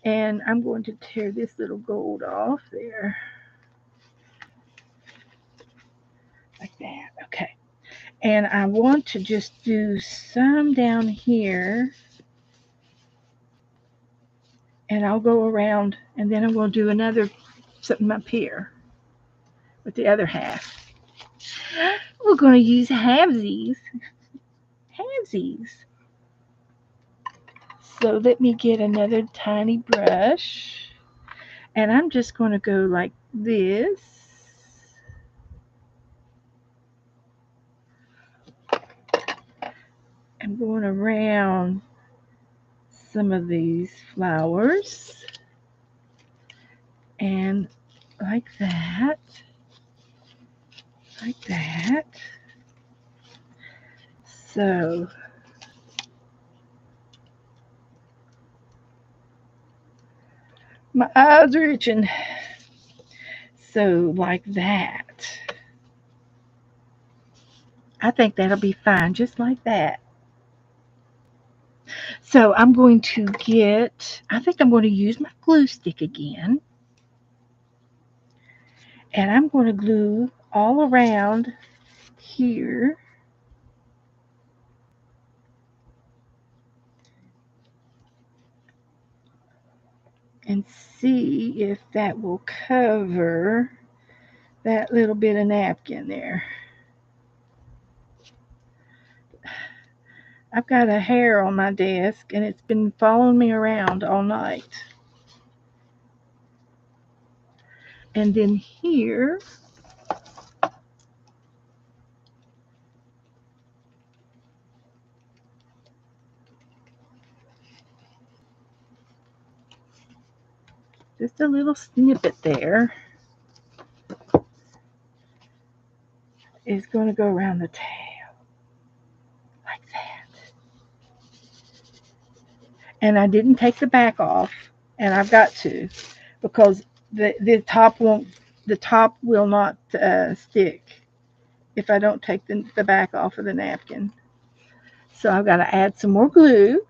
And I'm going to tear this little gold off there. Like that. Okay. And I want to just do some down here. And I'll go around, and then I'm going to do another something up here with the other half. We're going to use halvesies. Halvesies. So let me get another tiny brush. And I'm just going to go like this. I'm going around some of these flowers. And like that. Like that. So my eyes are itching. So like that. I think that'll be fine, just like that. So I'm going to I think I'm going to use my glue stick again. And I'm going to glue all around here. And see if that will cover that little bit of napkin there. I've got a hair on my desk and it's been following me around all night. And then here, just a little snippet there is going to go around the tail like that. And I didn't take the back off, and I've got to because the top will not stick if I don't take the back off of the napkin. So I've got to add some more glue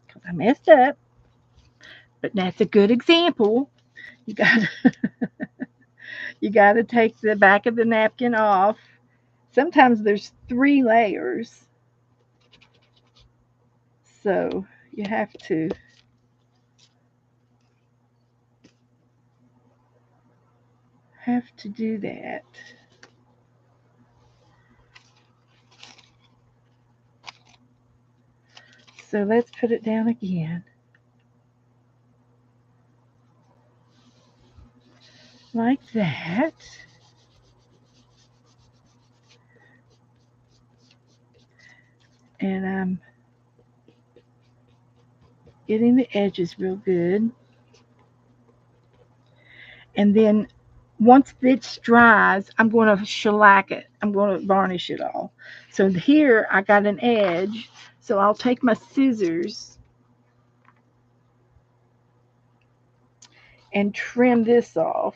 because I messed up. But that's a good example. You got you got to take the back of the napkin off. Sometimes there's 3 layers, so you have to do that. So let's put it down again. Like that. And I'm getting the edges real good. And then once this dries, I'm going to shellac it. I'm going to varnish it all. So here I got an edge. So I'll take my scissors and trim this off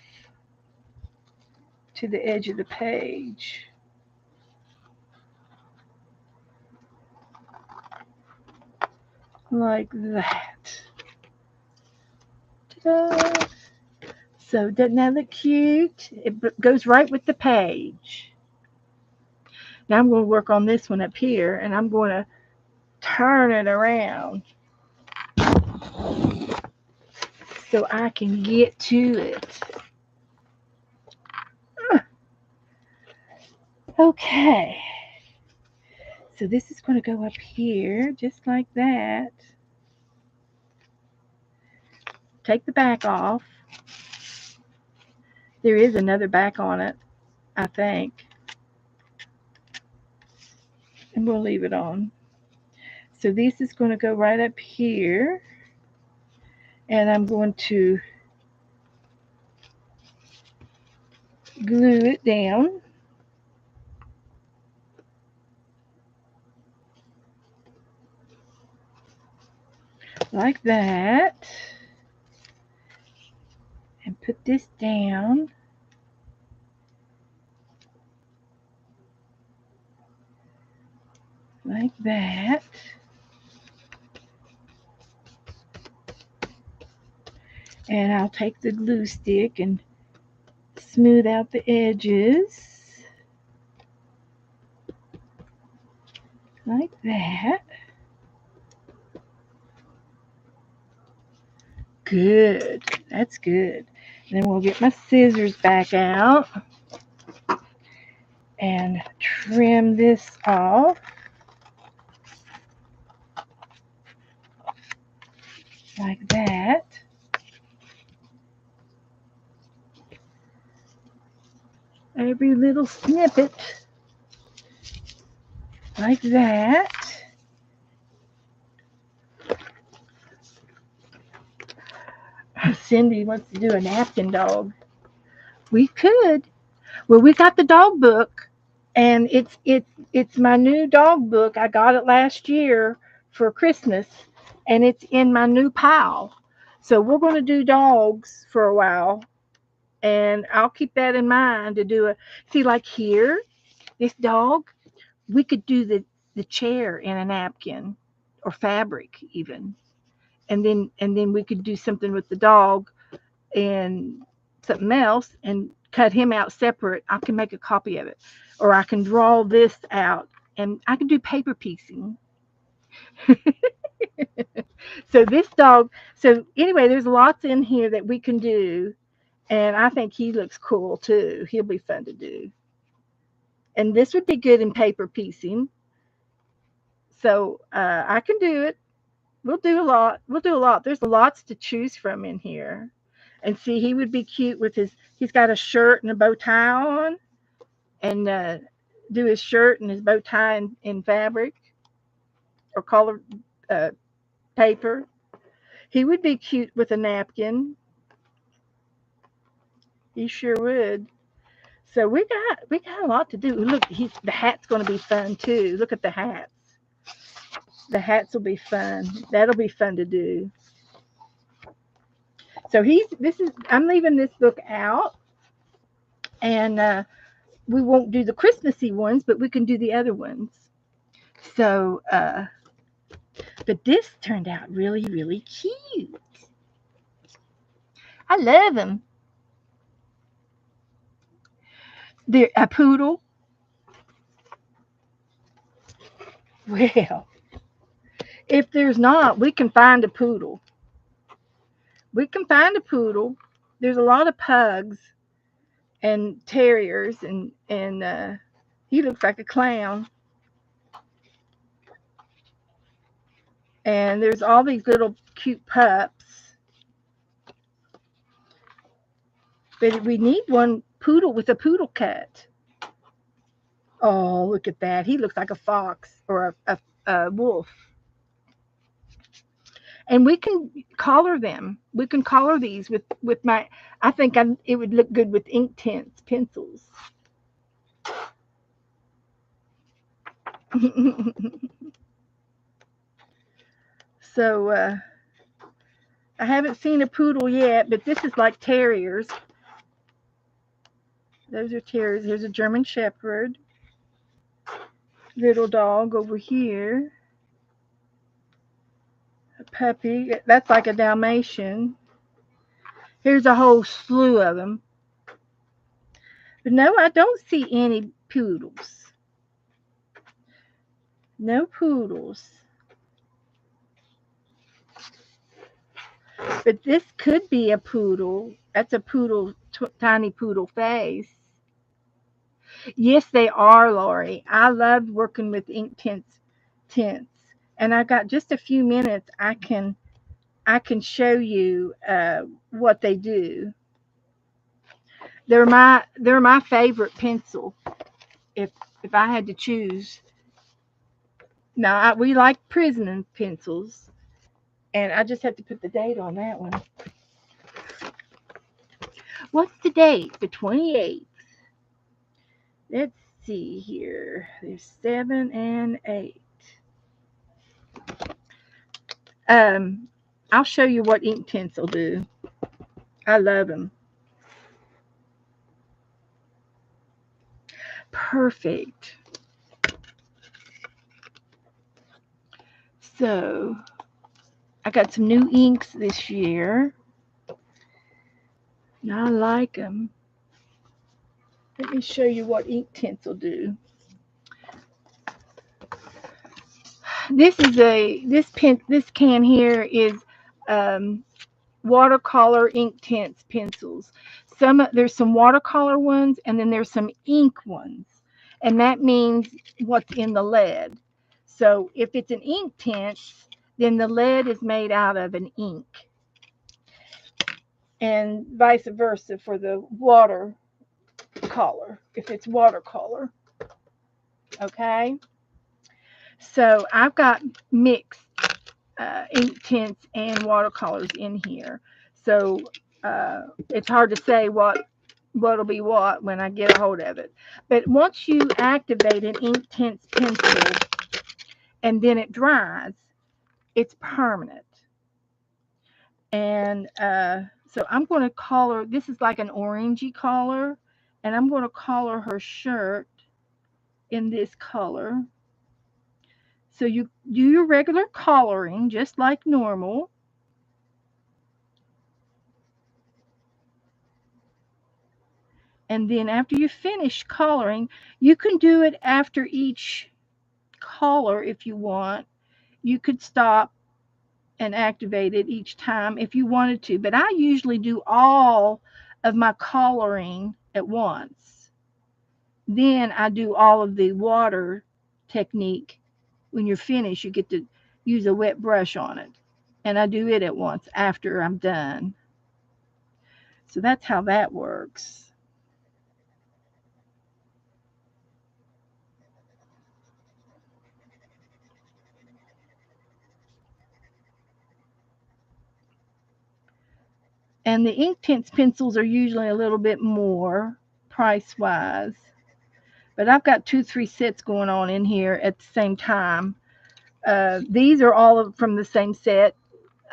to the edge of the page. Like that. Ta-da! So doesn't that look cute? It goes right with the page. Now I'm going to work on this one up here, and I'm going to turn it around so I can get to it. Okay. So this is going to go up here just like that. Take the back off. There is another back on it, I think. And we'll leave it on. So this is going to go right up here. And I'm going to glue it down. Like that. And put this down. Like that. And I'll take the glue stick and smooth out the edges. Like that. Good. That's good. Then we'll get my scissors back out and trim this off. Like that. Every little snippet. Like that. Cindy wants to do a napkin dog. We could. Well, we got the dog book, and it's my new dog book. I got it last year for Christmas, and it's in my new pile. So we're going to do dogs for a while, and I'll keep that in mind to do a see like here, this dog. We could do the chair in a napkin or fabric even, and then we could do something with the dog and something else and cut him out separate. I can make a copy of it, or I can draw this out and I can do paper piecing. So this dog, so anyway, there's lots in here that we can do, And I think he looks cool too. He'll be fun to do. And this would be good in paper piecing. So I can do it. We'll do a lot. We'll do a lot. There's lots to choose from in here. And see, he would be cute with he's got a shirt and a bow tie on, and do his shirt and his bow tie in fabric or colored uh, paper. He would be cute with a napkin. He sure would. So we got a lot to do. Look, the hat's going to be fun too. Look at the hats. The hats will be fun. That'll be fun to do. So I'm leaving this book out, and we won't do the Christmassy ones, but we can do the other ones. So, but this turned out really, really cute. I love them. They're a poodle. Well, if there's not, we can find a poodle. We can find a poodle. There's a lot of pugs and terriers, and he looks like a clown. And there's all these little cute pups. But we need one poodle with a poodle cut. Oh, look at that. He looks like a fox or a wolf. And we can color them. We can color these with my. I think it would look good with Inktense pencils. So I haven't seen a poodle yet, but this is like terriers. Those are terriers. Here's a German Shepherd. Little dog over here. A puppy. That's like a Dalmatian. Here's a whole slew of them. But no, I don't see any poodles. No poodles. But this could be a poodle. That's a poodle, tiny poodle face. Yes, they are, Lori. I loved working with Inktense tints. And I got just a few minutes. I can show you what they do. They're my favorite pencil. If I had to choose. Now we like prison pencils, and I just have to put the date on that one. What's the date? The 28th. Let's see here. There's 7 and 8. I'll show you what Inktense will do. I love them. Perfect. So I got some new inks this year. And I like them. Let me show you what Inktense will do. This can here is watercolor Inktense pencils. There's some watercolor ones, and then there's some ink ones, and that means what's in the lead. So if it's an Inktense, then the lead is made out of an ink, and vice versa for the watercolor. If it's watercolor, okay. So I've got mixed Inktense and watercolors in here. So it's hard to say what'll be what when I get a hold of it. But once you activate an Inktense pencil and then it dries, it's permanent. And so I'm going to color. This is like an orangey color, and I'm going to color her shirt in this color. So you do your regular coloring just like normal. And then after you finish coloring, you can do it after each color if you want. You could stop and activate it each time if you wanted to. But I usually do all of my coloring at once. Then I do all of the water technique. When you're finished, you get to use a wet brush on it. And I do it at once after I'm done. So that's how that works. And the Inktense pencils are usually a little bit more price wise. But I've got 2, 3 sets going on in here at the same time. These are all from the same set.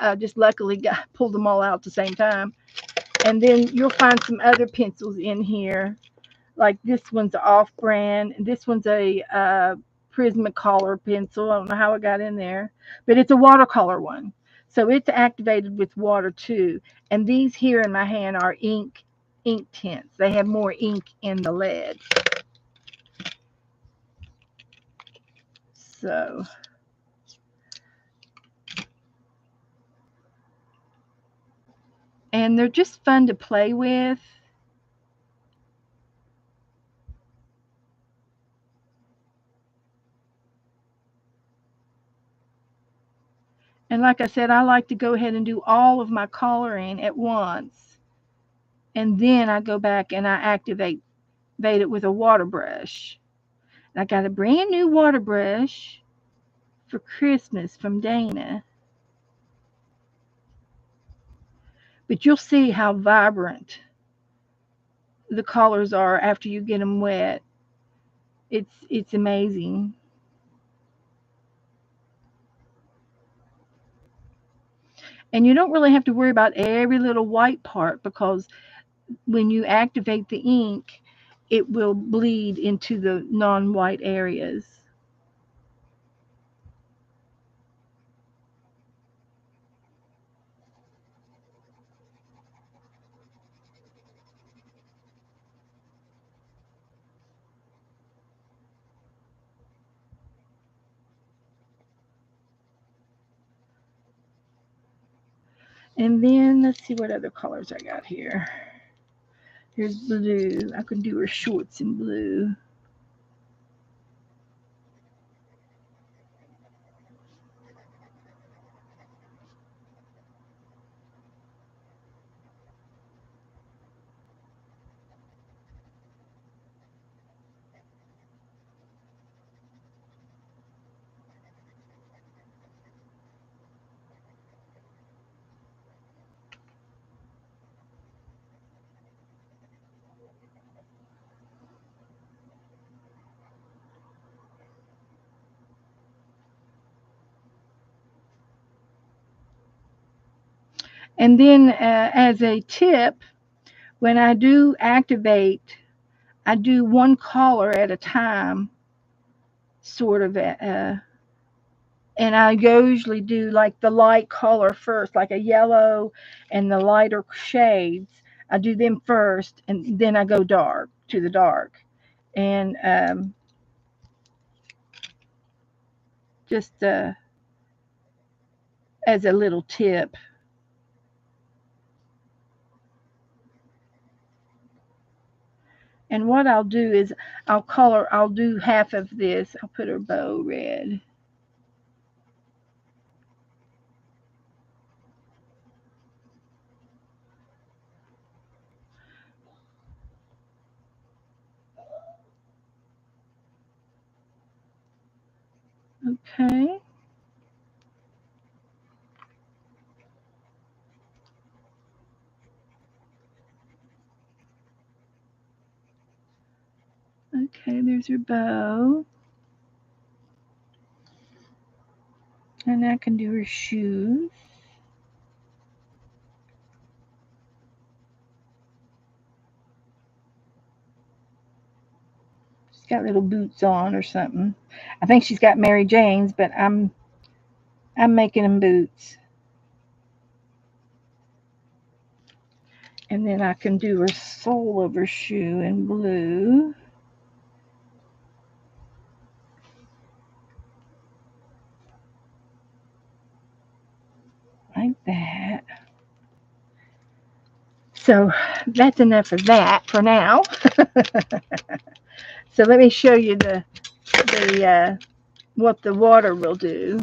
I just luckily pulled them all out at the same time. And then you'll find some other pencils in here. Like this one's off brand. This one's a Prismacolor pencil. I don't know how it got in there, but it's a watercolor one. So it's activated with water too. And these here in my hand are Inktense. They have more ink in the lead. So and they're just fun to play with. And like I said, I like to go ahead and do all of my coloring at once. And then I go back and I activate it with a water brush. And I got a brand new water brush for Christmas from Dana. But you'll see how vibrant the colors are after you get them wet. It's amazing. And you don't really have to worry about every little white part because when you activate the ink, it will bleed into the non-white areas. And then let's see what other colors I got here. Here's blue. I could do her shorts in blue. And then as a tip, when I do activate, I do one color at a time, sort of. And I usually do like the light color first, like a yellow and the lighter shades. I do them first, and then I go dark to the dark. And just as a little tip. And what I'll do is I'll do half of this. I'll put her bow red. Okay. Okay, there's her bow. And I can do her shoes. She's got little boots on or something. I think she's got Mary Jane's, but I'm making them boots. And then I can do her sole of her shoe in blue. Like that. So that's enough of that for now. So let me show you the what the water will do.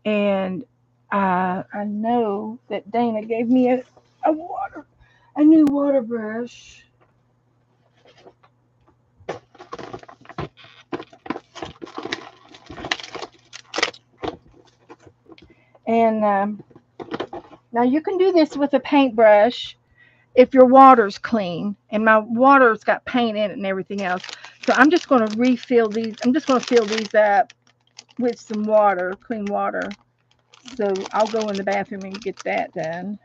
And I know that Dana gave me a new water brush. And now you can do this with a paintbrush if your water's clean. And my water's got paint in it and everything else. So I'm just going to refill these. I'm just going to fill these up with some water, clean water. So I'll go in the bathroom and get that done.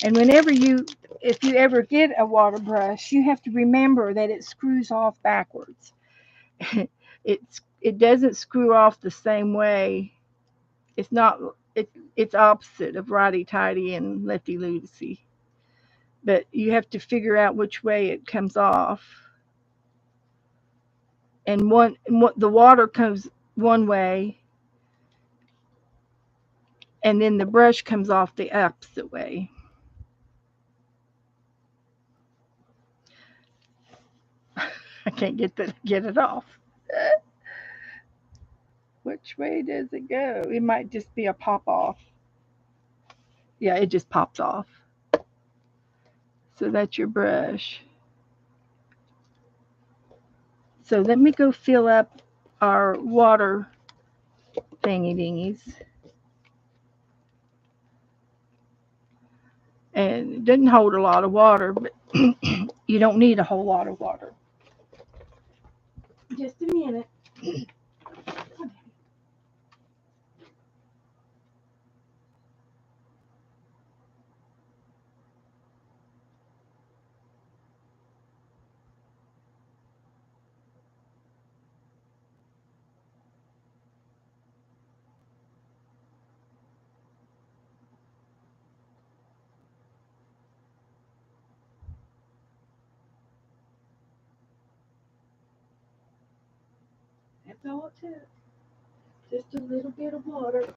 And if you ever get a water brush, you have to remember that it screws off backwards. It doesn't screw off the same way. It's not. It's opposite of righty tighty and lefty loosey. But you have to figure out which way it comes off. And the water comes one way, and then the brush comes off the opposite way. I can't get it off. Which way does it go? It might just be a pop off. Yeah, it just pops off. So that's your brush. So let me go fill up our water thingy dingies. And it doesn't hold a lot of water, but you don't need a whole lot of water. Just a minute. That's all it took. Just a little bit of water.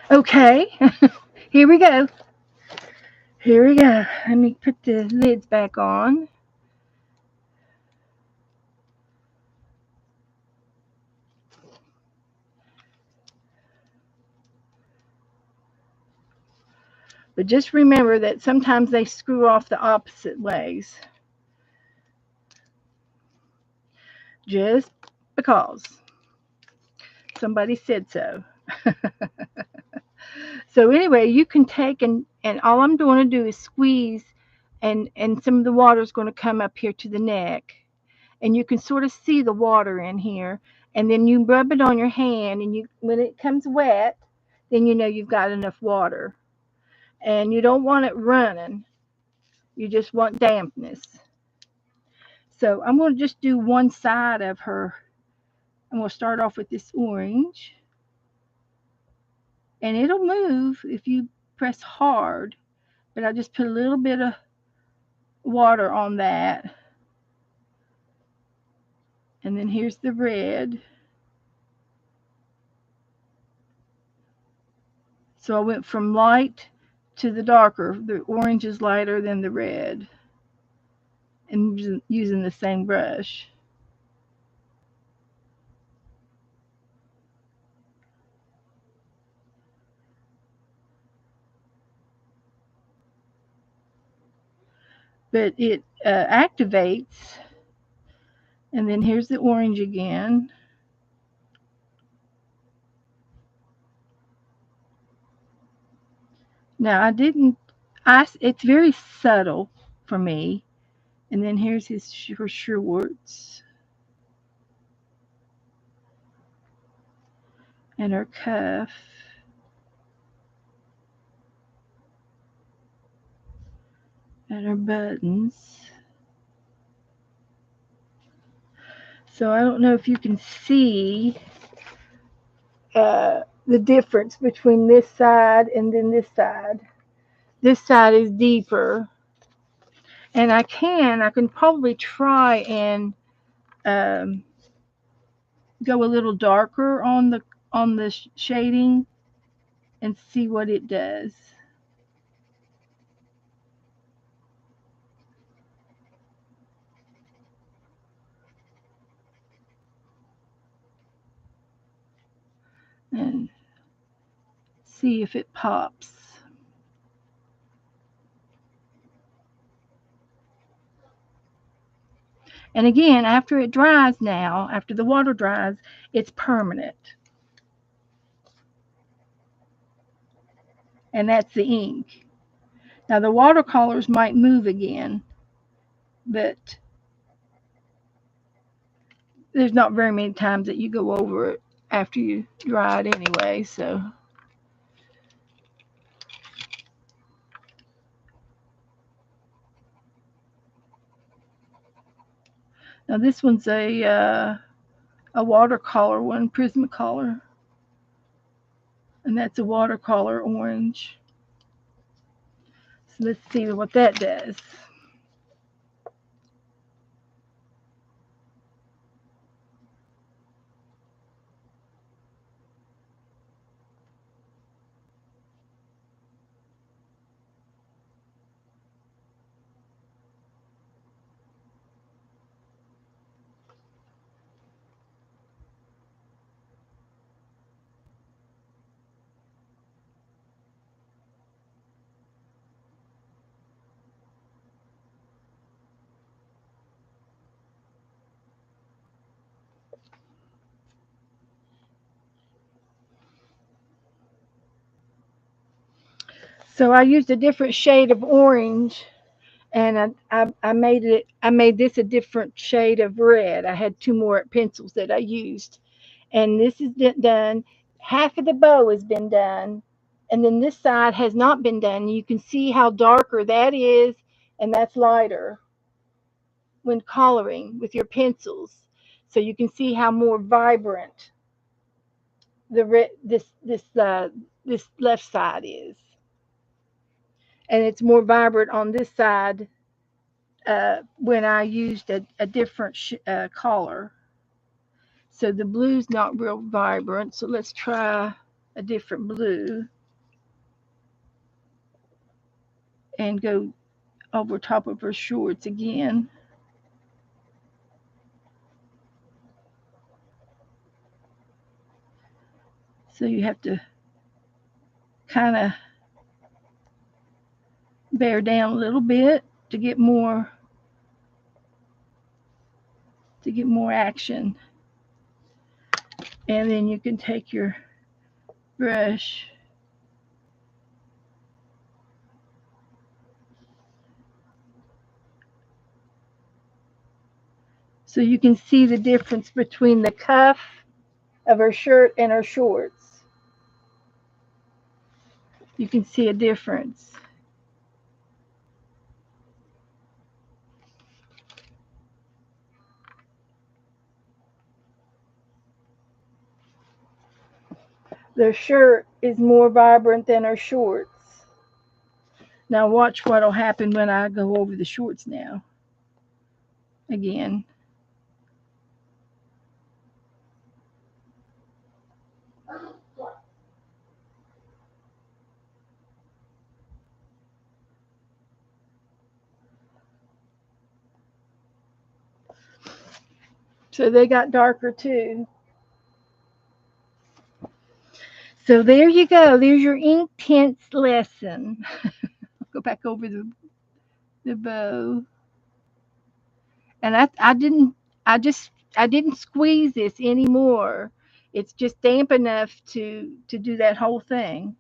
Okay, here we go. Here we go. Let me put the lids back on. But just remember that sometimes they screw off the opposite ways. Just because somebody said so. So anyway, you can take and all I'm going to do is squeeze, and some of the water is going to come up here to the neck, and you can sort of see the water in here, and then you rub it on your hand, and when it comes wet, then you know you've got enough water, and you don't want it running. You just want dampness. So I'm going to just do one side of her. I'm going to start off with this orange. And it'll move if you press hard. But I just put a little bit of water on that. And then here's the red. So I went from light to the darker. The orange is lighter than the red. And using the same brush. But it activates. And then here's the orange again. Now it's very subtle for me. And then here's her shorts. And her cuff. And her buttons. So I don't know if you can see the difference between this side and then this side. This side is deeper. And I can probably try and um, go a little darker on the shading and see what it does. And see if it pops. And again, after it dries now, after the water dries, it's permanent. And that's the ink. Now the watercolors might move again, but there's not very many times that you go over it after you dry it anyway, so. Now this one's a watercolor one, Prismacolor, and that's a watercolor orange. So let's see what that does. So I used a different shade of orange, and I made this a different shade of red. I had two more pencils that I used, and this is done. Half of the bow has been done, and then this side has not been done. You can see how darker that is, and that's lighter when coloring with your pencils. So you can see how more vibrant the red this left side is, and it's more vibrant on this side when I used a different color. So the blue's not real vibrant. So let's try a different blue and go over top of her shorts again. So you have to kind of bear down a little bit to get more action. And then you can take your brush so you can see the difference between the cuff of her shirt and her shorts. You can see a difference. The shirt is more vibrant than her shorts. Now watch what'll happen when I go over the shorts now. Again. So they got darker too. So there you go. There's your Inktense lesson. Go back over the bow. And I didn't squeeze this anymore. It's just damp enough to do that whole thing.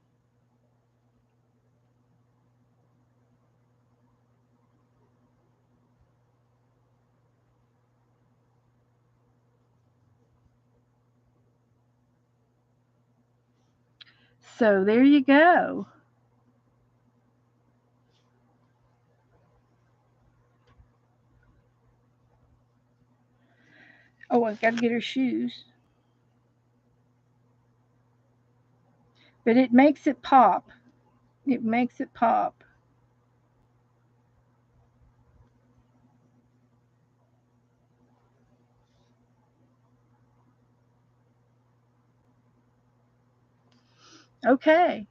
So there you go. Oh, I got to get her shoes. But it makes it pop. It makes it pop. Okay.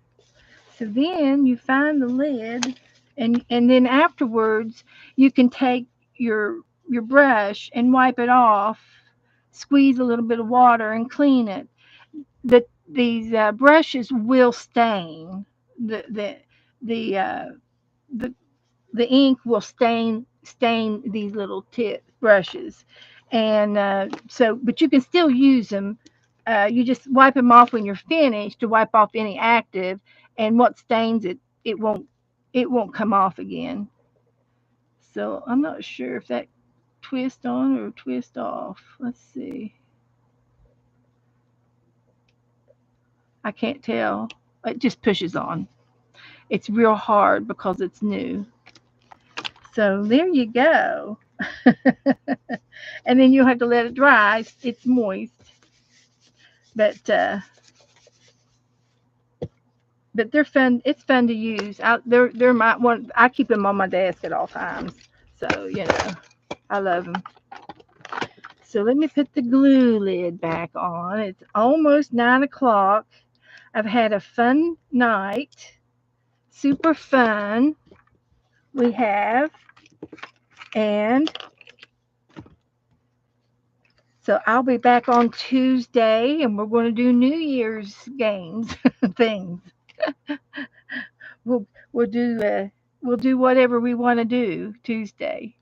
So then you find the lid, and then afterwards you can take your brush and wipe it off, squeeze a little bit of water and clean it. These brushes will stain. The the the uh, the the ink will stain these little tip brushes, and so but you can still use them. You just wipe them off when you're finished to wipe off any active, and what stains it won't come off again. So I'm not sure if that twist on or twist off. Let's see. I can't tell. It just pushes on. It's real hard because it's new. So there you go. And then you'll have to let it dry. It's moist, but uh, but they're fun. It's fun to use. They're my one. I keep them on my desk at all times. So I love them. So let me put the glue lid back on. It's almost 9 o'clock. I've had a fun night. Super fun. We have, and so I'll be back on Tuesday, and we're going to do New Year's games things. We'll we'll do whatever we want to do Tuesday.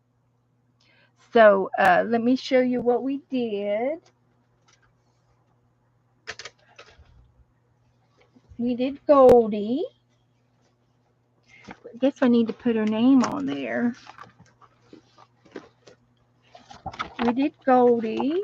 So let me show you what we did. We did Goldie. I guess I need to put her name on there. We did Goldie.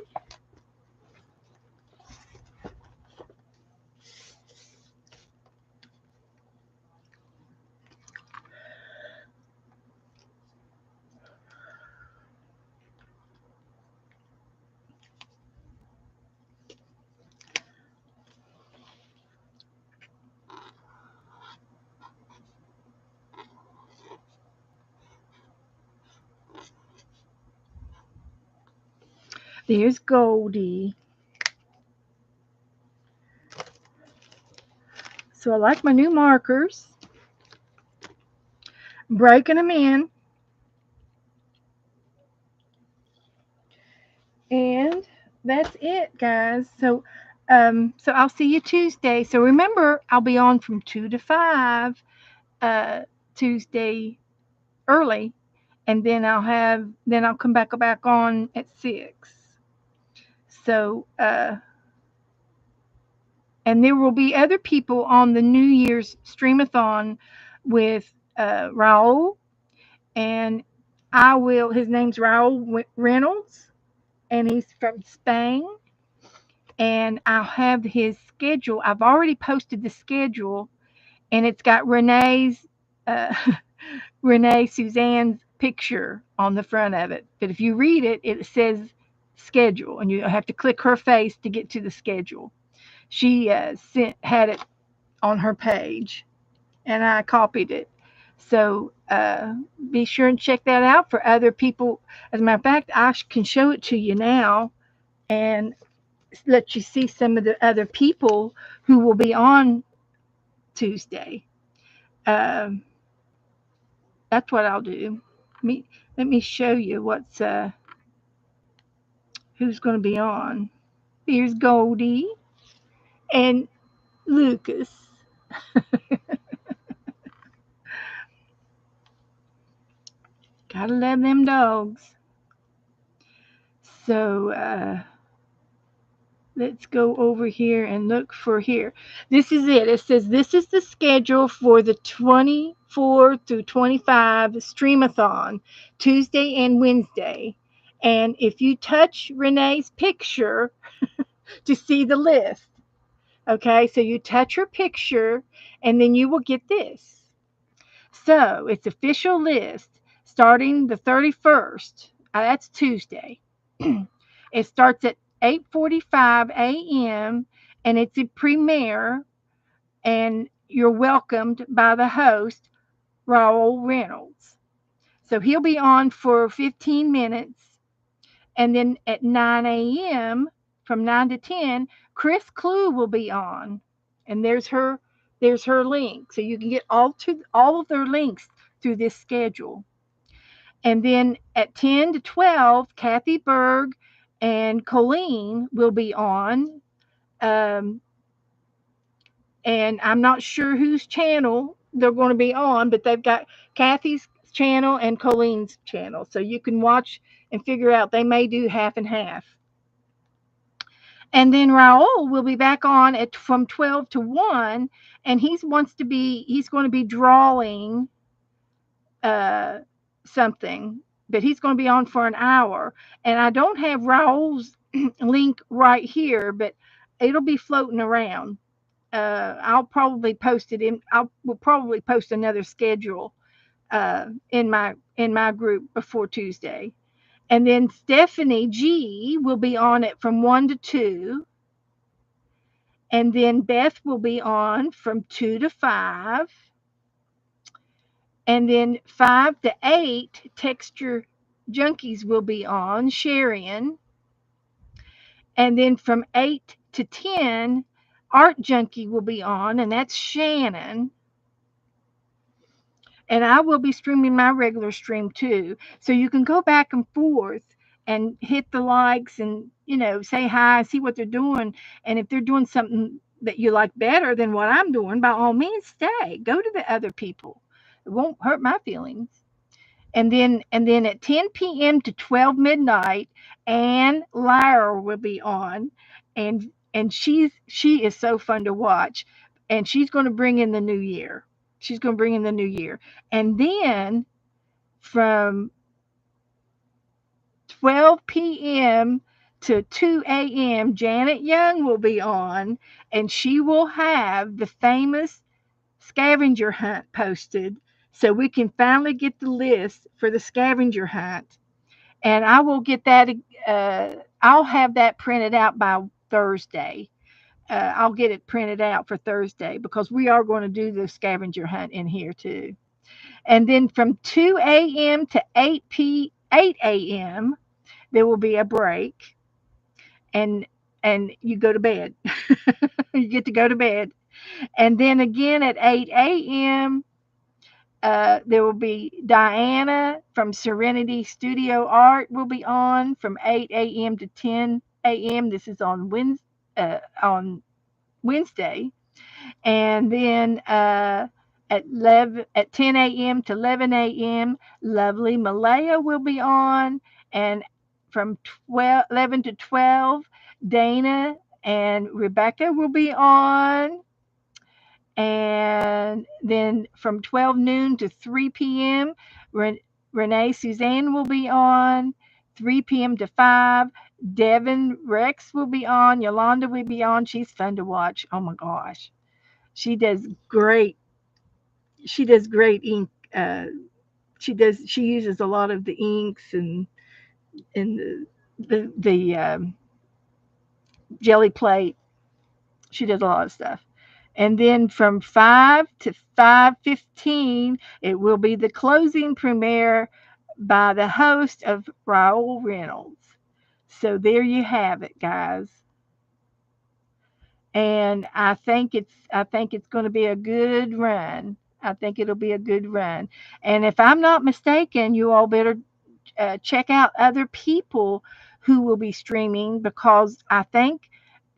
There's Goldie. So I like my new markers. Breaking them in. And that's it, guys. So I'll see you Tuesday. So remember, I'll be on from 2 to 5 uh, Tuesday early, and then I'll come back on at 6. So and there will be other people on the New Year's streamathon with Raul, and I will. His name's Raul Reynolds, and he's from Spain. And I'll have his schedule. I've already posted the schedule, and it's got uh, Renee Suzanne's picture on the front of it. But if you read it, it says schedule, and you have to click her face to get to the schedule. She had it on her page, and I copied it. So be sure and check that out for other people. As a matter of fact, I can show it to you now and let you see some of the other people who will be on Tuesday. Um, that's what I'll do. Let me show you who's going to be on. Here's Goldie and Lucas. Gotta love them dogs. So let's go over here and look for here. This is it. It says this is the schedule for the 24 through 25 Streamathon, Tuesday and Wednesday. And if you touch Renee's picture to see the list, okay, so you touch her picture and then you will get this. So it's official list starting the 31st. That's Tuesday. It starts at 8:45 a.m. and it's a premiere, and you're welcomed by the host, Raul Reynolds. So he'll be on for 15 minutes, and then at 9 a.m. from 9 to 10, Chris Clue will be on, and there's her There's her link. So you can get all of their links through this schedule. And then at 10 to 12, Kathy Berg and Colleen will be on. Um, and I'm not sure whose channel they're going to be on, but they've got Kathy's channel and Colleen's channel. So you can watch and figure out they may do half and half. And then Raul will be back on at from 12 to 1, and he's going to be drawing uh something, but he's going to be on for an hour. And I don't have Raul's link right here, but it'll be floating around. I'll probably post it in. I will probably post another schedule in my group before Tuesday. And then Stephanie G will be on it from 1 to 2. And then Beth will be on from 2 to 5. And then 5 to 8, Texture Junkies will be on, Sharian. And then from 8 to 10, Art Junkie will be on, and that's Shannon. And I will be streaming my regular stream too. So you can go back and forth and hit the likes and, say hi, see what they're doing. And if they're doing something that you like better than what I'm doing, by all means, stay. Go to the other people. It won't hurt my feelings. And then at 10 p.m. to 12 midnight, Anne Lyre will be on. And she is so fun to watch. And she's going to bring in the new year. She's going to bring in the new year. And then from 12 p.m. to 2 a.m., Janet Young will be on, and she will have the famous scavenger hunt posted so we can finally get the list for the scavenger hunt. And I will get that, I'll have that printed out by Thursday. I'll get it printed out for Thursday because we are going to do the scavenger hunt in here too. And then from 2 a.m. to 8 a.m., there will be a break, and you go to bed. You get to go to bed. And then again at 8 a.m., there will be Diana from Serenity Studio Art will be on from 8 a.m. to 10 a.m. This is on Wednesday. And then at 10 a.m. to 11 a.m., lovely Malaya will be on. And from 11 to 12, Dana and Rebecca will be on. And then from 12 noon to 3 p.m., Renee Suzanne will be on. 3 p.m. to 5, Devin Rex will be on. Yolanda will be on. She's fun to watch. Oh my gosh. She does great. She does great ink. She uses a lot of the inks and the jelly plate. She does a lot of stuff. And then from 5 to 5:15, it will be the closing premiere by the host of Raul Reynolds. So there you have it, guys. And I think it's going to be a good run. I think it'll be a good run. And if I'm not mistaken, you all better check out other people who will be streaming, because I think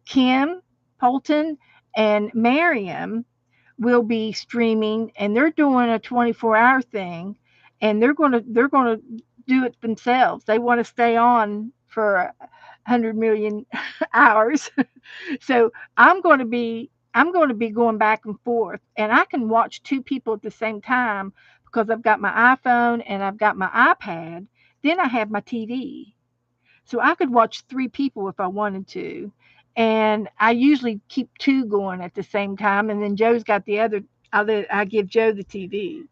Kim Polton and Miriam will be streaming, and they're doing a 24-hour thing, and they're going to do it themselves. They want to stay on for 100 million hours. So I'm going to be going back and forth, and I can watch two people at the same time because I've got my iPhone and I've got my iPad. Then I have my TV. So I could watch three people if I wanted to. And I usually keep two going at the same time. And then Joe's got the other. I give Joe the TV.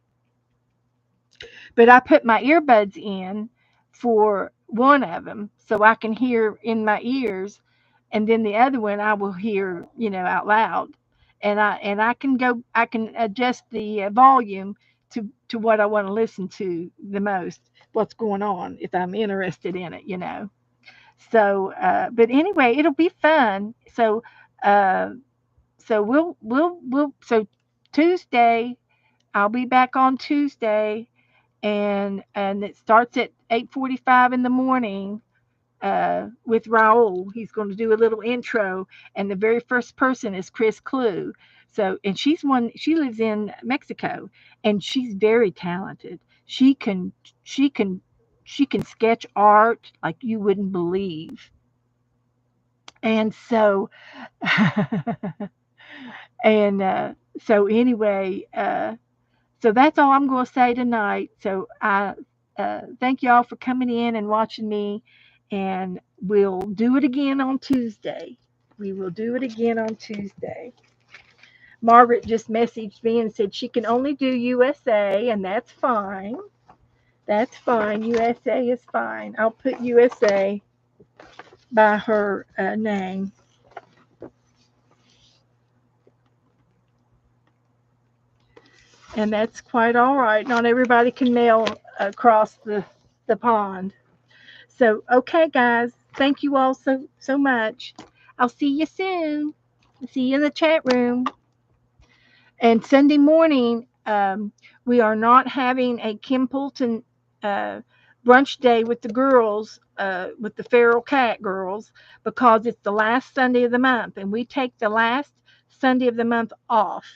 But I put my earbuds in for one of them so I can hear in my ears. And then the other one I will hear, out loud. And I can adjust the volume to what I want to listen to the most, what's going on, if I'm interested in it. So, but anyway, it'll be fun. So, so Tuesday, I'll be back on Tuesday, and it starts at 8:45 in the morning with Raul. He's going to do a little intro, and the very first person is Chris Clue. So, and she lives in Mexico, and she's very talented. She can, she can sketch art like you wouldn't believe. And so, and so anyway, so that's all I'm going to say tonight. So I thank y'all for coming in and watching me, and we'll do it again on Tuesday. We will do it again on Tuesday. Margaret just messaged me and said she can only do USA, and that's fine. That's fine. USA is fine. I'll put USA by her name. And that's quite all right. Not everybody can mail across the pond. So, okay, guys, thank you all so much. I'll see you soon. See you in the chat room. And Sunday morning, we are not having a Kim Poulton uh, brunch day with the girls, with the Feral Cat girls, because it's the last Sunday of the month, and we take the last Sunday of the month off.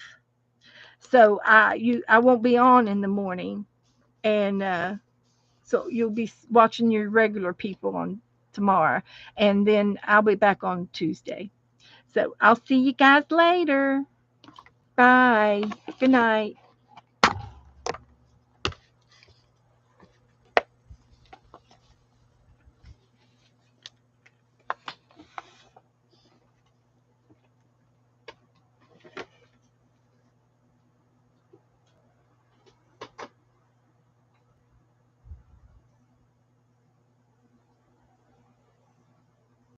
So I won't be on in the morning, and so you'll be watching your regular people on tomorrow, and then I'll be back on Tuesday. So I'll see you guys later. Bye. Good night.